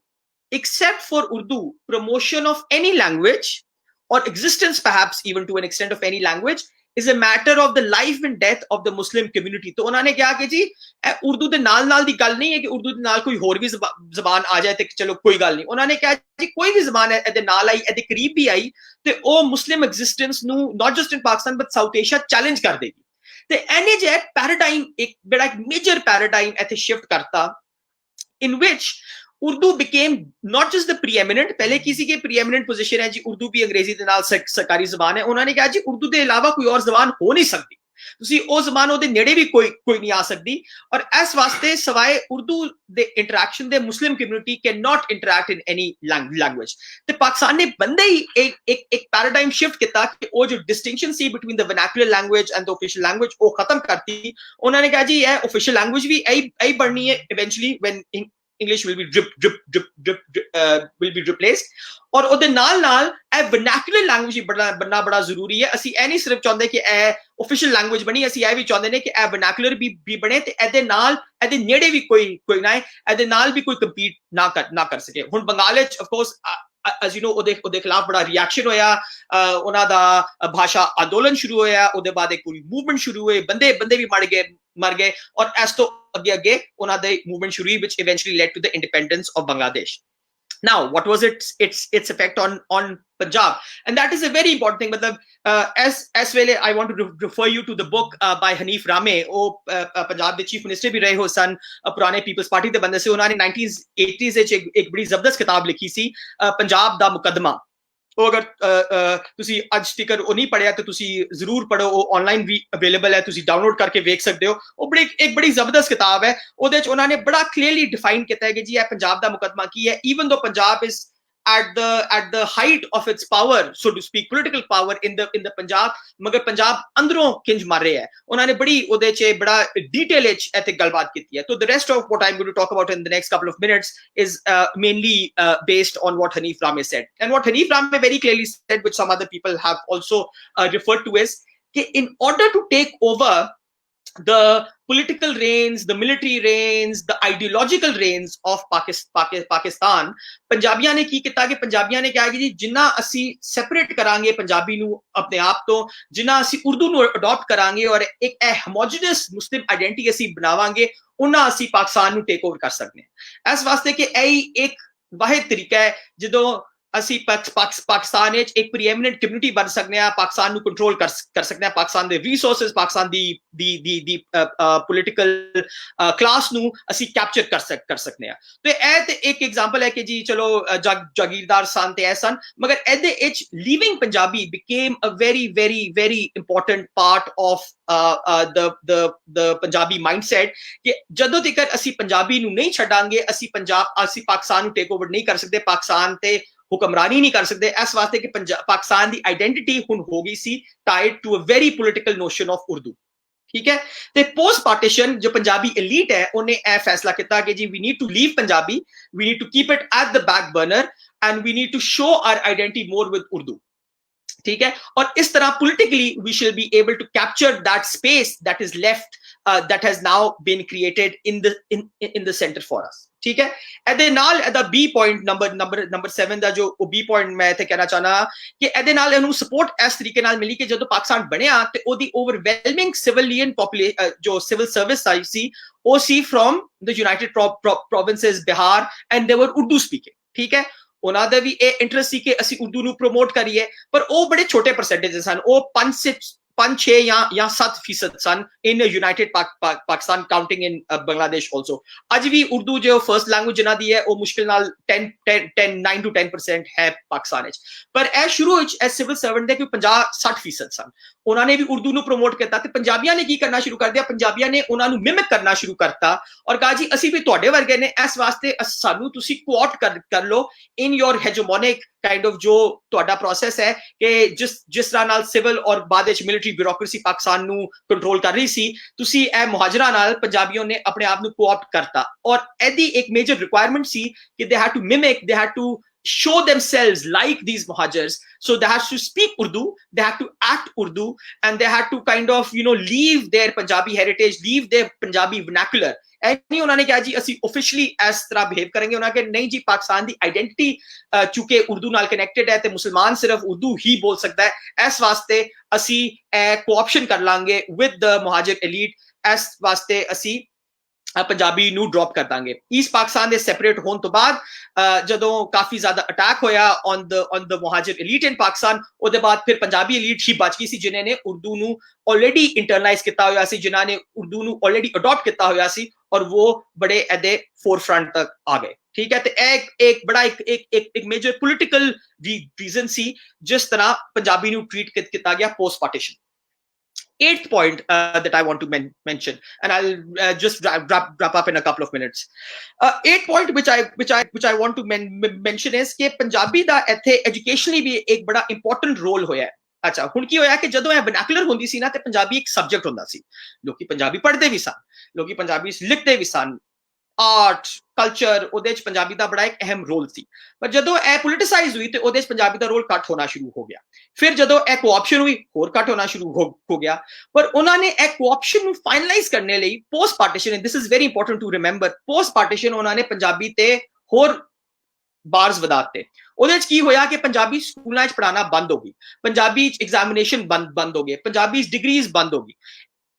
except for Urdu, promotion of any language or existence perhaps even to an extent of any language is a matter of the life and death of the Muslim community। तो उन्होंने क्या कि जी उर्दू दे नाल नाल दी गल नहीं है कि उर्दू दे नाल कोई होर भी जबान आ जाए तो चलो कोई गल नहीं। उन्होंने क्या जी कोई भी जबान है एदे नाल आई, एदे करीब भी आई तो वो मुस्लिम एग्जिस्टेंस नू not just in Pakistan but south Asia challenge कर देगी। तो एने जे पैराडाइम एक बड़ा एक मेजर पैराडाइम ऐसे शिफ्ट करता in which Urdu became not just the preeminent, पहले किसी के preeminent position है जी उर्दू भी अंग्रेजी दे नाल सरकारी ज़बान है, उन्होंने कहा जी उर्दू दे अलावा कोई और ज़बान हो नहीं सकती, तुसी ओ ज़बान ओदे नेड़े भी कोई नहीं आ सकती। और इस वास्ते सवाए Urdu the interaction the Muslim community can not interact in any language. तो पाकिस्तान ने बंदे ही एक पैराडाइम शिफ्ट किया कि वो जो डिस्टिंक्शन सी between the vernacular language and the official language वो खत्म करती। उन्होंने कहा जी ये ऑफिशियल लैंग्वेज भी आई बढ़नी है eventually when English will be will be replaced और ਉਹਦੇ ਨਾਲ ਇਹ vernacular language ਬਣਨਾ ਬੜਾ ਜ਼ਰੂਰੀ ਹੈ ਅਸੀਂ ਇਹ ਨਹੀਂ ਸਿਰਫ ਚਾਹੁੰਦੇ ਕਿ ਇਹ official language ਬਣੀ ਅਸੀਂ ਇਹ ਵੀ ਚਾਹੁੰਦੇ ਨੇ ਕਿ ਇਹ vernacular ਵੀ ਬਣੇ ਤੇ ਇਹਦੇ ਨਾਲ ਇਹਦੇ ਨੇੜੇ ਵੀ ਕੋਈ ਨਾ ਇਹਦੇ ਨਾਲ ਵੀ ਕੋਈ compete ਨਾ ਕਰ ਸਕੇ ਹੁਣ ਬੰਗਾਲ ਵਿੱਚ of course as you know ਉਹਦੇ ਖਿਲਾਫ ਬੜਾ ਰਿਐਕਸ਼ਨ ਹੋਇਆ ਉਹਨਾਂ ਦਾ ਭਾਸ਼ਾ ਅੰਦੋਲਨ ਸ਼ੁਰੂ ਹੋਇਆ ਉਹਦੇ ਬਾਅਦ ਇੱਕ ਪੂਰੀ ਮੂਵਮੈਂਟ ਸ਼ੁਰੂ ਹੋਈ ਬੰਦੇ ਵੀ ਮਰ ਗਏ ਔਰ ਇਸ ਤੋਂ ਅੱਗੇ ਉਹਨਾਂ ਦੇ ਮੂਵਮੈਂਟ ਸ਼ੁਰੂ ਹੋਈ which eventually led to the independence of Bangladesh. Now, what was its effect on Punjab? And that is a very important thing. Matlab, as well, I want to refer you to the book by Hanif Rame. Oh, Punjab the chief minister bhi rahe ho san. Purane People's Party de bande se. उन्होंने 1980s एक बड़ी जबरदस्त किताब लिखी सी पंजाब दा मुकदमा. ਉਹ ਅਗਰ ਤੁਸੀਂ ਅੱਜ ਸਟਿਕਰ ਉਹ ਨਹੀਂ ਪੜਿਆ ਤੇ ਤੁਸੀਂ ਜ਼ਰੂਰ ਪੜੋ ਉਹ ਆਨਲਾਈਨ ਵੀ ਅਵੇਲੇਬਲ ਹੈ ਤੁਸੀਂ ਡਾਊਨਲੋਡ ਕਰਕੇ ਵੇਖ ਸਕਦੇ ਹੋ ਉਹ ਇੱਕ ਬੜੀ ਜ਼ਬਰਦਸਤ ਕਿਤਾਬ ਹੈ ਉਹਦੇ ਵਿੱਚ ਉਹਨਾਂ ਨੇ ਬੜਾ ਕਲੀਅਰਲੀ ਡਿਫਾਈਨ ਕੀਤਾ ਹੈ ਕਿ ਜੀ ਇਹ ਪੰਜਾਬ ਦਾ ਮੁਕੱਦਮਾ ਕੀ ਹੈ ਈਵਨ ਦੋ Punjab is at the height of its power so to speak political power in the Punjab magar Punjab andron kinj mar raha hai ਉਹਨਾਂ ਨੇ ਬੜੀ ਉਹਦੇ ਚ ਬੜਾ ਡਿਟੇਲ ਵਿੱਚ ਇੱਥੇ ਗੱਲਬਾਤ ਕੀਤੀ ਹੈ so the rest of what I'm going to talk about in the next couple of minutes is mainly based on what Hanif Rame said and what Hanif Rame very clearly said which some other people have also referred to is that in order to take over the political reins, the military reins, the ideological reins of Pakistan, ਪੰਜਾਬੀਆਂ ਨੇ ਕੀ ਕੀਤਾ ਕਿ ਪੰਜਾਬੀਆਂ ਨੇ ਕਿਹਾ ਕਿ ਜੀ ਜਿੰਨਾ ਅਸੀਂ ਸੈਪਰੇਟ ਕਰਾਂਗੇ ਪੰਜਾਬੀ ਨੂੰ ਆਪਣੇ ਆਪ ਤੋਂ ਜਿੰਨਾ ਅਸੀਂ ਉਰਦੂ ਨੂੰ ਅਡਾਪਟ ਕਰਾਂਗੇ ਔਰ ਇੱਕ ਹੋਮੋਜੀਨਸ ਮੁਸਲਿਮ ਆਇਡੈਂਟੀ ਅਸੀਂ ਬਣਾਵਾਂਗੇ ਉਹਨਾਂ ਅਸੀਂ ਪਾਕਿਸਤਾਨ ਨੂੰ ਟੇਕ ਓਵਰ ਕਰ ਸਕਦੇ ਹਾਂ ਇਸ ਵਾਸਤੇ ਕਿ ਇਹ ਇੱਕ ਵਾਹਿਦ ਤਰੀਕਾ ਹੈ ਜਦੋਂ ਅਸੀਂ ਪਾਕਿਸਤਾਨ ਵਿੱਚ ਇੱਕ ਪ੍ਰੀਐਮੀਨੈਂਟ ਕਮਿਊਨਿਟੀ ਬਣ ਸਕਦੇ ਹਾਂ ਪਾਕਿਸਤਾਨ ਨੂੰ ਕੰਟਰੋਲ ਕਰ ਸਕਦੇ ਹਾਂ ਪਾਕਿਸਤਾਨ ਦੇ ਰਿਸੋਰਸਸ ਪਾਕਿਸਤਾਨ ਦੀ ਪੋਲੀਟੀਕਲ ਕਲਾਸ ਨੂੰ ਅਸੀਂ ਕੈਪਚਰ ਕਰ ਸਕਦੇ ਹਾਂ ਤੇ ਇਹ ਤੇ ਇੱਕ ਐਗਜ਼ਾਮਪਲ ਹੈ ਕਿ ਜੀ ਚਲੋ ਜਾਗੀਰਦਾਰ ਸਨ ਤੇ ਇਹ ਸਨ ਮਗਰ ਇਹਦੇ ਵਿੱਚ leaving Punjabi became a very important part of the Punjabi mindset ਕਿ ਜਦੋਂ ਤੱਕ ਅਸੀਂ ਪੰਜਾਬੀ ਨੂੰ ਨਹੀਂ ਛੱਡਾਂਗੇ ਅਸੀਂ ਪਾਕਿਸਤਾਨ ਨੂੰ ਟੇਕ ਓਵਰ ਨਹੀਂ ਕਰ ਸਕਦੇ ਪਾਕਿਸਤਾਨ ਤੇ ਹੁਕਮਰਾਨੀ ਨਹੀਂ ਕਰ ਸਕਦੇ ਇਸ ਵਾਸਤੇ ਕਿ ਪਾਕਿਸਤਾਨ ਦੀ ਆਇਡੈਂਟੀਟੀ ਹੁਣ ਹੋ ਗਈ ਸੀ tied to a very political notion of Urdu ਠੀਕ ਹੈ ਤੇ ਪੋਸਟ ਪਾਰਟੀਸ਼ਨ ਜੋ ਪੰਜਾਬੀ ਐਲੀਟ ਹੈ ਉਹਨੇ ਇਹ ਫੈਸਲਾ ਕੀਤਾ ਕਿ ਜੀ we need to leave Punjabi we need to keep it at the back burner and we need to show our identity more with Urdu ठीक है और इस तरह politically we shall be able to capture that space that is left that has now been created in the center for us ठीक है ਇਹਦੇ ਨਾਲ ਇਹਦਾ B point number 7 ਦਾ ਜੋ B point ਮੈਂ ਇੱਥੇ ਕਹਿਣਾ ਚਾਹਨਾ ਕਿ ਇਹਦੇ ਨਾਲ ਇਹਨੂੰ ਸਪੋਰਟ ਇਸ ਤਰੀਕੇ ਨਾਲ ਮਿਲੀ ਕਿ ਜਦੋਂ ਪਾਕਿਸਤਾਨ ਬਣਿਆ ਤੇ ਉਹਦੀ ਓਵਰਵੈਲਮਿੰਗ ਸਿਵਿਲਿਅਨ ਜੋ ਸਿਵਲ ਸਰਵਿਸ ਆਈ ਸੀ ਉਹ ਸੀ from the United Provinces Bihar and they were Urdu speaking ਠੀਕ ਹੈ ਉਹਨਾਂ ਦਾ ਵੀ ਇਹ ਇੰਟਰਸਟ ਸੀ ਕਿ ਅਸੀਂ ਉਰਦੂ ਨੂੰ ਪ੍ਰਮੋਟ ਕਰੀਏ ਪਰ ਉਹ ਬੜੇ ਛੋਟੇ ਪਰਸੈਂਟੇਜ ਸਨ ਉਹ 5-6 ਜਾਂ 7% ਸਨ ਇਨ ਯੂਨਾਈਟਿਡ ਪਾਕਿਸਤਾਨ ਕਾਊਂਟਿੰਗ ਇਨ ਬੰਗਲਾਦੇਸ਼ ਆਲਸੋ ਅੱਜ ਵੀ ਉਰਦੂ ਜੋ ਫਰਸਟ ਲੈਂਗੁਏਜ ਜਿਨ੍ਹਾਂ ਦੀ ਹੈ ਉਹ ਮੁਸ਼ਕਿਲ ਨਾਲ 9 to 10% ਹੈ ਪਾਕਿਸਤਾਨ ਵਿੱਚ ਪਰ ਇਹ ਸ਼ੁਰੂ ਵਿੱਚ ਇਹ ਸਿਵਲ ਸਰਵੈਂਟ ਦੇ ਕਿ 50-60% ਸਨ ਉਹਨਾਂ ਨੇ ਵੀ ਉਰਦੂ ਨੂੰ ਪ੍ਰਮੋਟ ਕੀਤਾ ਤੇ ਪੰਜਾਬੀਆਂ ਨੇ ਕੀ ਕਰਨਾ ਸ਼ੁਰੂ ਕਰ ਦਿਆ ਪੰਜਾਬੀਆਂ ਨੇ ਉਹਨਾਂ ਨੂੰ ਮਿਮਿਕ ਕਰਨਾ ਸ਼ੁਰੂ ਕਰਤਾ ਔਰ ਕਹਾ ਜੀ ਅਸੀਂ ਵੀ ਤੁਹਾਡੇ ਵਰਗੇ ਨੇ ਇਸ ਵਾਸਤੇ ਸਾਨੂੰ ਤੁਸੀਂ ਕੋਆਟ ਕਰ ਲਓ ਇਨ ਯੋਰ ਹੈਜਮੋਨਿਕ ਕਾਈਂਡ ਆਫ ਜੋ ਤੁਹਾਡਾ ਪ੍ਰੋਸੈਸ ਹੈ ਕਿ ਜਿਸ ਤਰ੍ਹਾਂ ਨਾਲ ਸਿਵਲ ਔਰ ਬਾਅਦ ਵਿੱਚ ਮਿਲਟਰੀ ਬਿਊਰੋਕ੍ਰੇਸੀ ਪਾਕਿਸਤਾਨ ਨੂੰ ਕੰਟਰੋਲ ਕਰ ਰਹੀ ਸੀ ਤੁਸੀਂ ਇਹ ਮੁਹਾਜਰਾਂ ਨਾਲ ਪੰਜਾਬੀਆਂ ਨੇ ਆਪਣੇ ਆਪ ਨੂੰ ਕੋਆਪਟ ਕਰਤਾ ਔਰ ਇਹਦੀ ਇੱਕ ਮੇਜਰ ਰਿਕੁਆਇਰਮੈਂਟ ਸੀ ਕਿ they had to mimic they had to show themselves like these muhajirs so they had to speak Urdu they had to act Urdu and they had to kind of leave their Punjabi heritage leave their Punjabi vernacular ਨਹੀਂ ਉਹਨਾਂ ਨੇ ਕਿਹਾ ਜੀ ਅਸੀਂ officially ਇਸ ਤਰ੍ਹਾਂ behave ਕਰਾਂਗੇ ਉਹਨਾਂ ਕਿ ਨਹੀਂ ਜੀ ਪਾਕਿਸਤਾਨ ਦੀ ਆਇਡੈਂਟੀਟੀ ਚੁੱਕੇ ਉਰਦੂ ਨਾਲ ਕਨੈਕਟਡ ਹੈ ਤੇ ਮੁਸਲਮਾਨ ਸਿਰਫ ਉਰਦੂ ਹੀ ਬੋਲ ਸਕਦਾ ਹੈ ਇਸ ਵਾਸਤੇ ਅਸੀਂ ਕੋਆਪਸ਼ਨ ਕਰ ਲਾਂਗੇ ਵਿਦ ਦ ਮੁਹਾਜਿਰ ਐਲੀਟ ਇਸ ਵਾਸਤੇ ਅਸੀਂ ਪੰਜਾਬੀ ਨੂੰ ਡ੍ਰੌਪ ਕਰ ਦਾਂਗੇ ਈਸਟ ਪਾਕਿਸਤਾਨ ਦੇ ਸੈਪਰੇਟ ਹੋਣ ਤੋਂ ਬਾਅਦ ਜਦੋਂ ਕਾਫੀ ਜ਼ਿਆਦਾ ਅਟੈਕ ਹੋਇਆ ਔਨ ਦ ਮੁਹਾਜਿਰ ਐਲੀਟ ਇਨ ਪਾਕਿਸਤਾਨ ਉਹਦੇ ਬਾਅਦ ਫਿਰ ਪੰਜਾਬੀ ਐਲੀਟ ਹੀ ਬਚ ਗਈ ਸੀ ਜਿਨ੍ਹਾਂ ਨੇ ਉਰਦੂ ਨੂੰ ਆਲਰੇਡੀ ਇੰਟਰਨਾਈਜ਼ ਕੀਤਾ ਹੋਇਆ ਸੀ ਜਿਨ੍ਹਾਂ ਨੇ ਉਰਦੂ ਨੂੰ ਆਲਰੇਡੀ ਅਡਾਪਟ ਕੀਤਾ ਹੋਇਆ ਸੀ ਔਰ ਉਹ ਬੜੇ ਇਹਦੇ ਫੋਰਫਰੰਟ ਤੱਕ ਆ ਗਏ ਠੀਕ ਹੈ ਤੇ ਇਹ ਇੱਕ ਬੜਾ ਇੱਕ ਮੇਜਰ ਪੋਲੀਟੀਕਲ ਰੀਜ਼ਨ ਸੀ ਜਿਸ ਤਰ੍ਹਾਂ ਪੰਜਾਬੀ ਨੂੰ ਟ੍ਰੀਟ ਕੀਤਾ ਗਿਆ post partition eighth point that I want to mention and I'll just wrap up in a couple of minutes eighth point which I want to mention is कि Punjabi da ਇੱਥੇ educationally भी एक बड़ा important role ਹੋਇਆ ਅੱਛਾ ਹੁਣ ਕੀ ਹੋਇਆ ਕਿ ਜਦੋਂ ਇਹ vernacular ਹੁੰਦੀ ਸੀ ਨਾ ਤੇ ਪੰਜਾਬੀ ਇੱਕ ਸਬਜੈਕਟ ਹੁੰਦਾ ਸੀ ਲੋਕੀ ਪੰਜਾਬੀ ਪੜ੍ਹਦੇ ਵੀ ਸਨ ਲੋਕੀ ਪੰਜਾਬੀ ਲਿਖਦੇ ਵੀ ਸਨ ਆਰਟ ਕਲਚਰ ਉਹਦੇ ਚ ਪੰਜਾਬੀ ਦਾ ਬੜਾ ਇੱਕ ਅਹਿਮ ਰੋਲ ਸੀ। ਪਰ ਜਦੋਂ ਇਹ ਪੋਲਿਟਿਸਾਈਜ਼ ਹੋਈ ਤੇ ਉਹਦੇ ਚ ਪੰਜਾਬੀ ਦਾ ਰੋਲ ਘੱਟ ਹੋਣਾ ਸ਼ੁਰੂ ਹੋ ਗਿਆ। ਫਿਰ ਜਦੋਂ ਇਹ ਕੋਆਪਸ਼ਨ ਹੋਈ ਹੋਰ ਘੱਟ ਹੋਣਾ ਸ਼ੁਰੂ ਹੋ ਗਿਆ। ਪਰ ਉਹਨਾਂ ਨੇ ਇਹ ਕੋਆਪਸ਼ਨ ਨੂੰ ਫਾਈਨਲਾਈਜ਼ ਕਰਨੇ ਲਈ post partition, this is very important to remember, post partition ਉਹਨਾਂ ਨੇ ਪੰਜਾਬੀ ਤੇ ਹੋਰ ਬਾਰਸ ਵਧਾਤੇ। ਉਹਦੇ ਚ ਕੀ ਹੋਇਆ ਕਿ ਪੰਜਾਬੀ ਸਕੂਲਾਂ ਚ ਪੜਾਉਣਾ ਬੰਦ ਹੋ ਗਈ, ਪੰਜਾਬੀ ਐਗਜ਼ਾਮੀਨੇਸ਼ਨ ਬੰਦ ਹੋ ਗਏ, ਪੰਜਾਬੀ ਡਿਗਰੀਜ਼ ਬੰਦ ਹੋ ਗਈ।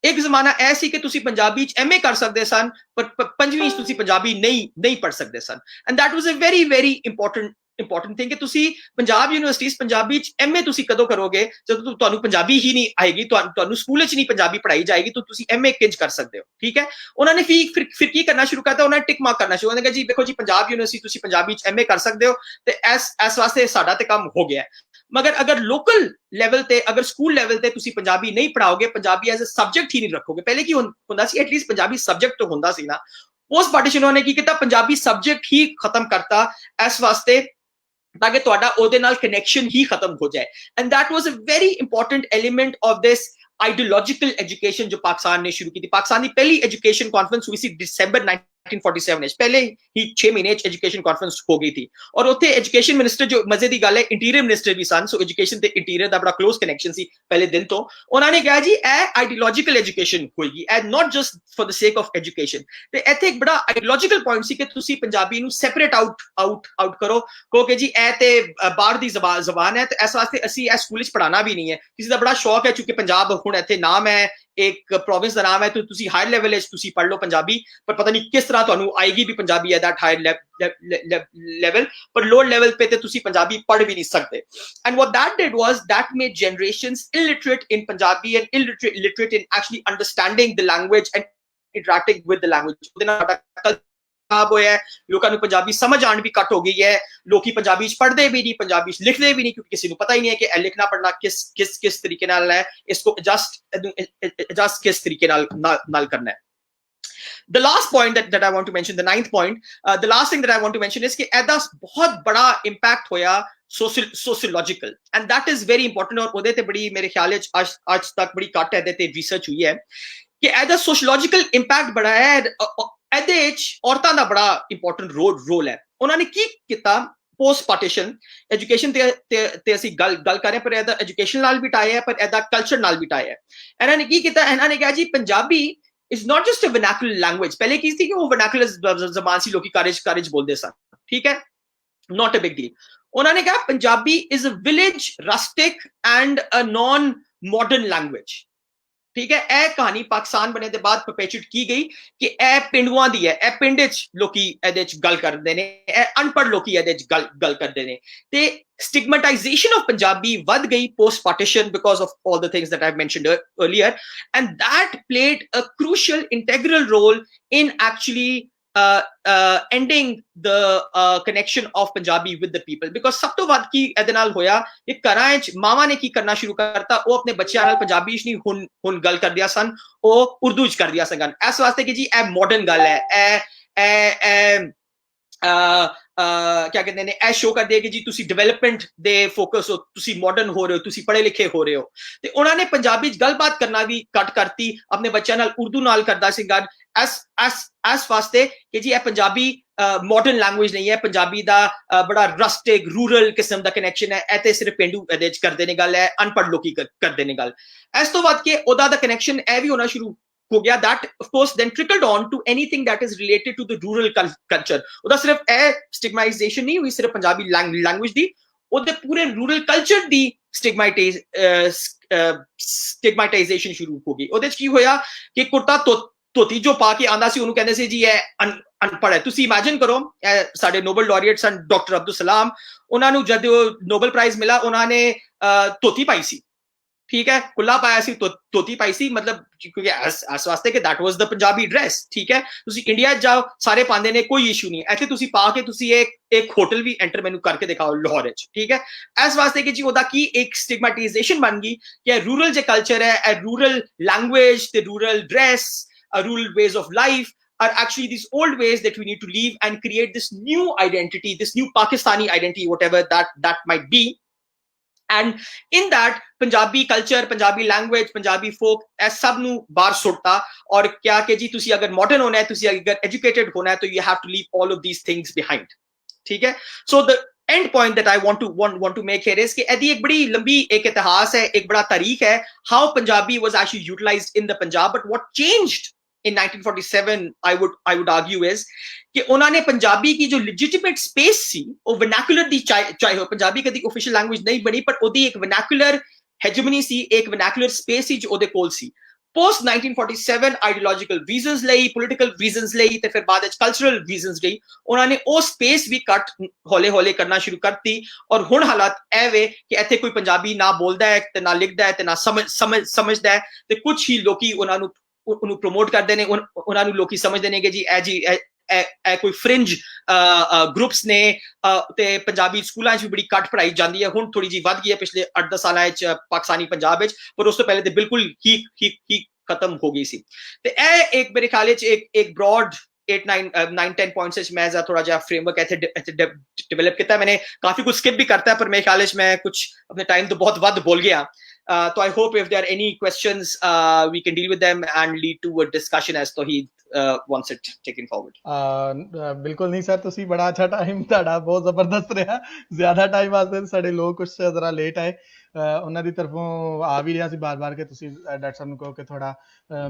ਇੱਕ ਜ਼ਮਾਨਾ ਇਹ ਸੀ ਕਿ ਤੁਸੀਂ ਪੰਜਾਬੀ ਚ ਐਮਏ ਕਰ ਸਕਦੇ ਸਨ, ਪਰ ਪੰਜਵੀਂ ਚ ਤੁਸੀਂ ਪੰਜਾਬੀ ਨਹੀਂ ਪੜ੍ਹ ਸਕਦੇ ਸਨ। And that was a very important thing ਕਿ ਤੁਸੀਂ ਪੰਜਾਬ ਯੂਨੀਵਰਸਿਟੀਜ਼ ਪੰਜਾਬੀ ਚ ਐਮਏ ਤੁਸੀਂ ਕਦੋਂ ਕਰੋਗੇ ਜਦੋਂ ਤੁਹਾਨੂੰ ਪੰਜਾਬੀ ਹੀ ਨਹੀਂ ਆਏਗੀ, ਤੁਹਾਨੂੰ ਸਕੂਲ ਵਿੱਚ ਨਹੀਂ ਪੰਜਾਬੀ ਪੜਾਈ ਜਾਏਗੀ, ਤਾਂ ਤੁਸੀਂ ਐਮਏ ਕਿੰਜ ਕਰ ਸਕਦੇ ਹੋ। ਠੀਕ ਹੈ, ਉਹਨਾਂ ਨੇ ਫਿਰ ਕੀ ਕਰਨਾ ਸ਼ੁਰੂ ਕਰਤਾ, ਉਹਨਾਂ ਨੇ ਟਿਕ ਮਾਰਕ ਕਰਨਾ ਸ਼ੁਰੂ ਕਰ ਦਿੱਤਾ ਜੀ ਦੇਖੋ ਜੀ ਪੰਜਾਬ ਯੂਨੀਵਰਸਿਟੀ ਤੁਸੀਂ ਪੰਜਾਬੀ ਚ ਐਮਏ ਕਰ ਸਕਦੇ ਹੋ ਤੇ ਇਸ ਵਾਸਤੇ ਸਾਡਾ ਤੇ ਕੰਮ ਹੋ ਗਿਆ। ਮਗਰ ਅਗਰ ਲੋਕਲ ਲੈਵਲ ਤੇ, ਅਗਰ ਸਕੂਲ ਲੈਵਲ ਤੇ ਤੁਸੀਂ ਪੰਜਾਬੀ ਨਹੀਂ ਪੜਾਓਗੇ, ਪੰਜਾਬੀ ਐਜ਼ ਅ ਸਬਜੈਕਟ ਹੀ ਨਹੀਂ ਰੱਖੋਗੇ। ਪਹਿਲੇ ਕੀ ਹੁੰਦਾ ਸੀ, ਐਟਲੀਸਟ ਪੰਜਾਬੀ ਸਬਜੈਕਟ ਤਾਂ ਹੁੰਦਾ ਸੀ ਨਾ। ਪੋਸਟ ਪਾਰਟੀਸ਼ਨ ਉਹਨੇ ਕੀ ਕੀਤਾ, ਪੰਜਾਬੀ ਸਬਜੈਕਟ ਹੀ ਖਤਮ ਕਰਤਾ ਇਸ ਵਾਸਤੇ ਤਾਂ ਕਿ ਤੁਹਾਡਾ ਉਹਦੇ ਨਾਲ ਕਨੈਕਸ਼ਨ ਹੀ ਖਤਮ ਹੋ ਜਾਏ। And that was a very important element of this ideological education ਜੋ ਪਾਕਿਸਤਾਨ ਨੇ ਸ਼ੁਰੂ ਕੀਤੀ। ਪਾਕਿਸਤਾਨ ਦੀ ਪਹਿਲੀ ਐਜੂਕੇਸ਼ਨ ਕਾਨਫਰੰਸ ਹੁਈ ਸੀ ਦਸੰਬਰ 1947 ਵਿੱਚ, ਪਹਿਲੇ ਹੀ 6 ਮਹੀਨੇ ਚ ਐਜੂਕੇਸ਼ਨ ਕਾਨਫਰੰਸ ਹੋ ਗਈ ਸੀ। ਔਰ ਉੱਥੇ ਐਜੂਕੇਸ਼ਨ ਮਿਨਿਸਟਰ, ਜੋ ਮਜ਼ੇ ਦੀ ਗੱਲ ਹੈ ਇੰਟੀਰੀਅਰ ਮਿਨਿਸਟਰ ਵੀ ਸਨ, ਸੋ ਐਜੂਕੇਸ਼ਨ ਤੇ ਇੰਟੀਰੀਅਰ ਦਾ ਬੜਾ ਕਲੋਜ਼ ਕਨੈਕਸ਼ਨ ਸੀ ਪਹਿਲੇ ਦਿਨ ਤੋਂ। ਉਹਨਾਂ ਨੇ ਕਿਹਾ ਜੀ ਇਹ ਆਈਡੀਓਲੋਜੀਕਲ ਐਜੂਕੇਸ਼ਨ ਹੋਏਗੀ, ਇਹ ਨੋਟ ਜਸਟ ਫॉर द ਸੇਕ ਆਫ ਐਜੂਕੇਸ਼ਨ। ਤੇ ਇੱਥੇ ਇੱਕ ਬੜਾ ਆਈਡੀਓਲੋਜੀਕਲ ਪੁਆਇੰਟ ਸੀ ਕਿ ਤੁਸੀਂ ਪੰਜਾਬੀ ਨੂੰ ਸੈਪਰੇਟ ਆਊਟ ਕਰੋ, ਕਹੋ ਕਿ ਜੀ ਇਹ ਤੇ ਬਾਹਰ ਦੀ ਜ਼ਬਾਨ ਹੈ ਤੇ ਇਸ ਵਾਸਤੇ ਅਸੀਂ ਇਹ ਸਕੂਲ ਵਿੱਚ ਪੜਾਉਣਾ ਵੀ ਨਹੀਂ ਹੈ। ਕਿਸੇ ਦਾ ਬੜਾ ਸ਼ੌਕ ਹੈ, ਕਿਉਂਕਿ ਪੰਜਾਬ ਹੁਣ ਇੱਥੇ ਨਾਮ ਹੈ, ਇੱਕ ਪ੍ਰੋਵਿੰਸ ਦਾ ਨਾਮ ਹੈ, ਤੇ ਤੁਸੀਂ ਹਾਇਰ ਲੈਵਲ ਵਿੱਚ ਤੁਸੀਂ ਪੜ੍ਹ ਲਓ ਪੰਜਾਬੀ, ਪਰ ਪਤਾ ਨਹੀਂ ਕਿਸ ਤਰ੍ਹਾਂ ਤੁਹਾਨੂੰ ਆਏਗੀ ਵੀ ਪੰਜਾਬੀ ਹੈ ਦੈਟ ਹਾਇਰ ਲੈਵਲ, ਪਰ ਲੋਅਰ ਲੈਵਲ पे ਤੇ ਤੁਸੀਂ ਪੰਜਾਬੀ ਪੜ੍ਹ ਵੀ ਨਹੀਂ ਸਕਦੇ। And what that did was that made generations illiterate in Punjabi and illiterate in actually understanding the language and interacting with the language। ਉਹਦੇ ਨਾਲ ਸਾਡਾ ਖਰਾਬ ਹੋਇਆ, ਲੋਕਾਂ ਨੂੰ ਪੰਜਾਬੀ ਸਮਝ ਆਉਣ ਵੀ ਘੱਟ ਹੋ ਗਈ ਹੈ, ਲੋਕੀ ਪੰਜਾਬੀ ਚ ਪੜ੍ਹਦੇ ਵੀ ਨਹੀਂ, ਪੰਜਾਬੀ ਚ ਲਿਖਦੇ ਵੀ ਨਹੀਂ, ਕਿਉਂਕਿ ਕਿਸੇ ਨੂੰ ਪਤਾ ਹੀ ਨਹੀਂ ਹੈ ਕਿ ਇਹ ਲਿਖਣਾ ਪੜ੍ਹਨਾ ਕਿਸ ਤਰੀਕੇ ਨਾਲ ਹੈ, ਇਸਕੋ ਐਡਜਸਟ ਕਿਸ ਤਰੀਕੇ ਨਾਲ ਕਰਨਾ ਹੈ। The last point that I want to mention, the ninth point, the last thing that I want to mention is कि ऐदा बहुत बड़ा impact होया sociological, and that is very important। और ਉਹਦੇ ਤੇ ਬੜੀ ਮੇਰੇ ਖਿਆਲ ਵਿੱਚ ਅੱਜ ਤੱਕ ਬੜੀ ਘੱਟ ਇਹਦੇ ਤੇ ਰਿਸਰਚ ਹੋਈ ਹੈ ਕਿ ਇਹਦਾ sociological impact ਬੜਾ ਹੈ। ਇਹਦੇ ਵਿੱਚ ਔਰਤਾਂ ਦਾ ਬੜਾ ਇੰਪੋਰਟੈਂਟ ਰੋਲ ਹੈ। ਉਹਨਾਂ ਨੇ ਕੀ ਕੀਤਾ, ਪੋਸਟ ਪਾਰਟੀਸ਼ਨ ਐਜੂਕੇਸ਼ਨ ਤੇ ਅਸੀਂ ਗੱਲ ਕਰ ਰਹੇ, ਪਰ ਇਹਦਾ ਐਜੂਕੇਸ਼ਨ ਨਾਲ ਵੀ ਟਾਈ ਹੈ, ਪਰ ਇਹਦਾ ਕਲਚਰ ਨਾਲ ਵੀ ਟਾਈ ਹੈ। ਇਹਨਾਂ ਨੇ ਕੀ ਕੀਤਾ, ਇਹਨਾਂ ਨੇ ਕਿਹਾ ਜੀ Punjabi is not just a vernacular language। पहले की थी कि वो vernacular ज़बान सी लोग कारिज बोलते सन, ठीक है, not a big deal। उन्होंने कहा Punjabi is a village, rustic and a non-modern language। ठीक है, ਇਹ ਕਹਾਣੀ ਪਾਕਿਸਤਾਨ ਬਣੇ ਦੇ ਬਾਅਦ ਪਰਪੈਚੁਏਟ ਕੀ ਗਈ ਕਿ ਇਹ ਪਿੰਡੂਆਂ ਦੀ ਹੈ, ਇਹ ਪਿੰਡ ਵਿੱਚ ਲੋਕੀ ਇਹਦੇ ਚ ਗੱਲ ਕਰਦੇ ਨੇ, ਇਹ ਅਨਪੜ੍ਹ ਲੋਕੀ ਇਹਦੇ ਚ ਗੱਲ ਕਰਦੇ ਨੇ, ਤੇ stigmatization of Punjabi ਵੱਧ ਗਈ post partition because of all the things that I've mentioned earlier, and that played a crucial integral role in actually ending the connection of Punjabi with the people। because ਸਭ ਤੋਂ ਵੱਧ ਕੀ ਇਹਦੇ ਨਾਲ ਹੋਇਆ ਕਿ ਘਰਾਂ ਵਿੱਚ ਮਾਵਾਂ ਨੇ ਕੀ ਕਰਨਾ ਸ਼ੁਰੂ ਕਰਤਾ, ਉਹ ਆਪਣੇ ਬੱਚਿਆਂ ਨਾਲ ਪੰਜਾਬੀ ਚ ਨਹੀਂ ਹੁਣ ਗੱਲ ਕਰਦੀਆਂ ਸਨ, ਉਹ ਉਰਦੂ ਚ ਕਰਦੀਆਂ ਸਨ। ਇਸ ਵਾਸਤੇ ਕਿ ਜੀ ਇਹ ਮਾਡਰਨ ਗੱਲ ਹੈ, क्या कहते हैं, ਇਹ ਸ਼ੋ ਕਰਦੇ ਕਿ ਜੀ ਤੁਸੀਂ ਡਿਵੈਲਪਮੈਂਟ ਦੇ ਫੋਕਸ ਹੋ, ਤੁਸੀਂ ਮਾਡਰਨ ਹੋ ਰਹੇ ਹੋ, ਤੁਸੀਂ ਪੜ੍ਹੇ ਲਿਖੇ ਹੋ ਰਹੇ ਹੋ। ਤੇ ਉਹਨਾਂ ਨੇ ਪੰਜਾਬੀ ਚ ਗੱਲਬਾਤ ਕਰਨਾ ਵੀ ਘੱਟ ਕਰਤੀ, ਆਪਣੇ ਬੱਚਿਆਂ ਨਾਲ ਉਰਦੂ ਨਾਲ ਕਰਦਾ ਸੀ ਗੱਲ, ਇਸ ਵਾਸਤੇ ਕਿ ਜੀ ਇਹ ਪੰਜਾਬੀ ਮਾਡਰਨ ਲੈਂਗੁਏਜ ਨਹੀਂ ਹੈ, ਪੰਜਾਬੀ ਦਾ ਬੜਾ ਰਸਟਿਕ ਰੂਰਲ ਕਿਸਮ ਦਾ ਕਨੈਕਸ਼ਨ ਹੈ, ਇਹ ਤੇ ਸਿਰਫ ਪਿੰਡੂ ਇਹਦੇ ਚ ਕਰਦੇ ਨੇ ਗੱਲ, ਹੈ ਅਨਪੜ੍ਹ ਲੋਕੀ ਕਰਦੇ ਨੇ ਗੱਲ। ਇਸ ਤੋਂ ਬਾਅਦ ਕਿ ਉਹਦਾ ਦਾ ਕਨੈਕਸ਼ਨ ਇਹ ਵੀ ਹੋਣਾ ਸ਼ੁਰੂ ਹੋ ਗਿਆ, that of course then trickled on to anything that is related to the rural culture। ਉਹਦਾ ਸਿਰਫ ਇਹ ਸਟਿਗਮਾਈਜ਼ੇਸ਼ਨ ਨਹੀਂ ਹੋਈ ਸਿਰਫ ਪੰਜਾਬੀ ਲੈਂਗੁਏਜ ਦੀ, ਉਹਦੇ ਪੂਰੇ ਰੂਰਲ ਕਲਚਰ ਦੀ ਸਟਿਗਮਾਟਾਈਜ਼ੇਸ਼ਨ ਸ਼ੁਰੂ ਹੋ ਗਈ। ਉਹਦੇ ਚ ਕੀ ਹੋਇਆ ਕਿ ਕੁਰਤਾ ਧੋਤੀ ਜੋ ਪਾ ਕੇ ਆਂਦਾ ਸੀ ਉਹਨੂੰ ਕਹਿੰਦੇ ਸੀ ਜੀ ਇਹ ਅਨਪੜ੍ਹ ਹੈ। ਤੁਸੀਂ ਇਮੇਜਿਨ ਕਰੋ, ਸਾਡੇ ਨੋਬਲ ਲਾਰੀਏਟ ਸਨ ਡਾਕਟਰ ਅਬਦੁਲ ਸਲਾਮ, ਉਹਨਾਂ ਨੂੰ ਜਦ ਨੋਬਲ ਪ੍ਰਾਈਜ਼ ਮਿਲਾ ਉਹਨਾਂ ਨੇ ਧੋਤੀ ਪਾਈ ਸੀ, ठीक है, कुल्ला पाया सी, धोती पाई सी, मतलब क्योंकि इस वास्ते कि that was the Punjabi dress. ठीक है, तुसी इंडिया जाओ सारे पांदे ने, कोई इशू नहीं, ऐसे तुसी पा के तुसी एक होटल भी एंटर मैनू करके दिखाओ लाहौर विच। ठीक है, इस वास्ते कि जी ओदा की एक स्टिगमाटाइजेशन बन गई कि रूरल जो कल्चर है, rural language, the rural dress, rural ways of life are actually these old ways that we need to leave and create this new identity, this new Pakistani identity, whatever that might be। And in that Punjabi culture, Punjabi language, Punjabi folk ए सब नू बाहर सुट्टा और क्या कि जी तुसी अगर modern होना है, तुसी अगर एजुकेटेड होना है, तो you have to leave all of these things behind. ठीक है. So the end point that I want to make here is कि एदी एक बड़ी लंबी एक इतिहास है, एक बड़ा तारीख है how Punjabi was actually utilised in the Punjab. But what changed in 1947 I would argue is कि उन्होंने पंजाबी की जो legitimate space सी वो vernacular दी, चाहे हो पंजाबी कदी official language नहीं बनी, पर ओदी एक vernacular hegemony सी, एक vernacular space सी जो ओदे कोल सी. Post 1947 ideological reasons ਲਈ, political reasons ਲਈ ਤੇ ਫਿਰ ਬਾਅਦ ਵਿੱਚ cultural reasons ਲਈ उन्होंने वो space भी cut ਹੌਲੇ ਹੌਲੇ ਕਰਨਾ ਸ਼ੁਰੂ ਕਰਤੀ. ਔਰ ਹੁਣ ਹਾਲਾਤ ਇਹ ਵੇ ਕਿ ਇੱਥੇ ਕੋਈ ਪੰਜਾਬੀ ਨਾ ਬੋਲਦਾ ਹੈ ਤੇ ਨਾ ਲਿਖਦਾ ਹੈ ਤੇ ਨਾ ਸਮਝਦਾ ਹੈ, ਤੇ ਕੁਝ ਹੀ ਲੋਕੀ ਉਹਨਾਂ ਨੂੰ ਉਹਨੂੰ ਪ੍ਰੋਮੋਟ ਕਰਦੇ ਨੇ, ਉਹਨਾਂ ਨੂੰ ਲੋਕੀ ਸਮਝਦੇ ਨੇ ਕਿ ਜੀ ਇਹ ਜੀ ਇਹ ਕੋਈ ਫ੍ਰਿੰਜ ਗਰੁੱਪਸ ਨੇ ਤੇ ਪੰਜਾਬੀ ਸਕੂਲਾਂ 'ਚ ਵੀ ਬੜੀ ਘੱਟ ਪੜ੍ਹਾਈ ਜਾਂਦੀ ਹੈ. ਹੁਣ ਥੋੜੀ ਜਿਹੀ ਵੱਧ ਗਈ ਹੈ ਪਿਛਲੇ 8-10 ਸਾਲਾਂ 'ਚ ਪਾਕਿਸਤਾਨੀ ਪੰਜਾਬ ਵਿੱਚ, ਪਰ ਉਸ ਤੋਂ ਪਹਿਲੇ ਤੇ ਬਿਲਕੁਲ ਹੀ ਖਤਮ ਹੋ ਗਈ ਸੀ. ਤੇ ਇਹ ਇੱਕ ਮੇਰੇ ਖਿਆਲ 'ਚ ਇੱਕ ਬ੍ਰੌਡ 8-9-10 points ਵਿੱਚ मैं थोड़ा जा framework ऐसे develop किया. मैंने काफी कुछ skip भी करता है, पर मेरे ख्याल मैं कुछ अपने time तो बहुत वध बोल गया. So I hope if there are any questions we can deal with them and lead to a discussion as Tawheed wants it taken forward. बिल्कुल नहीं सर, तुसी बड़ा अच्छा टाइम ਤੁਹਾਡਾ बहुत ਜ਼ਬਰਦਸਤ ਰਿਹਾ. ਜ਼ਿਆਦਾ ਟਾਈਮ ਵਾਸਤੇ ਸਾਡੇ ਲੋਕ ਕੁਝ ਜ਼ਰਾ ਲੇਟ ਆਏ, ਉਹਨਾਂ ਦੀ ਤਰਫੋਂ ਆ ਵੀ ਰਿਹਾ ਸੀ ਬਾਰ-ਬਾਰ ਕਿ ਤੁਸੀਂ ਡਾਕਟਰ ਸਾਹਿਬ ਨੂੰ ਕਹੋ ਕਿ ਥੋੜਾ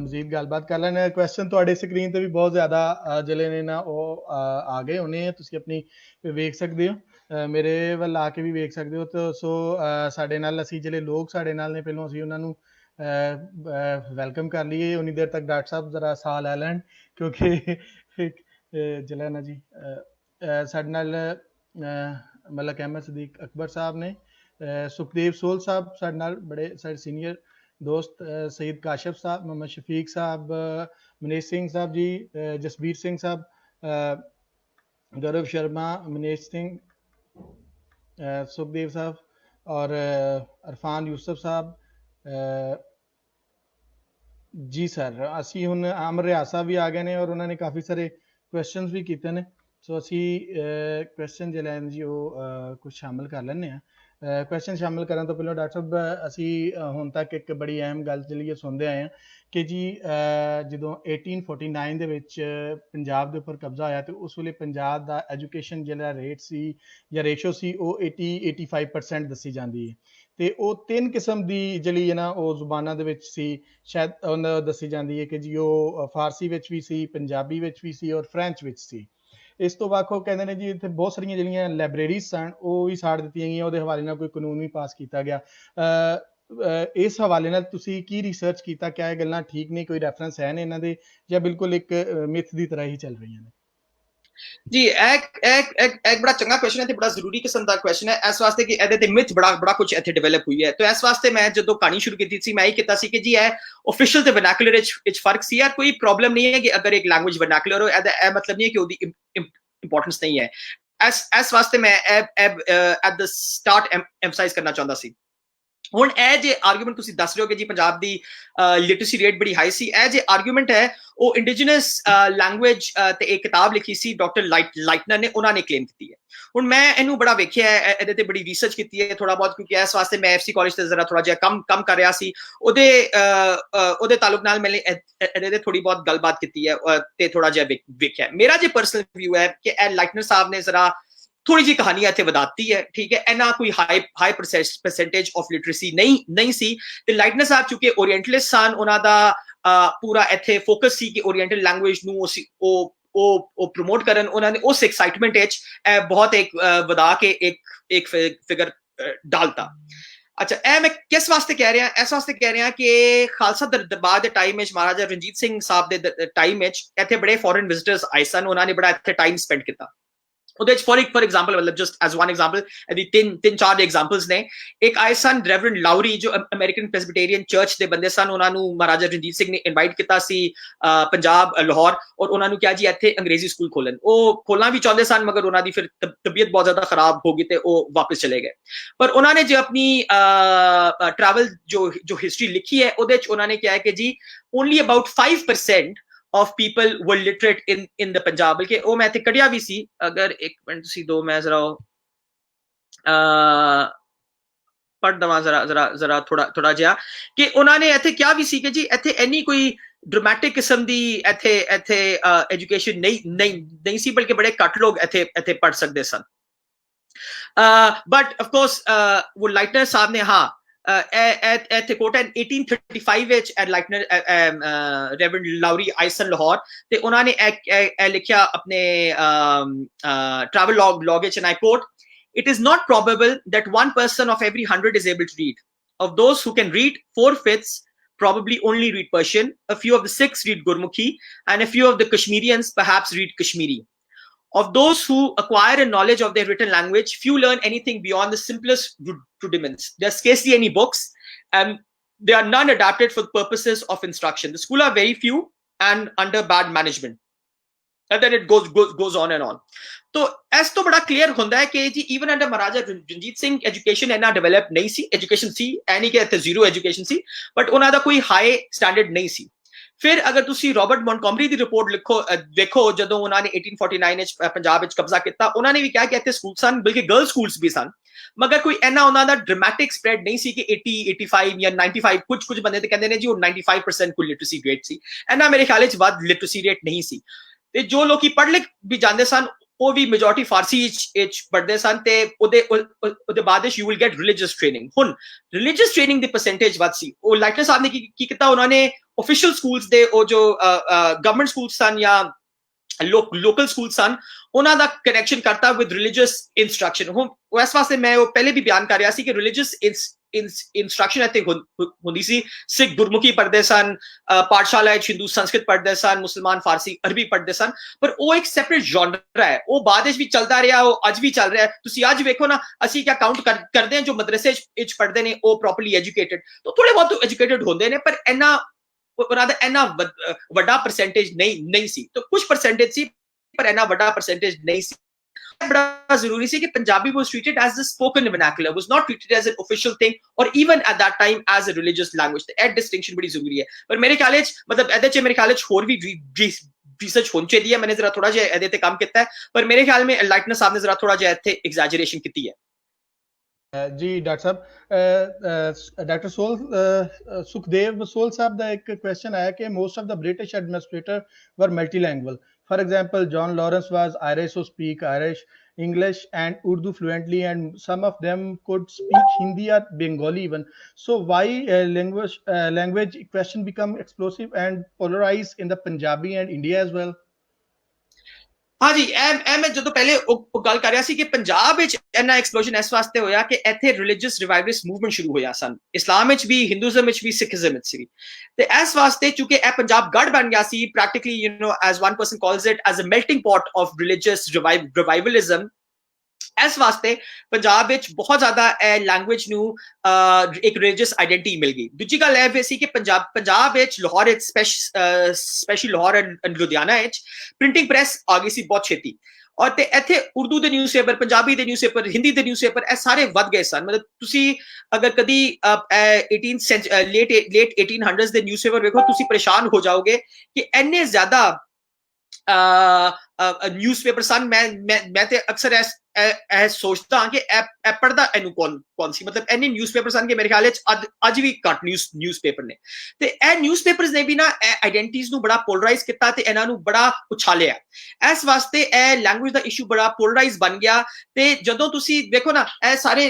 ਮਜ਼ੀਦ ਗੱਲਬਾਤ ਕਰ ਲੈਣ. ਕੁਐਸਚਨ ਤੁਹਾਡੇ ਸਕਰੀਨ ਤੇ ਵੀ ਬਹੁਤ ਜ਼ਿਆਦਾ ਜਿਹੜੇ ਨੇ ਨਾ ਉਹ ਆ ਗਏ ਹੋਣੇ, ਤੁਸੀਂ ਆਪਣੀ ਵੇਖ ਸਕਦੇ ਹੋ, ਮੇਰੇ ਵੱਲ ਆ ਕੇ ਵੀ ਵੇਖ ਸਕਦੇ ਹੋ. ਤਾਂ ਸੋ ਸਾਡੇ ਨਾਲ ਅਸੀਂ ਜਿਹੜੇ ਲੋਕ ਸਾਡੇ ਨਾਲ ਨੇ ਪਹਿਲਾਂ ਅਸੀਂ ਉਹਨਾਂ ਨੂੰ ਵੈਲਕਮ ਕਰ ਲਈਏ. ਉਨੀ ਦੇਰ ਤੱਕ ਡਾਕਟਰ ਸਾਹਿਬ ਜ਼ਰਾ ਸਾਹ ਲੈ ਲੈਣ, ਕਿਉਂਕਿ ਜਿਹੜਾ ਨਾ ਜੀ ਸਾਡੇ ਨਾਲ ਮਲਕ ਅਹਿਮਦ ਸਦੀਕ ਅਕਬਰ ਸਾਹਿਬ ਨੇ, ਸੁਖਦੇਵ ਸੋਲ ਸਾਹਿਬ ਸਾਡੇ ਨਾਲ ਬੜੇ ਸਾਡੇ ਸੀਨੀਅਰ ਦੋਸਤ, ਸਈਦ ਕਾਸ਼ਫ ਸਾਹਿਬ, ਮੁਹੰਮਦ ਸ਼ਫੀਕ ਸਾਹਿਬ, ਮਨੀਸ਼ ਸਿੰਘ ਸਾਹਿਬ ਜੀ, ਜਸਬੀਰ ਸਿੰਘ ਸਾਹਿਬ, गौरव शर्मा, मनीष सिंह, सुखदेव साहब और अरफान यूसुफ साहब जी सर. असी हुण आमर रियाज साहब भी आ गए ने और उन्होंने काफ़ी सारे क्वेश्चन भी किए हैं. सो असी क्वेश्चन जो जी वो कुछ शामिल कर लें. क्वेश्चन शामिल करने तो पहले डॉक्टर साहब असी हुण तक एक बड़ी अहम गल चलिए सुनते आए हैं कि जी ਜਦੋਂ 1849 ਦੇ ਵਿੱਚ ਪੰਜਾਬ ਦੇ ਉੱਪਰ ਕਬਜ਼ਾ ਹੋਇਆ, ਤੇ ਉਸ ਵੇਲੇ ਪੰਜਾਬ ਦਾ ਐਜੂਕੇਸ਼ਨ ਜਿਹੜਾ ਰੇਟ ਸੀ ਜਾਂ ਰੇਸ਼ੋ ਸੀ ਉਹ 80-85% ਦੱਸੀ ਜਾਂਦੀ ਹੈ. ਤੇ ਉਹ ਤਿੰਨ ਕਿਸਮ ਦੀ ਜਿਹੜੀ ਹੈ ਨਾ ਉਹ ਜ਼ੁਬਾਨਾਂ ਦੇ ਵਿੱਚ ਸੀ, ਸ਼ਾਇਦ ਉਹਨਾਂ ਦੱਸੀ ਜਾਂਦੀ ਹੈ ਕਿ ਜੀ ਉਹ ਫਾਰਸੀ ਵਿੱਚ ਵੀ ਸੀ, ਪੰਜਾਬੀ ਵਿੱਚ ਵੀ ਸੀ ਔਰ ਫਰੈਂਚ ਵਿੱਚ ਸੀ. ਇਸ ਤੋਂ ਵੱਖ ਉਹ ਕਹਿੰਦੇ ਨੇ ਜੀ ਇੱਥੇ ਬਹੁਤ ਸਾਰੀਆਂ ਜਿਹੜੀਆਂ ਲਾਇਬ੍ਰੇਰੀਜ਼ ਸਨ ਉਹ ਵੀ ਸਾੜ ਦਿੱਤੀਆਂ ਗਈਆਂ, ਉਹਦੇ ਹਵਾਲੇ ਨਾਲ ਕੋਈ ਕਾਨੂੰਨ ਵੀ ਪਾਸ ਕੀਤਾ ਗਿਆ. ਇਸ ਹਵਾਲੇ ਨਾਲ ਤੁਸੀਂ ਕੀ ਰਿਸਰਚ ਕੀਤਾ, ਕਿਆ ਇਹ ਗੱਲਾਂ ਠੀਕ ਨੇ, ਕੋਈ ਰੈਫਰੈਂਸ ਹੈ ਨੇ ਇਹਨਾਂ ਦੇ, ਜਾਂ ਬਿਲਕੁਲ ਇੱਕ ਮਿਥ ਦੀ ਤਰ੍ਹਾਂ ਹੀ ਚੱਲ ਰਹੀਆਂ ਨੇ? जी एक बड़ा चंगा क्वेश्चन है, बड़ा जरूरी किस्म का क्वेश्चन है इस वास्ते कि ਇਹਦੇ ਤੇ ਮਿਥ ਬੜਾ ਕੁਝ ਇੱਥੇ ਡਿਵੈਲਪ ਹੋਈ ਹੈ. तो इस वास्ते मैं ਜਦੋਂ ਕਹਾਣੀ ਸ਼ੁਰੂ ਕੀਤੀ ਸੀ ਮੈਂ ਇਹ ਕੀਤਾ ਸੀ ਕਿ ਜੀ ਇਹ ਆਫੀਸ਼ੀਅਲ ਤੇ ਵਰਨੈਕੂਲਰ ਵਿੱਚ ਫਰਕ ਸੀ. ਯਾਰ ਕੋਈ ਪ੍ਰੋਬਲਮ ਨਹੀਂ ਹੈ ਕਿ ਅਗਰ ਇੱਕ ਲੈਂਗੁਏਜ ਵਰਨੈਕੂਲਰ ਹੋ, ਇਹਦਾ ਇਹ ਮਤਲਬ ਨਹੀਂ ਹੈ ਕਿ ਉਹਦੀ ਇੰਪੋਰਟੈਂਸ ਨਹੀਂ ਹੈ. ਇਸ ਵਾਸਤੇ ਮੈਂ ਐਟ ਦ ਸਟਾਰਟ ਐਮਫਸਾਈਜ਼ ਕਰਨਾ ਚਾਹੁੰਦਾ ਸੀ. ਹੁਣ ਇਹ ਜੇ ਆਰਗੂਮੈਂਟ ਤੁਸੀਂ ਦੱਸ ਰਹੇ ਹੋ ਕਿ ਜੀ ਪੰਜਾਬ ਦੀ ਲਿਟਰੇਸੀ ਰੇਟ ਬੜੀ ਹਾਈ ਸੀ, ਇਹ ਜੇ ਆਰਗੂਮੈਂਟ ਹੈ ਉਹ ਇੰਡੀਜੀਨਸ ਲੈਂਗੁਏਜ ਤੇ ਇੱਕ ਕਿਤਾਬ ਲਿਖੀ ਸੀ ਡਾਕਟਰ ਲਾਈਟਨਰ ਨੇ, ਉਹਨਾਂ ਨੇ ਕਲੇਮ ਕੀਤੀ ਹੈ. ਹੁਣ ਮੈਂ ਇਹਨੂੰ ਬੜਾ ਵੇਖਿਆ ਹੈ, ਇਹਦੇ ਤੇ ਬੜੀ ਰਿਸਰਚ ਕੀਤੀ ਹੈ ਥੋੜਾ ਬਹੁਤ, ਕਿਉਂਕਿ ਇਸ ਵਾਸਤੇ ਮੈਂ ਐਫਸੀ ਕਾਲਜ ਤੇ ਜ਼ਰਾ ਥੋੜਾ ਜਿਹਾ ਕੰਮ ਕਰ ਰਿਹਾ ਸੀ. ਉਹਦੇ ਤਾਲੁਕ ਨਾਲ ਮੈंने ਇਹਦੇ ਤੇ ਥੋੜੀ ਬਹੁਤ ਗੱਲਬਾਤ ਕੀਤੀ ਹੈ ਤੇ ਥੋੜਾ ਜਿਹਾ ਵੇਖਿਆ. ਮੇਰਾ ਜੇ ਪਰਸਨਲ ਵਿਊ ਹੈ ਕਿ ਇਹ ਲਾਈਟਨਰ ਸਾਹਿਬ ਨੇ ਜ਼ਰਾ थोड़ी जी कहानी इतने बताती है. ठीक है, इना कोई हाई परसेंटेज ऑफ लिटरेसी नहीं सी. ते लाइटनर साहब चूंकि ओरिएंटलिस्ट सन, उन्हां दा पूरा इत्थे फोकस सी कि ओरिएंटल लैंग्वेज नू ओ प्रमोट करन. उन्होंने उस एक्साइटमेंट विच बहुत एक वधा के एक फिगर डालता. अच्छा, ए मैं किस वास्ते कह रहा, इस वास्ते कह रहा कि खालसा दरबार के टाइम महाराजा रणजीत सिंह साहब के टाइम इत्थे बड़े फॉरेन विजिटर्स आए सन, उन्होंने बड़ा इत्थे टाइम स्पेंड किया. फॉर एग्जाम्पल मतलब जस्ट एज वन एग्जाम्पल, तीन चार एग्जाम्पल्स ने. एक आए सन रेवरेंड लाउरी जो अमेरिकन प्रेसबिटेरियन चर्च के बंदे सन, उन्होंने महाराजा रणजीत सिंह ने इनवाइट किया सी पंजाब लाहौर, और उन्होंने क्या जी इत्थे अंग्रेजी स्कूल खोलन. वो खोलना भी चाहते सन, मगर उन्होंने फिर तबीयत बहुत ज्यादा खराब हो गई तो वो वापस चले गए. पर उन्होंने जो अपनी ट्रैवल जो हिस्ट्री लिखी है उन्होंने क्या है कि जी only about 5% of people were literate in the Punjab. बल्कि वो मैं कटिया भी सी, अगर एक मिनट सी दो मैं जरा पढ़ दवा जरा जरा जरा थोड़ा जिहा कि उन्होंने इत्थे क्या भी सी कि जी इत्थे इन्नी कोई ड्रामेटिक किस्म दी इत्थे इत्थे एजुकेशन नहीं सी, बल्कि बड़े घट लोग इत्थे पढ़ सकते सन। बट ऑफ कोर्स वो लाइटनर साहब ने हाँ इत्थे कोट है 1835 विच लाइटनर रेवरेंड लाउरी आइसन लाहौर ते उन्होंने लिखिया अपने travel log which, and I quote, it is not probable that one person of every 100 is able to read. Of those who can read, 4/5 probably only read Persian, a few of the Sikhs read Gurmukhi, and a few of the Kashmirians perhaps read Kashmiri. Of those who acquire a knowledge of their written language, few learn anything beyond the simplest rudiments. There are scarcely any books, and they are none adapted for the purposes of instruction. The schools are very few and under bad management. And then it goes on and on. तो इस तो बड़ा clear होता है कि जी even under महाराजा Ranjit Singh education इन्ना develop नहीं सी, education सी ऐ नहीं कि इत्थे जीरो एजुकेशन सी, बट उन्हां दा कोई हाई स्टैंडर्ड नहीं सी। फिर अगर तुसी रॉबर्ट मॉन्टगोमरी दी रिपोर्ट देखो जदों उन्होंने 1849 विच पंजाब विच कब्जा किया, उन्होंने भी कहा कि इत्थे स्कूल सन, बल्कि गर्ल्स स्कूल्स भी सन, मगर कोई इन्ना उन्हां दा ड्रामेटिक स्प्रेड नहीं सी कि 80 85 या 95, कुछ बंदे ते कहंदे ने जी वो 95% कोई लिटरेसी रेट सी, इन्ना मेरे ख्याल च वध लिटरेसी रेट नहीं सी। ते जो लोग पढ़ लिख भी जाते सन वो भी मेजोरिटी फारसी पढ़ते सन, ते उहदे बाद you will get religious training. हुन रिलीजियस ट्रेनिंग दी परसेंटेज वध सी। वो लाइटनर साहब ने की कीता, उन्होंने ऑफिशियल स्कूल्स दे वो जो गवर्नमेंट स्कूल सन या लोकल स्कूल सन, उन्हां दा कनेक्शन करता विद रिलीजियस इंस्ट्रक्शन। हुन इस वास्ते मैं वो पहले भी बयान कर रहा सी कि रिलीजियस इंस्ट्रक्शन इत्थे हुंदी सी। सिख गुरमुखी पढ़ते सन, पाठशाला हिंदू संस्कृत पढ़ते सन, मुसलमान फारसी अरबी पढ़ते सन, पर वो एक सैपरेट जॉनर है, वो बाद भी चलता रहा, वो अज भी चल रहा है। तुसी अज वेखो ना, असी क्या काउंट करते हैं जो मदरसे च पढ़ते हैं वो प्रॉपरली एजुकेटेड, तो थोड़े बहुत एजुकेटेड होंगे ने, पर इन्ना वड्डा परसेंटेज नहीं सी। तो कुछ परसेंटेज सी, पर इन्ना वड्डा परसेंटेज नहीं सी। बड़ा जरूरी सी कि Punjabi was treated as the spoken vernacular, was not treated as an official thing or even at that time as a religious language। तो that distinction बड़ी जरूरी है। पर मेरे ख्याल मतलब एदे च मेरे ख्याल होर भी रिसर्च होनी चाहिए है। मैंने जरा थोड़ा जिहा एदे ते काम किया है, पर मेरे ख्याल में लाइटनर साहब ने जरा थोड़ा जिहा इत्थे एग्जैजरेशन की है। जी डॉक्टर साहब, डॉक्टर सुखदेव सोल साहब का एक क्वेश्चन आया कि most of the British administrator were multilanguage. For example, John Lawrence was Irish, so speak Irish, English and Urdu fluently, and some of them could speak Hindi or Bengali even. So why language question become explosive and polarized in the Punjabi and India as well? हाँ जी, मैं जो पहले गल कर रहा सी कि पंजाब विच इन्ना एक्सप्लोजन इस वास्ते होया कि इत्थे रिलीजियस रिवाइवलिस्ट मूवमेंट शुरू होया सन, इस्लाम विच भी, हिंदुइज्म विच भी, सिखिज्म विच भी। ते इस वास्ते चूंकि ए पंजाब गढ़ बन गया सी, practically you know as one person calls it as a melting pot of religious revivalism. इस वास्ते पंजाब विच बहुत ज्यादा लैंग्वेज नू एक रिलीजियस आइडेंटिटी मिल गई। दूजी गल यह सी कि पंजाब विच लाहौर विच स्पेशली लाहौर एंड लुधियाना विच प्रिंटिंग प्रेस आ गई सी बहुत छेती, और ते इत्थे उर्दू दे न्यूज़पेपर, पंजाबी दे न्यूज़पेपर, हिंदी दे न्यूज़पेपर ए सारे वध गए सन। मतलब तुसी अगर कदी 18 लेट 1800s दे न्यूज़पेपर देखो, तुसी परेशान हो जाओगे कि इन्ने ज्यादा न्यूज़पेपर सन। मैं ते अक्सर सोचता हाँ कि पढ़दा इनू कौन सी, मतलब इन्ने न्यूज़पेपर सन कि मेरे ख्याल अज भी घट न्यूज़पेपर ने। ते ए न्यूज़पेपर्स ने भी ना आइडेंटिटीज नू बड़ा पोलराइज किया ते इन्हां नू बड़ा उछालिया। इस वास्ते ए लैंग्वेज दा इशू बड़ा पोलराइज बन गया। ते जदों तुसी देखो ना, ए सारे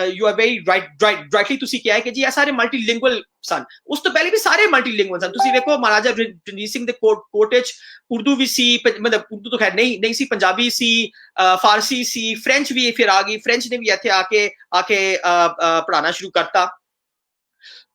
यू आर वेरी राइटली तुसी क्या है कि जी ए सारे मल्टीलिंगुअल सन। उस तो पहले भी सारे मल्टीलिंगुअल सन। तुसी देखो महाराजा रणजीत सिंह दे कोर्ट विच उर्दू भी सी, मतलब उर्दू तो खैर नहीं सी, पंजाबी सी, फारसी सी, फ्रेंच भी फिर आ गई। फ्रेंच ने भी इत्थे आके पढ़ाना शुरू करता।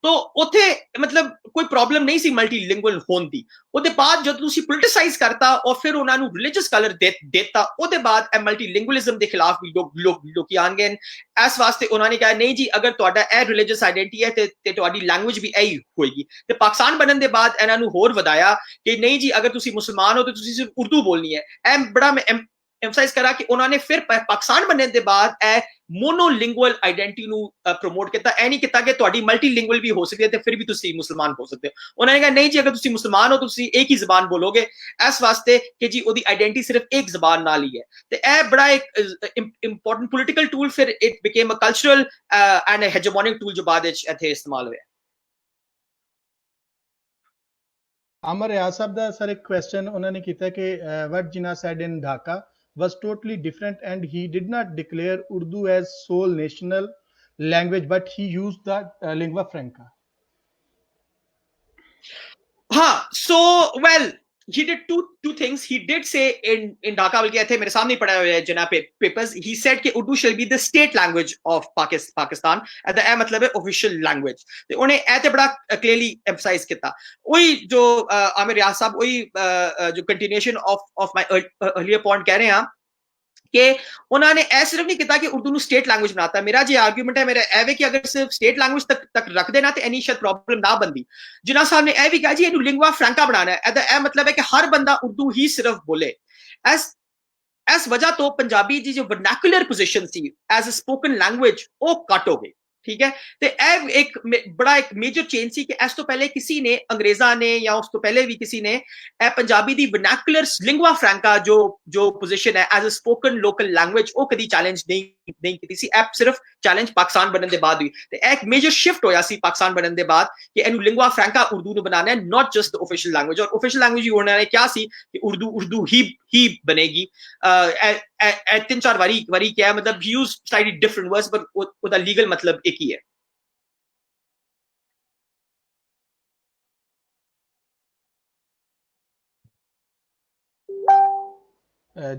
तो उथे मतलब कोई प्रॉब्लम नहीं सी मल्टीलिंगुअल होने दी। ਉਹਦੇ बाद जब तुसी पोलिटिसाइज करता और फिर उन्हां नू रिलीजियस कलर देता, ਉਹਦੇ बाद ए मल्टीलिंगुअलिज्म के खिलाफ भी लोग आन गए। इस वास्ते उन्होंने कहा नहीं जी, अगर तुहाडा ए रिलीजियस आइडेंटिटी है ते तुहाडी लैंग्वेज भी यही होएगी। ते पाकिस्तान बनने के बाद इन्हां नू होर वधाया कि नहीं जी, अगर तुसी मुसलमान हो तो तुसी सिर्फ उर्दू बोलनी है। ए बड़ा एम्फसाइज करा कि उन्होंने फिर पाकिस्तान बनने के बाद ए मोनोलिंगुअल आइडेंटिटी ਨੂੰ ਪ੍ਰੋਮੋਟ ਕੀਤਾ ਐ ਨਹੀਂ ਕੀਤਾ ਕਿ ਤੁਹਾਡੀ ਮਲਟੀਲਿੰਗੁਅਲ ਵੀ ਹੋ ਸਕਦੀ ਹੈ ਤੇ ਫਿਰ ਵੀ ਤੁਸੀਂ ਮੁਸਲਮਾਨ ਹੋ ਸਕਦੇ ਹੋ ਉਹਨਾਂ ਨੇ ਕਿਹਾ ਨਹੀਂ ਜੀ ਅਗਰ ਤੁਸੀਂ ਮੁਸਲਮਾਨ ਹੋ ਤੁਸੀਂ ਇੱਕ ਹੀ ਜ਼ਬਾਨ ਬੋਲੋਗੇ ਇਸ ਵਾਸਤੇ ਕਿ ਜੀ ਉਹਦੀ ਆਇਡੈਂਟੀ ਸਿਰਫ ਇੱਕ ਜ਼ਬਾਨ ਨਾਲ ਹੀ ਹੈ ਤੇ ਇਹ ਬੜਾ ਇੱਕ ਇੰਪੋਰਟੈਂਟ ਪੋਲੀਟੀਕਲ ਟੂਲ ਫਿਰ it became a cultural and a hegemonic tool ਜੋ ਬਾਅਦ ਵਿੱਚ ਇੱਥੇ ਇਸਤੇਮਾਲ ਹੋਇਆ Amar Riaz Sahab da sir ek question उन्होंने किया कि what Jinnah said in Dhaka was totally different and he did not declare Urdu as sole national language but he used the lingua franca. So well he did two things he did say in Dhaka बल्कि थे मेरे सामने पढ़ा हुआ है Jinnah papers he said कि Urdu shall be the state language of Pakistan and the मतलब है official language तो उन्हें ऐसे बड़ा clearly emphasize किया वही जो आमिर रियाज साहब वही जो continuation of my earlier point कह रहे हैं कि उन्होंने ऐसा सिर्फ नहीं किया कि उर्दू ਨੂੰ स्टेट लैंग्वेज बनाता मेरा जो आर्गूमेंट है मेरा एवे कि अगर सिर्फ स्टेट लैंग्वेज तक रख देना तो इन्नी शायद प्रॉब्लम ना बनती जिन्ना साहब ने यह भी कहा जी इन्हू लिंगुआ फ्रैंका बनाना है ਇਹਦਾ मतलब है कि हर बंदा उर्दू ही सिर्फ बोले इस वजह तो पंजाबी जी जो वर्नैकुलर पोजीशन सी एज अ स्पोकन लैंग्वेज वो कट हो गई ठीक है तो यह एक बड़ा एक मेजर चेंज सी कि इस तो पहले किसी ने अंग्रेजा ने या उस तो पहले भी किसी ने पंजाबी दी वर्नैकुलर लिंगुआ फ्रैंका जो पोजीशन है as a spoken local language वो कभी चैलेंज नहीं की सी ऐप सिर्फ चैलेंज पाकिस्तान बनने के बाद हुई तो एक मेजर शिफ्ट होया सी पाकिस्तान बनने के बाद कि इन्हू लिंगुआ फ्रैंका उर्दू ਨੂੰ बनाना है not just the official language और ऑफिशियल लैंग्वेज होने ने क्या सी कि उर्दू ही बनेगी तीन चार वारी क्या है मतलब यूज स्लाइटली डिफरेंट वर्ड्स पर उसका लीगल मतलब एक ही है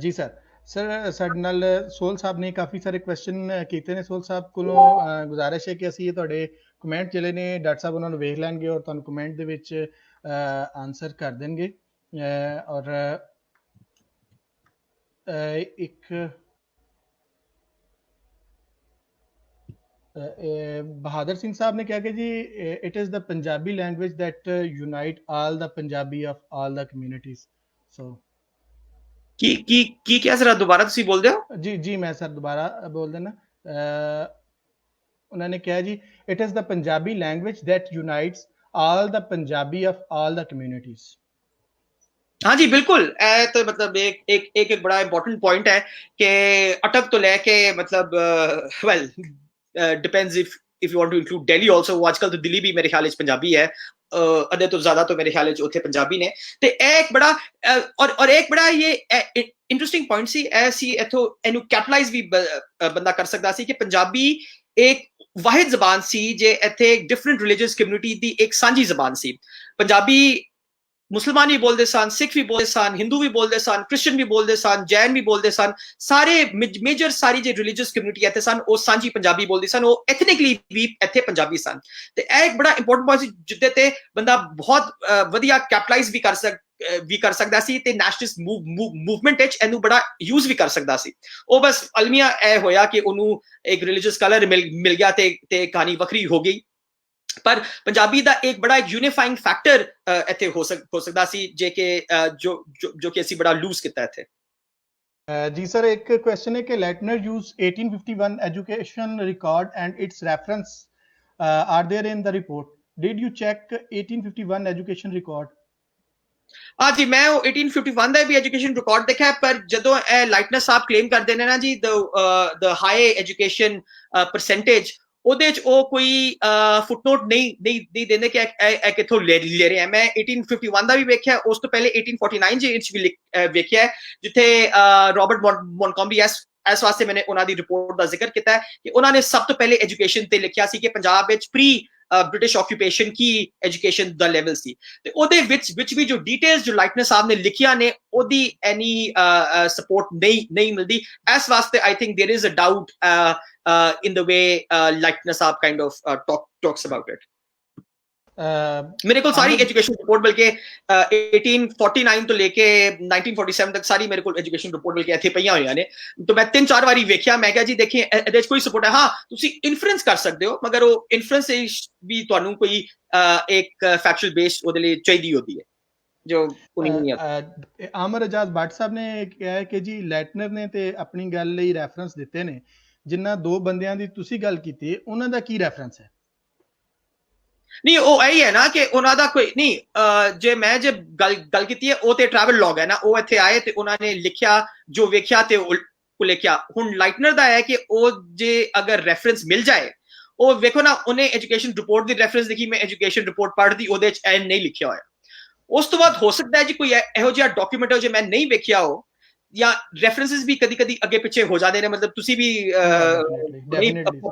जी सर ਸਾਡੇ ਨਾਲ ਸੋਹਲ ਸਾਹਿਬ ਨੇ ਕਾਫੀ ਸਾਰੇ ਕੁਐਸਚਨ ਕੀਤੇ ਨੇ ਸੋਹਲ ਸਾਹਿਬ ਕੋਲੋਂ ਗੁਜ਼ਾਰਿਸ਼ ਹੈ ਕਿ ਅਸੀਂ ਇਹ ਤੁਹਾਡੇ ਕਮੈਂਟ ਜਿਹੜੇ ਨੇ ਡਾਕਟਰ ਸਾਹਿਬ ਉਹਨਾਂ ਨੂੰ ਵੇਖ ਲੈਣਗੇ ਔਰ ਤੁਹਾਨੂੰ ਕਮੈਂਟ ਦੇ ਵਿੱਚ ਆਨਸਰ ਕਰ ਦੇਣਗੇ ਔਰ ਇੱਕ ਬਹਾਦਰ ਸਿੰਘ ਸਾਹਿਬ ਨੇ ਕਿਹਾ ਕਿ ਜੀ it is the Punjabi language that unite all the Punjabi of all the communities so ਕੀ ਕਿਹਾ ਜ਼ਰਾ ਦੁਬਾਰਾ ਤੁਸੀਂ ਬੋਲਦੇ ਹੋ ਜੀ ਮੈਂ ਸਰ ਦੁਬਾਰਾ ਬੋਲ ਦੇਣਾ ਉਹਨਾਂ ਨੇ ਕਿਹਾ ਜੀ it is the Punjabi language that unites all the Punjabi of all the communities हाँ जी बिल्कुल तो मतलब एक बड़ा इंपॉर्टेंट पॉइंट है कि अटक तो लेके मतलब well depends if you want to include Delhi also वो आजकल तो दिल्ली भी मेरे ख्याल में पंजाबी है अदे तो ज्यादा तो मेरे ख्याल में उत्थे पंजाबी ने ते एक बड़ा और एक बड़ा ये इंटरेस्टिंग पॉइंट सी ऐसी इथों इनू कैपिटलाइज भी बंदा कर सकता सी कि पंजाबी एक वाहिद जबान सी जे इथे डिफरेंट रिलीजियस कम्युनिटी दी एक सांझी जबान सी पंजाबी मुसलमान भी बोलते सन सिख भी बोलते सन हिंदू भी बोलते सन क्रिश्चियन भी बोलते सन जैन भी बोलते सन सारे मेजर सारी जो रिलीजियस कम्युनिटी इतने सन वो सांझी पंजाबी बोलती सन वो एथनिकली भी इतने पंजाबी सन तो यह एक बड़ा इंपॉर्टेंट पॉइंट जिद्दे ते बंदा बहुत वधिया कैपिटलाइज भी कर सकता सी ते नेशनलिस्ट मूवमेंट विच इनू बड़ा यूज भी कर सकता सी वो बस अलमिया ए होया कि उन्होंने एक रिलीजियस कलर मिल गया ते कहानी वखरी हो गई पर पंजाबी दा एक बड़ा यूनिफाइंग फैक्टर इत्थे हो सकता सी जे के जो कि असी बड़ा लूज किया इत्थे जी सर एक क्वेश्चन है कि Leitner use 1851 education record and its reference are there in the report did you check 1851 education record हाँ जी मैं 1851 ਦਾ ਵੀ ਐਜੂਕੇਸ਼ਨ ਰਿਕਾਰਡ ਦੇਖਿਆ ਪਰ ਜਦੋਂ ਇਹ ਲਾਈਟਨਰ ਸਾਹਿਬ ਕਲੇਮ ਕਰਦੇ ਨੇ ਨਾ ਜੀ ਦ ਹਾਈ ਐਜੂਕੇਸ਼ਨ ਪਰਸੈਂਟੇਜ ਉਹਦੇ ਚ ਉਹ ਕੋਈ ਫੁੱਟਨੋਟ ਨਹੀਂ ਦਿੰਦੇ ਕਿ ਇਹ ਕਿੱਥੋਂ ਲੈ ਰਹੇ ਆ ਮੈਂ 1851 ਦਾ ਵੀ ਵੇਖਿਆ ਉਸ ਤੋਂ ਪਹਿਲੇ 1849 ਚ ਵੀ ਵੇਖਿਆ ਜਿੱਥੇ ਰਾਬਰਟ ਮੌਨਟਗੋਮਰੀ ਇਸ ਵਾਸਤੇ ਮੈंने ਉਹਨਾਂ ਦੀ ਰਿਪੋਰਟ ਦਾ ਜ਼ਿਕਰ ਕੀਤਾ ਕਿ ਉਹਨਾਂ ਨੇ ਸਭ ਤੋਂ ਪਹਿਲੇ ਐਜੂਕੇਸ਼ਨ ਤੇ ਲਿਖਿਆ ਸੀ ਕਿ ਪੰਜਾਬ ਵਿੱਚ ਪ੍ਰੀ ब्रिटिश ऑक्यूपेशन की एजुकेशन दा लेवल सी ते ओदे विच भी जो डिटेल्स जो लाइटनर साहब ने लिखिया ने ओदी एनी सपोर्ट नहीं मिलती इस वास्ते I think there is a doubt in the way Leitner sahab kind of talks about it मेरे को सारी एजुकेशन रिपोर्ट बल्कि 1849 तो लेके 1947 तक सारी मेरे को एजुकेशन रिपोर्ट बल्कि ਇੱਥੇ ਪਈਆਂ ਹੋਈਆਂ ਨੇ तो मैं 3-4 ਵਾਰੀ ਵੇਖਿਆ ਮੈਂ ਕਿਹਾ ਜੀ ਦੇਖिए ਇਹਦੇ ਵਿੱਚ ਕੋਈ ਸਪੋਰਟ ਹੈ ਹਾਂ ਤੁਸੀਂ ਇਨਫਰੈਂਸ ਕਰ ਸਕਦੇ ਹੋ ਮਗਰ ਉਹ ਇਨਫਰੈਂਸ ਵੀ ਤੁਹਾਨੂੰ ਕੋਈ ਇੱਕ ਫੈਕਚੁਅਲ ਬੇਸ ਉਹਦੇ ਲਈ ਚਾਹੀਦੀ ਹੁੰਦੀ ਹੈ जो कुनी नहीं होता। आमर एजाज भट्ट साहब ने कहा है कि जी ਲੈਟਨਰ ਨੇ ਤੇ ਆਪਣੀ ਗੱਲ ਲਈ ਰੈਫਰੈਂਸ ਦਿੱਤੇ ਨੇ, ਜਿਨ੍ਹਾਂ ਦੋ ਬੰਦਿਆਂ ਦੀ ਤੁਸੀਂ ਗੱਲ ਕੀਤੀ ਉਹਨਾਂ ਦਾ ਕੀ ਰੈਫਰੈਂਸ ਹੈ? नहीं वो यही है ना कि उन्होंने कोई नहीं जे मैं जे गल की है वो तो ट्रैवल लॉग है ना, वो इतने आए तो उन्होंने लिखा जो वेख्या तो वो लिखा। हुण लाइटनर का है कि वो जे अगर रेफरेंस मिल जाए, वो वेखो ना उन्हें एजुकेशन रिपोर्ट की रेफरेंस देखी, मैं एजुकेशन रिपोर्ट पढ़ दी, ਉਹਦੇ ਚ नहीं लिखा होया। उस तो बाद हो सकता है जी कोई ਇਹੋ ਜਿਹਾ ਡਾਕੂਮੈਂਟ ਹੋ ਜੇ मैं नहीं वेख्या हो, या रेफरेंसेस भी कदी कदी अगे पिछे हो जाते हैं, मतलब तुसी भी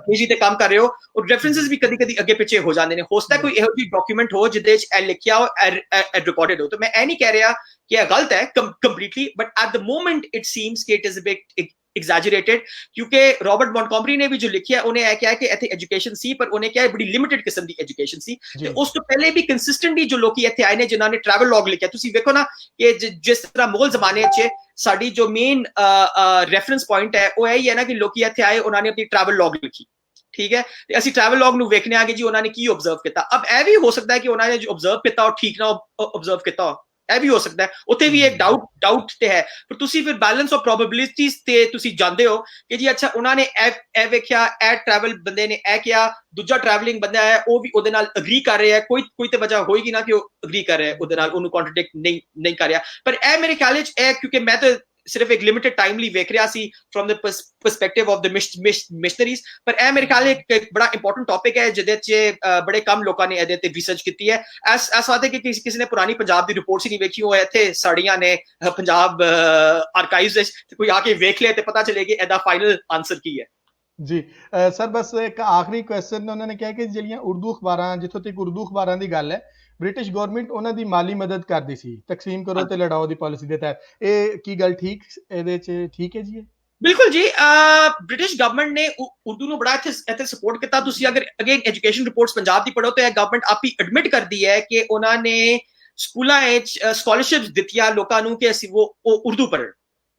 निजी ते काम कर रहे हो और रेफरेंसेस भी कदी कदी अगे पिछे हो जाते हैं। हो सकता है कोई ਇਹੋ ਜਿਹੀ डॉक्यूमेंट हो जिदे च लिखिया हो, रिकॉर्डेड हो। तो मैं नहीं कह रहा कि यह गलत है completely, but at the moment it seems कि it is a bit exaggerated, क्योंकि रॉबर्ट मॉन्टगोमरी ने भी जो लिखा है उन्हें क्या है कि इतने एजुकेशन सी, पर उन्हें क्या है बड़ी लिमिटेड किस्म की एजुकेशन सी। ते उस तो पहले भी कंसिस्टेंटली जो लोग इतने आए ने जिन्होंने ट्रैवल लॉग लिखा, तुसी देखो ना कि जिस तरह मुगल जमाने च साडी जो मेन रेफरेंस पॉइंट है वो यही है ना कि लोग इतने आए उन्होंने अपनी ट्रैवल लॉग लिखी, ठीक है, ते असि ट्रैवल लॉग नूं वेखने आ कि जी उन्होंने की ऑब्जर्व किया। अब यह भी हो सकता है कि उन्होंने जो ऑब्जर्व किया वो ठीक ना ऑब्जर्व किया हो, यह भी हो सकता है, उत्थे भी एक डाउट ते है। पर तुसी फिर बैलेंस ऑफ प्रोबेबिलिटीज ते तुसी जानते हो कि जी अच्छा उन्होंने ए वेख्या, ए ट्रैवल बंदे ने ए किया, दूजा ट्रैवलिंग बंदा है वो भी उहदे नाल अग्री कर रहा है, कोई तो वजह होएगी ना कि वो अग्री कर रहा है उहदे नाल, उन्होंने कॉन्ट्रडिक्ट नहीं कर रहा। पर ए मेरे ख्याल च क्योंकि मैं तो सिर्फ एक लिमिटेड टाइम ਲਈ ਵੇਖ ਰਿਹਾ ਸੀ from the perspective of the missionaries, पर ਇਹ ਮੇਰੇ ਖਿਆਲ ਇੱਕ ਬੜਾ ਇੰਪੋਰਟੈਂਟ ਟੌਪਿਕ ਹੈ ਜਿਹਦੇ 'ਚ ਬੜੇ ਕਮ ਲੋਕਾਂ ਨੇ ਇਹਦੇ ਤੇ ਰਿਸਰਚ ਕੀਤੀ ਹੈ। ਐਸ ਵਾਤੇ ਕਿ ਕਿਸੇ ਨੇ ਪੁਰਾਣੀ ਪੰਜਾਬ ਦੀ ਰਿਪੋਰਟਸ ਹੀ ਨਹੀਂ ਵੇਖੀ, ਉਹ ਇੱਥੇ ਸਾੜੀਆਂ ਨੇ ਪੰਜਾਬ ਆਰਕਾਈਵਸ ਵਿੱਚ, ਤੇ ਕੋਈ ਆ ਕੇ ਵੇਖ ਲੇ ਤੇ ਪਤਾ ਚਲੇ ਕਿ ਇਹਦਾ ਫਾਈਨਲ ਆਨਸਰ ਕੀ ਹੈ। ਜੀ ਸਰ, ਬਸ ਇੱਕ ਆਖਰੀ ਕੁਐਸਚਨ ਉਹਨਾਂ ਨੇ ਕਿਹਾ ਕਿ ਜਿਹੜੀਆਂ ਉਰਦੂ ਅਖਬਾਰਾਂ, ਜਿੱਥੋਂ ਤੱਕ ਉਰਦੂ ਅਖਬਾਰਾਂ ਦੀ ਗੱਲ ਹੈ, ਬ੍ਰਿਟਿਸ਼ ਗਵਰਨਮੈਂਟ ਉਹਨਾਂ ਦੀ ਮਾਲੀ ਮਦਦ ਕਰਦੀ ਸੀ ਤਕਸੀਮ ਕਰੋ ਤੇ ਲੜਾਓ ਦੀ ਪਾਲਿਸੀ ਦੇ ਤਹਿਤ। ਇਹ ਕੀ ਗੱਲ ਠੀਕ ਇਹਦੇ 'ਚ ਠੀਕ ਹੈ ਜੀ? ਬਿਲਕੁਲ ਜੀ, ਬ੍ਰਿਟਿਸ਼ ਗਵਰਨਮੈਂਟ ਨੇ ਉਰਦੂ ਨੂੰ ਬੜਾ ਇੱਥੇ ਸਪੋਰਟ ਕੀਤਾ। ਤੁਸੀਂ ਅਗਰ ਅਗੇਨ ਐਜੂਕੇਸ਼ਨ ਰਿਪੋਰਟਸ ਪੰਜਾਬ ਦੀ ਪੜ੍ਹੋ ਤਾਂ ਇਹ ਗਵਰਨਮੈਂਟ ਆਪ ਹੀ ਐਡਮਿਟ ਕਰਦੀ ਹੈ ਕਿ ਉਹਨਾਂ ਨੇ ਸਕੂਲਾਂ ਵਿੱਚ ਸਕੋਲਰਸ਼ਿਪਸ ਦਿੱਤੀਆਂ ਲੋਕਾਂ ਨੂੰ ਕਿ ਅਸੀਂ ਉਹ ਉਰਦੂ ਪੜ੍ਹਨ,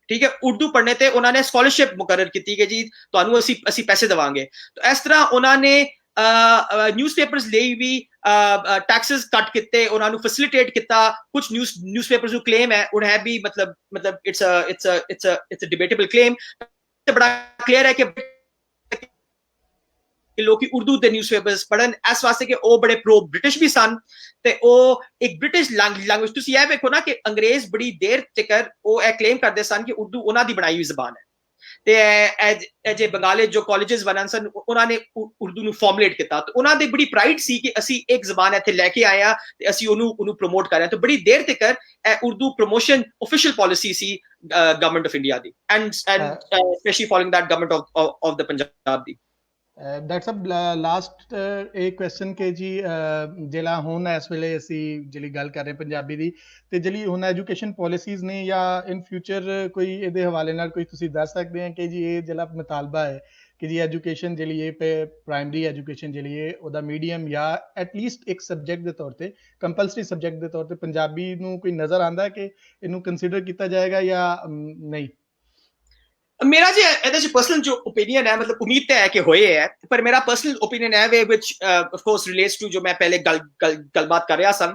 ठीक है, उर्दू पढ़ने ते उन्होंने स्कॉलरशिप मुकर्रर की कि जी तुहानू असी पैसे देवांगे। तो इस तरह उन्होंने न्यूज़पेपर्स लिए भी टैक्सेस कट किते, उन्होंने फैसिलिटेट किया। कुछ न्यूज़पेपर्स जो क्लेम है उन्हें भी मतलब इट्स अ डिबेटेबल क्लेम, बड़ा क्लियर है कि लोग उर्दू के न्यूज़पेपर्स पढ़न इस वास्ते कि वो बड़े प्रो ब्रिटिश भी सन, ते वो एक ब्रिटिश लैंग्वेज। तुसी ये देखो ना कि अंग्रेज बड़ी देर तक वो क्लेम करते सन कि उर्दू उन्हों की बनाई हुई जबान है, ते जे बंगाले जो कॉलेजेस बनन सन उन्होंने उर्दू नूं फॉर्मुलेट किया। तो उन्हों दी बड़ी प्राइड सी कि असी एक जबान इत्थे लैके आए हां ते असी उहनूं प्रमोट कर रहे हैं। तो बड़ी देर तक उर्दू प्रमोशन ऑफिशियल पॉलिसी सी गवर्नमेंट ऑफ इंडिया दी, and specially following that government of the Punjab दी। ਡਾਕਟਰ ਸਾਹਿਬ ਲਾਸਟ ਇਹ ਕੁਐਸਚਨ ਕਿ ਜੀ ਜਿਹੜਾ ਹੁਣ ਇਸ ਵੇਲੇ ਅਸੀਂ ਜਿਹੜੀ ਗੱਲ ਕਰ ਰਹੇ ਪੰਜਾਬੀ ਦੀ, ਤੇ ਜਿਹੜੀ ਹੁਣ ਐਜੂਕੇਸ਼ਨ ਪੋਲਿਸੀਜ਼ ਨੇ ਜਾਂ ਇਨ ਫਿਊਚਰ ਕੋਈ ਇਹਦੇ ਹਵਾਲੇ ਨਾਲ ਕੋਈ ਤੁਸੀਂ ਦੱਸ ਸਕਦੇ ਆ ਕਿ ਜੀ ਇਹ ਜਿਹੜਾ ਮੁਤਾਲਬਾ ਹੈ ਕਿ ਜੀ ਐਜੂਕੇਸ਼ਨ ਜਿਹੜੀ ਇਹ ਪ੍ਰਾਇਮਰੀ ਐਜੂਕੇਸ਼ਨ ਜਿਹੜੀ ਹੈ ਉਹਦਾ ਮੀਡੀਅਮ ਜਾਂ ਐਟਲੀਸਟ ਇੱਕ ਸਬਜੈਕਟ ਦੇ ਤੌਰ ਤੇ ਕੰਪਲਸਰੀ ਸਬਜੈਕਟ ਦੇ ਤੌਰ ਤੇ ਪੰਜਾਬੀ ਨੂੰ ਕੋਈ ਨਜ਼ਰ ਆਉਂਦਾ ਕਿ ਇਹਨੂੰ ਕੰਸੀਡਰ ਕੀਤਾ ਜਾਏਗਾ ਜਾਂ ਨਹੀਂ? मेरा जो ਇਹਦੇ ਚ पर्सनल जो ओपिनियन है, मतलब उम्मीद तो है कि होए है, पर मेरा पर्सनल ओपिनियन है which of course relates to जो मैं पहले गलबात कर रहा सन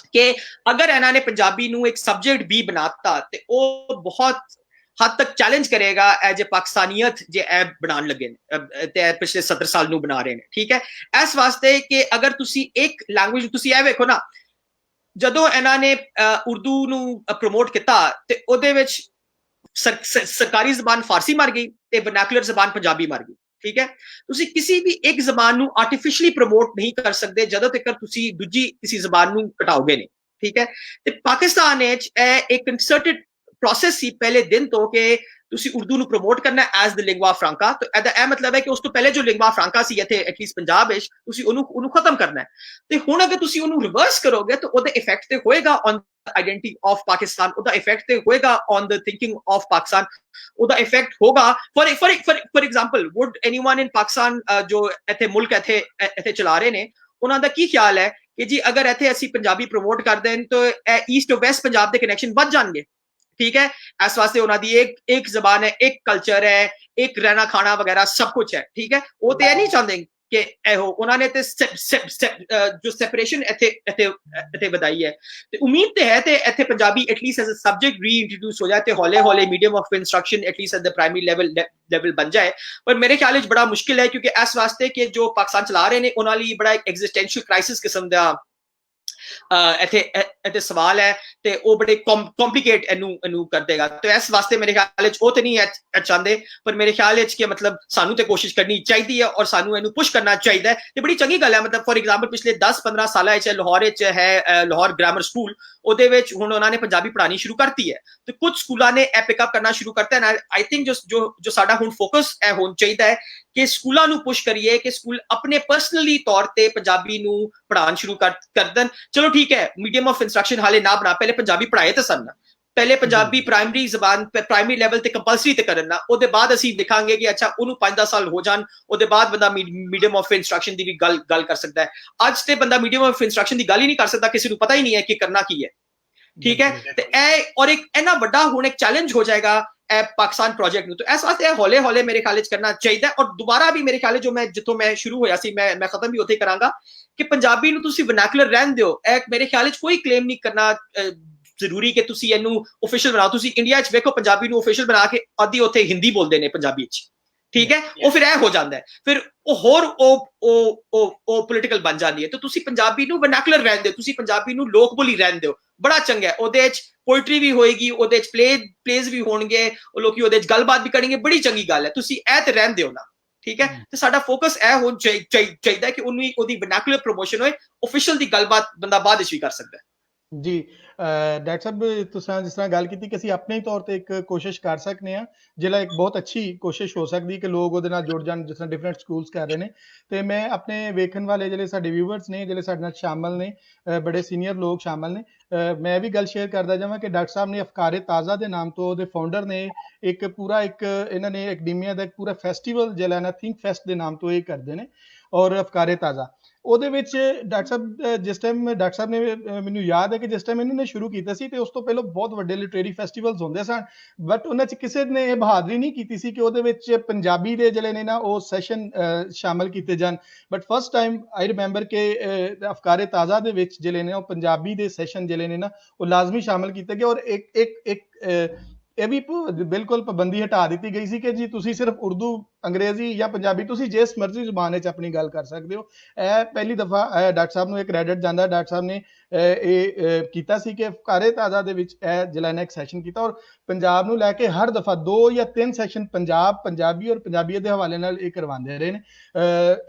कि अगर इन्होंने पंजाबी नूं एक सब्जेक्ट भी बनाता तो वो बहुत हद तक चैलेंज करेगा एज ए पाकिस्तानियत जे ऐप बनाने लगे ते पिछले 70 साल नूं बना रहे हैं। ठीक है, इस वास्ते कि अगर तुसी एक लैंग्वेज तुसी ये देखो ना, जदों इन्होंने उर्दू नूं प्रमोट किया ते ओदे विच सरकारी जबान फारसी मर गई ते वर्नैकुलर जबान पंजाबी मर गई। ठीक है, तुसी किसी भी एक जबान नूं आर्टिफिशियली प्रमोट नहीं कर सकते जदों तक तुसी दूजी किसी जबान नूं कटाओगे नहीं। ठीक है, ते पाकिस्तान एक कंसर्टेड प्रोसेस सी पहले दिन तो कि तुसी उर्दू नूं प्रमोट करना एज द लिंगवा फ्रांका। तो ਇਹਦਾ मतलब है कि उस तो पहले जो लिंगवा फ्रांका सी इत्थे एटलीस्ट पंजाब विच तुसी ਉਹਨੂੰ खत्म करना है। ते हुण अगर तुसी ਉਹਨੂੰ रिवर्स करोगे तो ਉਹਦਾ इफेक्ट ते होएगा ऑन आइडेंटिटी ऑफ पाकिस्तान, ਉਹਦਾ इफेक्ट ते होएगा on the thinking of Pakistan, ਉਹਦਾ इफेक्ट होगा for example would anyone in Pakistan जो ਇੱਥੇ ਮੁਲਕ ਇੱਥੇ ਚਲਾ ਰਹੇ ਨੇ ਉਹਨਾਂ ਦਾ ਕੀ ਖਿਆਲ ਹੈ ਕਿ ਜੀ ਅਗਰ ਇੱਥੇ ਅਸੀਂ ਪੰਜਾਬੀ ਪ੍ਰਮੋਟ ਕਰ ਦੇਣ ਤਾਂ ईस्ट और वेस्ट पंजाब के कनेक्शन बच जाएंगे। ठीक है, इस वास्ते उन्होंने एक जबान है, एक कल्चर है, एक रहना खाना वगैरह सब कुछ है। ठीक है, वो तो ये नहीं चाहते ਕਿ ਇਹੋ ਉਹਨਾਂ ਨੇ ਤੇ ਜੋ ਸੈਪਰੇਸ਼ਨ ਇੱਥੇ ਵਧਾਈ ਹੈ ਤੇ ਉਮੀਦ ਤੇ ਹੈ ਤੇ ਇੱਥੇ Punjabi at least as a subject reintroduce ਹੋ ਜਾਏ ਤੇ ਹੌਲੇ ਹੌਲੇ medium of instruction at least at the primary level ਬਣ ਜਾਏ ਪਰ ਮੇਰੇ ਖਿਆਲ ਵਿੱਚ ਬੜਾ ਮੁਸ਼ਕਿਲ ਹੈ ਕਿਉਂਕਿ ਇਸ ਵਾਸਤੇ ਕਿ ਜੋ ਪਾਕਿਸਤਾਨ ਚਲਾ ਰਹੇ ਨੇ ਉਹਨਾਂ ਲਈ ਬੜਾ ਇੱਕ ਐਗਜ਼ਿਸਟੈਂਸ਼ੀਅਲ ਕ੍ਰਾਈਸਿਸ ਕਿਸਮ ਦਾ ਇੱਥੇ ਸਵਾਲ ਹੈ ਤੇ ਉਹ ਬੜੇ ਕੰਪਲਿਕੇਟ ਇਹਨੂੰ ਕਰ ਦੇਗਾ ਤੇ ਇਸ ਵਾਸਤੇ ਮੇਰੇ ਖਿਆਲ ਵਿੱਚ ਉਹ ਤੇ ਨਹੀਂ ਚਾਹੁੰਦੇ ਪਰ ਮੇਰੇ ਖਿਆਲ ਵਿੱਚ ਕਿ ਮਤਲਬ ਸਾਨੂੰ ਤੇ ਕੋਸ਼ਿਸ਼ ਕਰਨੀ ਚਾਹੀਦੀ ਹੈ ਔਰ ਸਾਨੂੰ ਇਹਨੂੰ ਪੁਸ਼ ਕਰਨਾ ਚਾਹੀਦਾ ਹੈ ਤੇ ਬੜੀ ਚੰਗੀ ਗੱਲ ਹੈ ਮਤਲਬ ਫॉर एग्जांपल ਪਿਛਲੇ 10-15 ਸਾਲਾਂ ਵਿੱਚ ਲਾਹੌਰ ਵਿੱਚ ਹੈ ਲਾਹੌਰ ਗ੍ਰਾਮਰ ਸਕੂਲ ਉਹਦੇ ਵਿੱਚ ਹੁਣ ਉਹਨਾਂ ਨੇ ਪੰਜਾਬੀ ਪੜ੍ਹਾਉਣੀ ਸ਼ੁਰੂ ਕਰਤੀ ਹੈ ਤੇ ਕੁਝ ਸਕੂਲਾਂ ਨੇ ਇਹ ਪਿਕਅਪ ਕਰਨਾ ਸ਼ੁਰੂ ਕਰਤਾ ਹੈ ਆਈ ਥਿੰਕ ਜੋ ਸਾਡਾ ਹੁਣ ਫੋਕਸ ਇਹ ਹੋਣਾ ਚਾਹੀਦਾ ਹੈ ਕਿ ਸਕੂਲਾਂ ਨੂੰ ਪੁਸ਼ ਕਰੀਏ ਕਿ ਸਕੂਲ ਆਪਣੇ ਪਰਸਨਲੀ ਤੌਰ ਤੇ ਪੰਜਾਬੀ ਨੂੰ ਪੜ੍ਹਾਉਣ ਸ਼ੁਰੂ ਕਰ ਦੇਣ ਚਲੋ ਠੀਕ ਹੈ ਮੀਡੀਅਮ ਆਫ ਇੰਸਟਰਕਸ਼ਨ ਹਾਲੇ ਨਾ ਬਣਾ ਪਹਿਲੇ ਪੰਜਾਬੀ ਪੜ੍ਹਾਏ ਤਾਂ ਸਨ ਪਹਿਲੇ ਪੰਜਾਬੀ ਪ੍ਰਾਇਮਰੀ ਜ਼ਬਾਨ ਪ੍ਰਾਇਮਰੀ ਲੈਵਲ ਤੇ ਕੰਪਲਸਰੀ ਤੇ ਕਰਨ ਨਾ ਉਹਦੇ ਬਾਅਦ ਅਸੀਂ ਦੇਖਾਂਗੇ ਕਿ ਅੱਛਾ ਉਹਨੂੰ 5-10 ਸਾਲ ਹੋ ਜਾਣ ਉਹਦੇ ਬਾਅਦ ਬੰਦਾ ਮੀਡੀਅਮ ਆਫ ਇੰਸਟਰਕਸ਼ਨ ਦੀ ਵੀ ਗੱਲ ਕਰ ਸਕਦਾ ਹੈ ਅੱਜ ਤੇ ਬੰਦਾ ਮੀਡੀਅਮ ਆਫ ਇੰਸਟਰਕਸ਼ਨ ਦੀ ਗੱਲ ਹੀ ਨਹੀਂ ਕਰ ਸਕਦਾ ਕਿਸੇ ਨੂੰ ਪਤਾ ਹੀ ਨਹੀਂ ਹੈ ਕਿ ਕਰਨਾ ਕੀ ਹੈ ਠੀਕ ਹੈ ਤੇ ਇਹ ਔਰ ਇੱਕ ਇੰਨਾ ਵੱਡਾ ਹੁਣ ਇੱਕ ਚੈਲੰਜ ਹੋ ਜਾਏਗਾ ਪਾਕਿਸਤਾਨ ਪ੍ਰੋਜੈਕਟ ਨੂੰ ਤਾਂ ਇਸ ਵਾਸਤੇ ਹੌਲੇ ਹੌਲੇ ਮੇਰੇ ਖਿਆਲ ਵਿੱਚ ਕਰਨਾ ਚਾਹੀਦਾ ਔਰ ਦੁਬਾਰਾ ਵੀ ਮੇਰੇ ਖਿਆਲ ਜੋ ਮੈਂ ਜਿੱਥੋਂ ਮੈਂ ਸ਼ੁਰੂ ਹੋਇਆ ਸੀ ਮੈਂ ਖਤਮ ਵੀ ਉੱਥੇ ਕਰਾਂਗਾ ਕਿ ਪੰਜਾਬੀ ਨੂੰ ਤੁਸੀਂ ਵਰਨੈਕੂਲਰ ਰਹਿਣ ਦਿਓ ਇਹ ਮੇਰੇ ਖਿਆਲ ਵਿੱਚ ਕੋਈ ਕਲੇਮ ਨਹੀਂ ਕਰਨਾ ਜ਼ਰੂਰੀ ਕਿ ਤੁਸੀਂ ਇਹਨੂੰ ਆਫੀਸ਼ੀਅਲ ਬਣਾਓ ਤੁਸੀਂ ਇੰਡੀਆ 'ਚ ਵੇਖੋ ਪੰਜਾਬੀ ਨੂੰ ਆਫੀਸ਼ੀਅਲ ਬਣਾ ਕੇ ਅੱਧੀ ਉੱਥੇ ਹਿੰਦੀ ਬੋਲਦੇ ਨੇ ਪੰਜਾਬੀ 'ਚ ਠੀਕ ਹੈ ਉਹ ਫਿਰ ਇਹ ਹੋ ਜਾਂਦਾ ਹੈ ਫਿਰ ਉਹ ਹੋਰ ਉਹ ਪੋਲੀਟੀਕਲ ਬਣ ਜਾਂਦੀ ਹੈ ਤਾਂ ਤੁਸੀਂ ਪੰਜਾਬੀ ਨੂੰ ਵਰਨੈਕੂਲਰ ਰਹਿਣ ਦਿਓ ਤੁਸੀਂ ਪੰਜਾਬੀ ਨੂੰ ਲੋਕ ਬੋਲੀ ਰਹਿਣ ਦਿਓ ਬੜਾ ਚੰਗਾ ਹੈ ਉਹਦੇ 'ਚ ਪੋਇਟਰੀ ਵੀ ਹੋਏਗੀ ਉਹਦੇ 'ਚ ਪਲੇਜ਼ ਵੀ ਹੋਣਗੇ ਉਹ ਲੋਕੀ ਉਹਦੇ 'ਚ ਗੱਲਬਾਤ ਵੀ ਕਰਨਗੇ ਬੜੀ ਚੰਗੀ ਗੱਲ ਹੈ ਤੁਸੀਂ ਇਹ ਤੇ ਰਹਿਣ ਦਿਓ ਨਾ ਠੀਕ ਹੈ ਤੇ ਸਾਡਾ ਫੋਕਸ ਇਹ ਹੋਣਾ ਚਾਹੀਦਾ ਕਿ ਉਹਦੀ ਵਰਨੈਕੂਲਰ ਪ੍ਰੋਮੋਸ਼ਨ ਹੋਏ ਆਫੀਸ਼ੀਅਲ ਦੀ ਗੱਲਬਾਤ ਬੰਦਾ ਬਾਅਦ ਵਿੱਚ ਵੀ ਕਰ ਸਕਦਾ ਹੈ जी डॉक्टर साहब तुसां जिस तरह गल की कि ਅਸੀਂ ਆਪਣੇ ਤੌਰ ਤੇ ਇੱਕ ਕੋਸ਼ਿਸ਼ ਕਰ ਸਕਨੇ ਆ ਜਿਹੜਾ ਇੱਕ ਬਹੁਤ ਅੱਛੀ ਕੋਸ਼ਿਸ਼ ਹੋ ਸਕਦੀ ਕਿ ਲੋਕ ਉਹਦੇ ਨਾਲ ਜੁੜ ਜਾਣ ਜਿਸ ਤਰ੍ਹਾਂ ਡਿਫਰੈਂਟ ਸਕੂਲਸ ਕਰ ਰਹੇ ਨੇ ਤੇ ਮੈਂ ਆਪਣੇ ਵੇਖਣ ਵਾਲੇ ਜਿਹੜੇ ਸਾਡੇ ਵਿਊਅਰਸ ਨੇ ਜਿਹੜੇ ਸਾਡੇ ਨਾਲ ਸ਼ਾਮਲ ਨੇ ਬੜੇ ਸੀਨੀਅਰ ਲੋਕ ਸ਼ਾਮਲ ਨੇ ਮੈਂ ਵੀ ਗੱਲ ਸ਼ੇਅਰ ਕਰਦਾ ਜਾਵਾਂ ਕਿ ਡਾਕਟਰ ਸਾਹਿਬ ਨੇ ਅਫਕਾਰ-ਏ-ਤਾਜ਼ਾ ਦੇ ਨਾਮ ਤੋਂ ਉਹਦੇ ਫਾਊਂਡਰ ਨੇ ਇੱਕ ਪੂਰਾ ਇੱਕ ਇਹਨਾਂ ਨੇ ਐਕੈਡਮੀਆ ਦਾ ਇੱਕ ਪੂਰਾ ਫੈਸਟੀਵਲ ਜਿਹੜਾ ਨਾ ਥਿੰਕ ਫੈਸਟ ਦੇ ਨਾਮ ਤੋਂ ਇਹ ਕਰਦੇ ਨੇ ਔਰ ਅਫਕਾਰ-ਏ-ਤਾਜ਼ਾ ਉਹਦੇ ਵਿੱਚ ਡਾਕਟਰ ਸਾਹਿਬ ਜਿਸ ਟਾਈਮ ਡਾਕਟਰ ਸਾਹਿਬ ਨੇ ਮੈਨੂੰ ਯਾਦ ਹੈ ਕਿ ਜਿਸ ਟਾਈਮ ਇਹਨਾਂ ਨੇ ਸ਼ੁਰੂ ਕੀਤਾ ਸੀ ਤੇ ਉਸ ਤੋਂ ਪਹਿਲਾਂ ਬਹੁਤ ਵੱਡੇ ਲਿਟਰੇਰੀ ਫੈਸਟੀਵਲਸ ਹੁੰਦੇ ਸਨ ਬਟ ਉਹਨਾਂ 'ਚ ਕਿਸੇ ਨੇ ਇਹ ਬਹਾਦਰੀ ਨਹੀਂ ਕੀਤੀ ਸੀ ਕਿ ਉਹਦੇ ਵਿੱਚ ਪੰਜਾਬੀ ਦੇ ਜਿਹੜੇ ਨੇ ਨਾ ਉਹ ਸੈਸ਼ਨ ਸ਼ਾਮਲ ਕੀਤੇ ਜਾਣ but first time I remember ਕਿ ਅਫਕਾਰ-ਏ-ਤਾਜ਼ਾ ਦੇ ਵਿੱਚ ਜਿਹੜੇ ਨੇ ਉਹ ਪੰਜਾਬੀ ਦੇ ਸੈਸ਼ਨ ਜਿਹੜੇ ਨੇ ਨਾ ਉਹ ਲਾਜ਼ਮੀ ਸ਼ਾਮਲ ਕੀਤੇ ਗਏ ਔਰ ਇੱਕ ਇਹ ਵੀ ਬਿਲਕੁਲ ਪਾਬੰਦੀ ਹਟਾ ਦਿੱਤੀ ਗਈ ਸੀ ਕਿ ਜੀ ਤੁਸੀਂ ਸਿਰਫ ਉਰਦੂ ਅੰਗਰੇਜ਼ੀ ਜਾਂ ਪੰਜਾਬੀ ਤੁਸੀਂ ਜਿਸ ਮਰਜ਼ੀ ਜ਼ੁਬਾਨ ਵਿੱਚ ਆਪਣੀ ਗੱਲ ਕਰ ਸਕਦੇ ਹੋ ਇਹ ਪਹਿਲੀ ਦਫਾ ਡਾਕਟਰ ਸਾਹਿਬ ਨੂੰ ਇਹ ਕ੍ਰੈਡਿਟ ਜਾਂਦਾ ਡਾਕਟਰ ਸਾਹਿਬ ਨੇ ਇਹ ਕੀਤਾ ਸੀ ਕਿ ਅਫਕਾਰ-ਏ-ਤਾਜ਼ਾ ਦੇ ਵਿੱਚ ਇਹ ਜਿਹੜਾ ਨੇ ਇੱਕ ਸੈਸ਼ਨ ਕੀਤਾ ਔਰ ਪੰਜਾਬ ਨੂੰ ਲੈ ਕੇ ਹਰ ਦਫਾ 2 ਜਾਂ 3 ਸੈਸ਼ਨ ਪੰਜਾਬੀ ਔਰ ਪੰਜਾਬੀਅਤ ਦੇ ਹਵਾਲੇ ਨਾਲ ਇਹ ਕਰਵਾਉਂਦੇ ਰਹੇ ਨੇ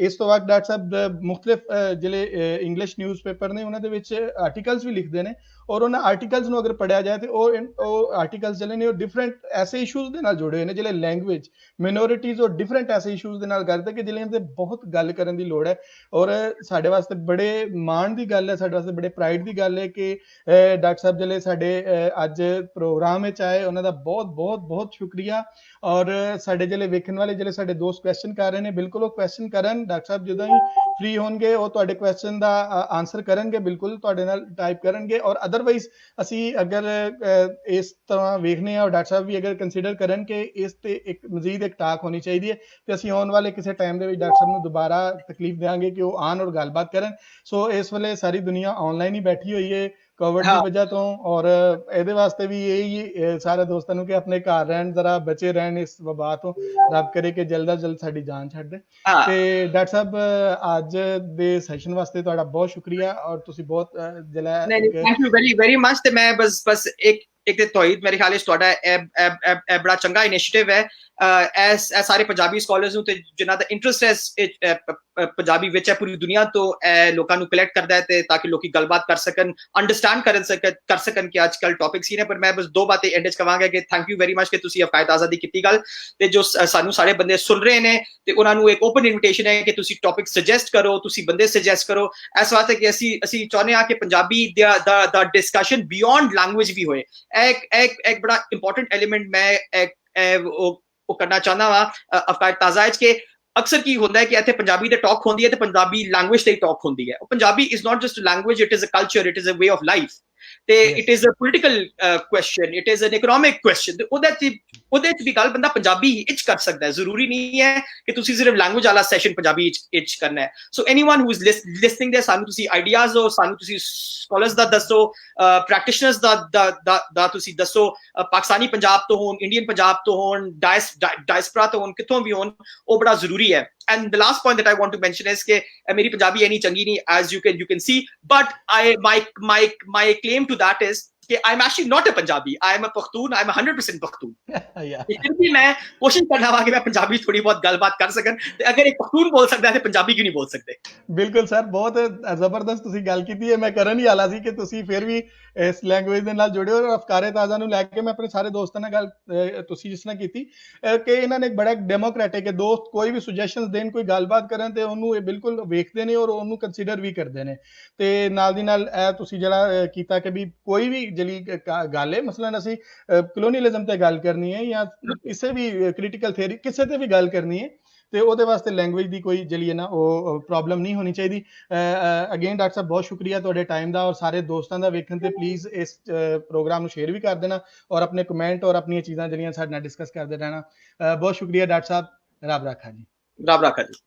ਇਸ ਤੋਂ ਬਾਅਦ ਡਾਕਟਰ ਸਾਹਿਬ ਮੁਖਤਲਿਫ ਜਿਹੜੇ ਇੰਗਲਿਸ਼ ਨਿਊਜ਼ਪੇਪਰ ਨੇ ਉਹਨਾਂ ਦੇ ਵਿੱਚ ਆਰਟੀਕਲਸ ਵੀ ਲਿਖਦੇ ਨੇ ਔਰ ਉਹਨਾਂ ਆਰਟੀਕਲਸ ਨੂੰ ਅਗਰ ਪੜ੍ਹਿਆ ਜਾਏ ਤੇ ਉਹ ਆਰਟੀਕਲਸ ਜਿਹੜੇ ਨੇ ਉਹ ਡਿਫਰੈਂਟ ਐਸੇ ਇਸ਼ੂਜ਼ ਦੇ ਨਾਲ ਜੁੜੇ ਹੋਏ ਨੇ ਜਿਹੜੇ ਲੈਂਗੁਏਜ ਮਿਨੋਰਿਟੀਜ਼ ਔਰ ਡਿਫਰੈਂਟ ਐਸੇ ਇਸ਼ੂਜ਼ ਦੇ ਨਾਲ ਕਰਦੇ ਕਿ ਜਿਹਨਾਂ ਤੇ ਬਹੁਤ ਗੱਲ ਕਰਨ ਦੀ ਲੋੜ ਹੈ ਔਰ ਸਾਡੇ ਵਾਸਤੇ ਬੜੇ ਮਾਣ ਦੀ ਗੱਲ ਹੈ ਸਾਡੇ ਵਾਸਤੇ ਬੜੇ ਪ੍ਰਾਈਡ ਦੀ ਗੱਲ ਹੈ ਕਿ ਡਾਕਟਰ ਸਾਹਿਬ ਜਿਹੜੇ ਸਾਡੇ ਅੱਜ ਪ੍ਰੋਗਰਾਮ ਵਿੱਚ ਆਏ ਉਹਨਾਂ ਦਾ ਬਹੁਤ ਸ਼ੁਕਰੀਆ ਔਰ ਸਾਡੇ ਜਿਹੜੇ ਵੇਖਣ ਵਾਲੇ ਜਿਹੜੇ ਸਾਡੇ ਦੋਸਤ ਕੁਐਸਚਨ ਕਰ ਰਹੇ ਨੇ ਬਿਲਕੁਲ ਉਹ ਕੁਐਸਚਨ ਕਰਨ ਡਾਕਟਰ ਸਾਹਿਬ ਜਦੋਂ ਹੀ ਫ੍ਰੀ ਹੋਣਗੇ ਉਹ ਤੁਹਾਡੇ ਕੁਐਸਚਨ ਦਾ ਆਨਸਰ ਕਰਨਗੇ ਬਿਲਕੁਲ ਤੁਹਾਡੇ ਨਾਲ ਟਾਈਪ ਕਰਨਗੇ ਔਰ ਅਦਰਵਾਈਜ਼ ਅਸੀਂ ਅਗਰ ਇਸ ਤਰ੍ਹਾਂ ਵੇਖਨੇ ਆ ਔਰ ਡਾਕਟਰ ਸਾਹਿਬ ਵੀ ਅਗਰ ਕੰਸੀਡਰ ਕਰਨ ਕਿ ਇਸ ਤੇ ਇੱਕ ਮਜ਼ੀਦ ਇੱਕ ਟਾਕ ਹੋਣੀ ਚਾਹੀਦੀ ਹੈ ਤੇ ਅਸੀਂ ਆਉਣ ਵਾਲੇ ਕਿਸੇ ਟਾਈਮ ਦੇ ਵਿੱਚ ਡਾਕਟਰ ਸਾਹਿਬ ਨੂੰ ਦੁਬਾਰਾ ਤਕਲੀਫ ਦੇਵਾਂਗੇ ਕਿ ਉਹ ਆਉਣ ਔਰ ਗੱਲਬਾਤ ਕਰਨ ਸੋ ਇਸ ਵੇਲੇ ਸਾਰੀ ਦੁਨੀਆ ਆਨਲਾਈਨ ਹੀ ਬੈਠੀ ਹੋਈ ਹੈ ਕੋਵਿਡ ਦੀ ਵਜ੍ਹਾ ਤੋਂ ਔਰ ਇਹਦੇ ਵਾਸਤੇ ਵੀ ਇਹੀ ਸਾਰੇ ਦੋਸਤਾਂ ਨੂੰ ਕਿ ਆਪਣੇ ਘਰ ਰਹਿਣ ਜ਼ਰਾ ਬਚੇ ਰਹਿਣ ਇਸ ਵਬਾ ਤੋਂ ਰੱਬ ਕਰੇ ਕਿ ਜਲਦ ਤੋਂ ਜਲਦ ਸਾਡੀ ਜਾਨ ਛੱਡ ਦੇ ਤੇ ਡਾਕਟਰ ਸਾਹਿਬ ਅੱਜ ਦੇ ਸੈਸ਼ਨ ਵਾਸਤੇ ਤੁਹਾਡਾ ਬਹੁਤ ਸ਼ੁਕਰੀਆ ਔਰ ਤੁਸੀਂ ਬਹੁਤ ਜਿਹੜਾ ਥੈਂਕ ਯੂ ਵੈਰੀ ਮਚ ਤੇ ਮੈਂ ਬਸ ਇੱਕ ਤੇ ਤੋਹੀਦ ਮੇਰੇ ਖਿਆਲ ਵਿੱਚ ਤੁਹਾਡਾ ਇਹ ਬੜਾ ਚੰਗਾ ਇਨੀਸ਼ੀਏਟਿਵ ਹੈ ਇਹ ਸਾਰੇ ਪੰਜਾਬੀ ਸਕੋਲਰਸ ਨੂੰ ਤੇ ਜਿਨ੍ਹਾਂ ਦਾ ਇੰਟਰਸਟ ਹੈ ਪੰਜਾਬੀ ਵਿੱਚ ਹੈ ਪੂਰੀ ਦੁਨੀਆ ਤੋਂ ਲੋਕਾਂ ਨੂੰ ਕਲੈਕਟ ਕਰਦਾ ਹੈ ਤੇ ਤਾਂ ਕਿ ਲੋਕੀ ਗੱਲਬਾਤ ਕਰ ਸਕਣ ਅੰਡਰਸਟੈਂਡ ਕਰ ਸਕਣ ਕਿ ਅੱਜ ਕੱਲ ਟੌਪਿਕਸ ਹੀ ਨੇ ਪਰ ਮੈਂ ਬਸ ਦੋ ਬਾतें ਐਂਡ ਵਿੱਚ ਕਹਾਂਗਾ ਕਿ ਥੈਂਕ ਯੂ ਵੈਰੀ ਮਚ ਕਿ ਤੁਸੀਂ ਅਫਕਾਰ-ਏ-ਤਾਜ਼ਾ ਦੀ ਕੀਤੀ ਗੱਲ ਤੇ ਜੋ ਸਾਨੂੰ ਸਾਰੇ ਬੰਦੇ ਸੁਣ ਰਹੇ ਨੇ ਤੇ ਉਹਨਾਂ ਨੂੰ ਇੱਕ ਓਪਨ ਇਨਵੀਟੇਸ਼ਨ ਹੈ ਕਿ ਤੁਸੀਂ ਟੌਪਿਕ ਸੁਜੈਸਟ ਕਰੋ ਤੁਸੀਂ ਬੰਦੇ ਸੁਜੈਸਟ ਕਰੋ ਇਸ ਵਾਸਤੇ ਕਿ ਅਸੀਂ ਚਾਹੁੰਦੇ ਹਾਂ ਕਿ ਪੰਜਾਬੀ ਦਾ ਡਿਸਕਸ਼ਨ ਬਿਯੋਂਡ ਲੈਂਗੁਏਜ ਵੀ ਹੋਏ ਇੱਕ ਬੜਾ ਇੰਪੋਰਟੈਂਟ ਐਲੀਮੈਂਟ ਮੈਂ ਉਹ ਕਰਨਾ ਚਾਹੁੰਦਾ ਵਾ ਅਫਕਾਰ-ਏ-ਤਾਜ਼ਾ ਵਿੱਚ ਕਿ ਅਕਸਰ ਕੀ ਹੁੰਦਾ ਹੈ ਕਿ ਇੱਥੇ ਪੰਜਾਬੀ ਤੇ ਟਾਕ ਹੁੰਦੀ ਹੈ ਤੇ ਪੰਜਾਬੀ ਲੈਂਗੁਏਜ ਤੇ ਟਾਕ ਹੁੰਦੀ ਹੈ Punjabi is not just a language it is a culture it is a way of life ਤੇ it is a political question it is an economic question ਉਹਦੇ ਉਹਦੇ ਵਿੱਚ ਵੀ ਗੱਲ ਬੰਦਾ ਪੰਜਾਬੀ ਵਿੱਚ ਕਰ ਸਕਦਾ ਹੈ, ਜ਼ਰੂਰੀ ਨਹੀਂ ਹੈ ਕਿ ਤੁਸੀਂ ਸਿਰਫ ਲੈਂਗੁਏਜ ਵਾਲਾ ਸੈਸ਼ਨ ਪੰਜਾਬੀ ਵਿੱਚ ਕਰਨਾ ਹੈ। ਸੋ ਐਨੀਵਨ ਹੂ ਇਜ਼ ਲਿਸਨਿੰਗ ਦੇयर, ਸਾਨੂੰ ਤੁਸੀਂ ਆਈਡੀਆਜ਼ ਦਿਓ, ਸਾਨੂੰ ਤੁਸੀਂ ਸਕਾਲਰਸ ਦਾ ਦੱਸੋ, ਪ੍ਰੈਕਟੀਸ਼ਨਰਸ ਦਾ ਤੁਸੀਂ ਦੱਸੋ, ਪਾਕਿਸਤਾਨੀ ਪੰਜਾਬ ਤੋਂ ਹੋਣ, ਇੰਡੀਅਨ ਪੰਜਾਬ ਤੋਂ ਹੋਣ, ਡਾਇਸਪਰਾ ਤੋਂ ਹੋਣ, ਕਿੱਥੋਂ ਵੀ ਹੋਣ, ਉਹ ਬੜਾ ਜ਼ਰੂਰੀ ਹੈ। And the last point that I want to mention is ਕਿ ਮੇਰੀ ਪੰਜਾਬੀ ਇੰਨੀ ਚੰਗੀ ਨਹੀਂ, as you can see, but my claim to that is कि I'm actually not a Punjabi. I'm a Pakhtun. I'm 100% Pakhtun. फिर भी मैं कोशिश कर रहा हूँ कि मैं पंजाबी थोड़ी बहुत गलबात कर सकन, ते अगर एक पख्तून बोल सकता है तो पंजाबी क्यों नहीं बोल सकते? ਬਿਲਕੁਲ ਸਰ, ਬਹੁਤ ਜ਼ਬਰਦਸਤ ਤੁਸੀਂ ਗੱਲ ਕੀਤੀ ਹੈ। ਮੈਂ ਕਰਨ ਹੀ ਵਾਲਾ ਸੀ ਕਿ ਤੁਸੀਂ ਫਿਰ ਵੀ ਇਸ ਲੈਂਗੁਏਜ ਦੇ ਨਾਲ ਜੁੜੇ ਹੋ। ਔਰ ਅਫਕਾਰੇ ਤਾਜ਼ਾ ਨੂੰ ਲੈ ਕੇ ਮੈਂ ਆਪਣੇ ਸਾਰੇ ਦੋਸਤਾਂ ਨਾਲ ਗੱਲ ਤੁਸੀਂ ਜਿਸ ਤਰ੍ਹਾਂ ਕੀਤੀ ਕਿ ਇਹਨਾਂ ਨੇ ਬੜਾ ਡੈਮੋਕ੍ਰੈਟਿਕ ਹੈ, ਦੋਸਤ ਕੋਈ ਵੀ ਸੁਜੈਸ਼ਨਸ ਦੇਣ, ਕੋਈ ਗੱਲਬਾਤ ਕਰਨ ਤੇ ਉਹਨੂੰ ਇਹ ਬਿਲਕੁਲ ਵੇਖਦੇ ਨੇ ਔਰ ਉਹਨੂੰ ਕੰਸੀਡਰ ਵੀ ਕਰਦੇ ਨੇ। ਤੇ ਨਾਲ ਦੀ ਨਾਲ ਇਹ ਤੁਸੀਂ ਜਿਹੜਾ ਕੀਤਾ ਕਿ ਵੀ ਕੋਈ ਵੀ ਜਿਹੜੀ ਗੱਲ ਹੈ, ਮਸਲਨ ਅਸੀਂ ਕਲੋਨੀਅਲਿਜ਼ਮ ਤੇ ਗੱਲ ਕਰਨੀ ਹੈ ਜਾਂ ਕਿਸੇ ਵੀ ਕ੍ਰਿਟੀਕਲ ਥਿਊਰੀ ਕਿਸੇ ਤੇ ਵੀ ਗੱਲ ਕਰਨੀ ਹੈ, ਤੇ ਉਹਦੇ ਵਾਸਤੇ ਲੈਂਗੁਏਜ ਦੀ ਕੋਈ ਜਿਹੜੀ ਹੈ ਨਾ ਉਹ ਪ੍ਰੋਬਲਮ ਨਹੀਂ ਹੋਣੀ ਚਾਹੀਦੀ। ਅਗੇਨ ਡਾਕਟਰ ਸਾਹਿਬ ਬਹੁਤ ਸ਼ੁਕਰੀਆ ਤੁਹਾਡੇ ਟਾਈਮ ਦਾ, ਔਰ ਸਾਰੇ ਦੋਸਤਾਂ ਦਾ ਵੇਖਣ ਤੇ ਪਲੀਜ਼ ਇਸ ਪ੍ਰੋਗਰਾਮ ਨੂੰ ਸ਼ੇਅਰ ਵੀ ਕਰ ਦੇਣਾ ਔਰ ਆਪਣੇ ਕਮੈਂਟ ਔਰ ਆਪਣੀਆਂ ਚੀਜ਼ਾਂ ਜਿਹੜੀਆਂ ਸਾਡੇ ਨਾਲ ਡਿਸਕਸ ਕਰਦੇ ਰਹਿਣਾ। ਬਹੁਤ ਸ਼ੁਕਰੀਆ ਡਾਕਟਰ ਸਾਹਿਬ, ਰੱਬ ਰਾਖਾ ਜੀ। ਰੱਬ ਰਾਖਾ ਜੀ।